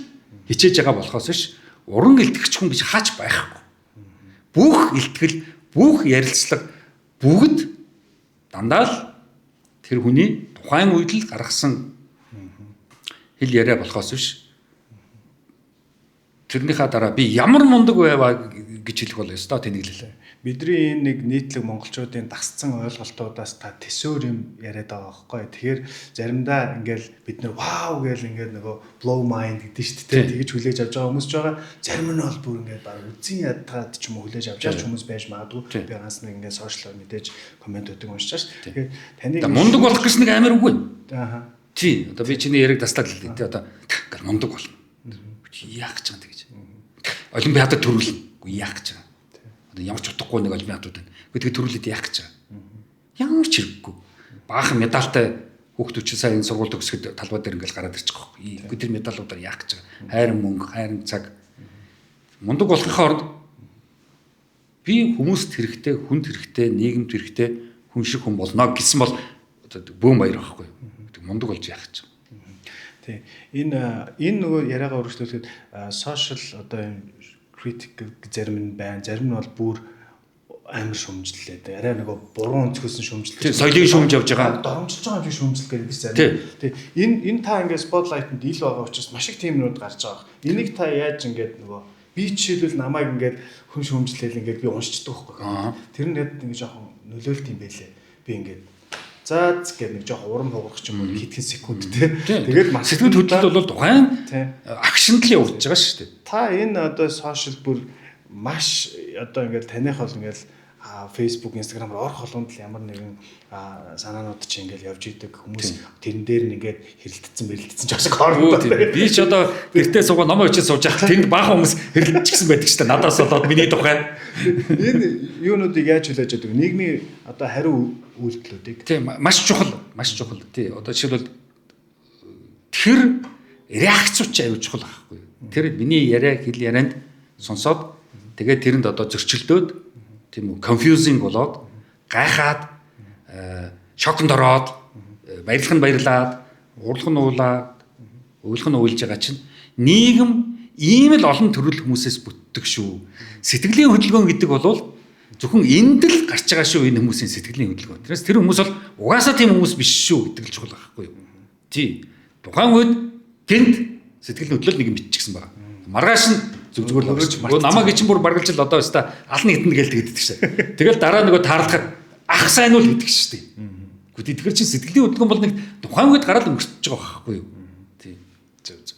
хичээж байгаа болохоос биш уран илтгэгч хүн гэж хаач байхгүй. Бүх илтгэл, бүх ярилцлага бүгд дандаа л тэр хүний тухайн үед л гаргасан хэл яриа болохоос биш тэрнийхээ дараа би ямар мундаг байваа гэж хэлэх болно ёстой тэнэглэлээ. Бидний энэ нэг нийтлэг монголчуудын дасцсан ойлголтуудаас та төсөөр юм яриад байгаа байхгүй. Тэгэхээр заримдаа ингээл бид нар вау гээл ингээд нөгөө blow mind гэдэг шүү дээ. Тэгэж хүлээж авч байгаа хүмүүс ч байгаа. Зарим нь бол бүр ингээд баг үзэн ядгаад ч юм уу хүлээж авч байгаа хүмүүс байж магадгүй. Би ганц нэг ингээд сошиалаар мэдээж комент өгдөг уншиж шээ. Тэгэхээр таныг мундаг болох гэж нэг амар үгүй. Аа. Тий. Одоо би чиний яриг таслаад хэлээ. Тий. Одоо гал мундаг болно. Яах гэж байгаа тэгэж. Олимпиадад төрүүлнэ. Үгүй яах гэж байгаа. Ямар ч утгагүй нэг олимпиадууд байна. Тэгээд төрүүлээд яах гэж байгаа. Ямар ч хэрэггүй. Баахан медальтай хүүхдүүд чинь сайн сургууль төгсгöd талбай дээр ингээл гараад ирчих واخхой. Үгүй тэр медалуудаар яах гэж байгаа. Хайрын мөнгө, хайрын цаг. Мундаг болохын оронд би хүмүүст хэрэгтэй, хүнд хэрэгтэй, нийгэмд хэрэгтэй хүн шиг хүн болно гэсэн бол бөөм баяр واخхой. Мундаг болж яах гэж байгаа. Тий. Энэ нөгөө яриагаа өргөжлүүлэхэд сошиал одоо критик зарим нь байна. Зарим нь бол бүр амар шүмжлэлээ. Арай нөгөө буруу өнцгөөс нь шүмжлэлээ. Соёлын шүмж явж байгаа. Доромжилж байгаа юм шүмжлэл гэдэг биш зарим. Тий. Энэ та ингээд спотлайтанд ил байгаа учраас маш их тиймнүүд гарч байгаа. Энийг та яаж ингээд нөгөө би жишээлбэл намайг ингээд хүн шүмжлээл ингээд би уншчихдаг байхгүй. Тэр нь ингээд жоохон нөлөөлт юм байлээ. Би ингээд заац гэдэг нэг жоохон урам хугарах ч юм уу хэдхэн секунд те. Тэгээд сэтгэл хөдлөлт бол тухайн акшнд л явж байгаа шүү дээ. Та энэ одоо сошиал бүр маш одоо ингээл таних бол ингээл Facebook, Instagram-аар орох болгонд л ямар нэгэн санаанууд чи ингээл явж идэг хүмүүс тэрэн дээр нь ингээд хэрэлдсэн ч ашиг хоорондоо. Би ч одоо гэртээ суугаа номоо өчөө сууж байгаа. Тэнд баахан хүмүүс хэрэлдчихсэн байдаг шүү дээ. Надаас болоод миний тухай. Энэ юунуудыг яаж хүлээж авдаг? Нийгмийн одоо хариу үйлдэлүүдийг. Тийм маш чухал. Тий одоо жишээлбэл тэр реакцууч аюул чухал байхгүй. Тэр миний хэл ярианд сонсоод тэгээд тэрэнд одоо зөрчилдөөд тийм үү confusing болоод гайхаад шоконд ороод баярлаад урлах нь уулаад өөлх нь уйлж байгаа чинь нийгэм ийм л олон төрөл хүмүүсээс бүтдэг шүү. Сэтгэлийн хөдөлгөөн гэдэг бол зөвхөн энд л гарч байгаа шүү энэ хүмүүсийн сэтгэлийн хөдөлгөөн. Тэрээс тэр хүмүүс бол угаасаа тийм хүмүүс биш шүү гэдэг л чухал байхгүй юу? Тий. Тухайн үед гинт сэтгэлийн хөдлөл нэг юм биччихсэн байна. Маргааш нь зүгээр л авчих. Намайг чинь бүр баргалж л одоо өстой алны хитэн гээл тэгдэг шээ. Тэгэл дараа нөгөө таарлахад ах сайн уу гэдэг шүү дээ. Гэхдээ тэгэхээр чинь сэтгэлийн хөдөлгөөн бол нэг тухайн үед гараад өнгөрч байгаа байхгүй юу? Тий.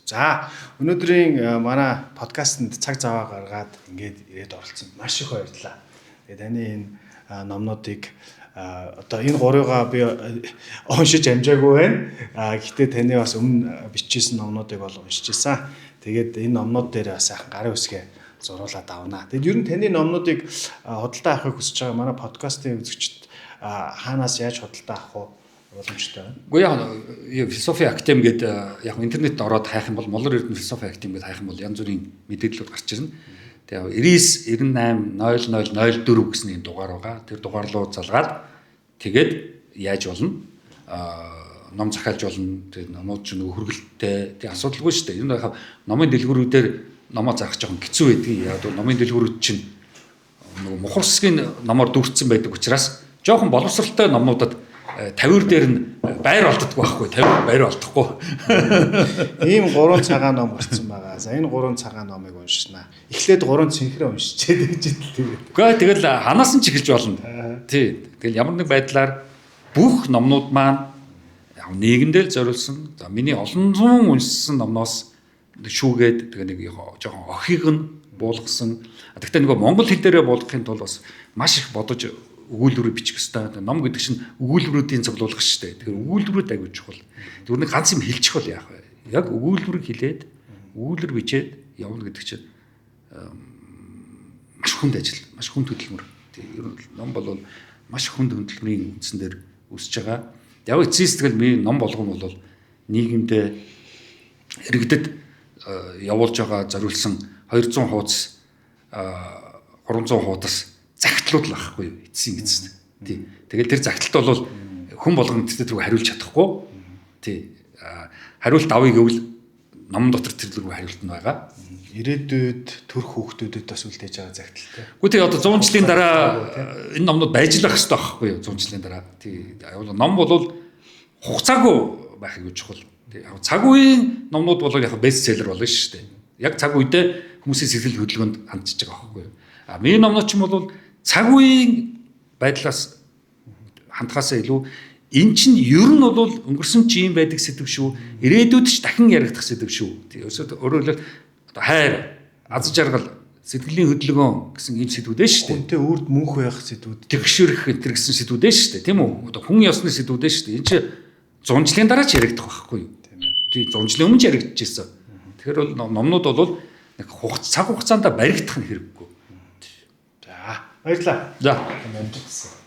За өнөөдрийн манай подкастэнд цаг зав гаргаад ингээд ирээд оролцсон. Маш их баярлалаа. Тэгээ таны энэ номнуудыг одоо энэ гурыгаа би уншиж амжаагүй байна. Гэхдээ таны бас өмнө бичижсэн номнуудыг бол уншижсэн. Тэгээд энэ номнууд дээр бас сайхан гарын үсгээ зуруулаад авнаа. Тэгэд ер нь таны номнуудыг худалдаа авахыг хүсэж байгаа манай подкастын үзэгчид хаанаас яаж худалдаа авах боломжтой байна? Уу яг философи академи гэдэг яг интернет ороод хайх юм бол Монгол Эрдэнэ философи академи гэдэг хайх юм бол янз бүрийн мэдээллүүд гарч ирнэ. Тэгээ 99 98 0004 гэсэн нэг дугаар байгаа. Тэр дугаар руу залгаад тэгээд яаж болно? Ном захиалж болно. Тэгээд номууд ч нөгөө хүргэлттэй. Тэгээд асуудалгүй шүү дээ. Энэ яг номын дэлгүүрүүдээр номоо заах жоохон хэцүү байдаг. Яг бол номын дэлгүүрүүд чинь нөгөө мухарсгийн номоор дүүрсэн байдаг учраас жоохон боловсралтай номнуудад 50 дээр нь байр олддоггүй байхгүй 50 байр олдохгүй. Ийм 3 цагаан ном гарсан байгаа. За энэ 3 цагаан номыг уншнаа. Эхлээд 3 цэнхрээ уншичээд гэж хэлдэг. Үгүй тэгэл ханаас нь ч эхэлж болно. Тий. Тэгэл ямар нэг байдлаар бүх номнууд маань яг нийгэмдээ зориулсан. За миний олон зуун уншсан номноос шүүгээд тэгээ нэг жоохон охийг нь буулгасан. Гэхдээ нөгөө монгол хэл дээрээ буулгахын тулд бас маш их бодож өгүүлбэрүүд бичих ёстой. Ном гэдэг чинь өгүүлбэрүүдийн цуглуулга шүү дээ. Тэгэхээр өгүүлбэрүүд аягүй чухал. Тэгвэр нэг ганц юм хэлчих бол яах вэ? Яг өгүүлбэрийг хэлээд өгүүлбэр бичээд явна гэдэг чинь маш хүнд ажил, маш хүнд хөдөлмөр. Ер нь ном бол маш хүнд хөдөлмөрийн үндсэн дээр үсэж байгаа. Яг эцсийн сэтгэл миний ном болгоно бол нийгэмдээ иргэдэд явуулж байгаа зориулсан 200 хуудас 300 хуудас загтлууд л байхгүй юу эцсийн эцэст. Тий. Тэгэл тэр загталт бол хүн болгонд тэрийг хариулж чадахгүй. Тий. Хариулт авъя гэвэл ном дотор тэр рүү хариулт нь байгаа. Ирээдүйд төрх хүүхдүүдэд бас үлдээж байгаа загталтай. Гэхдээ тий одоо 100 жилийн дараа энэ номнууд байж л байх хэрэгтэй байхгүй юу 100 жилийн дараа. Тий. Ном бол хугацаагүй байх гэж чухал. Тий. Цаг үеийн номнууд бол яг бестселлер болно шүү дээ. Яг цаг үедээ хүмүүсийн сэтгэл хөдөлгөөнд хандж байгаа байхгүй юу. А миний номнууд ч юм бол цаг үеийн байдлаас хандхаасаа илүү эн чинь ер нь бол өнгөрсөн чи юм байдаг сэдв шүү. Ирээдүйд ч дахин яригдах сэдв шүү. Өөрөөр хэлбэл хайр, аз жаргал, сэтгэлийн хөдөлгөөн гэсэн ийм сэдвүүдээ шүү дээ. Хүнтэй үрд мөнх байх сэдвүүд. Тэгшэрх энэ гэсэн сэдвүүдээ шүү дээ. Тийм үү? Одоо хүн ёсны сэдвүүдээ шүү дээ. Энд чи 100 жилийн дараа ч яригдах байхгүй юу? Тийм 100 жилийн өмнө ч яригдж ирсэн. Тэгэхээр бол номнууд бол нэг цаг хугацаанд баригдах нь хэрэггүй. За баярлалаа. За амжилт.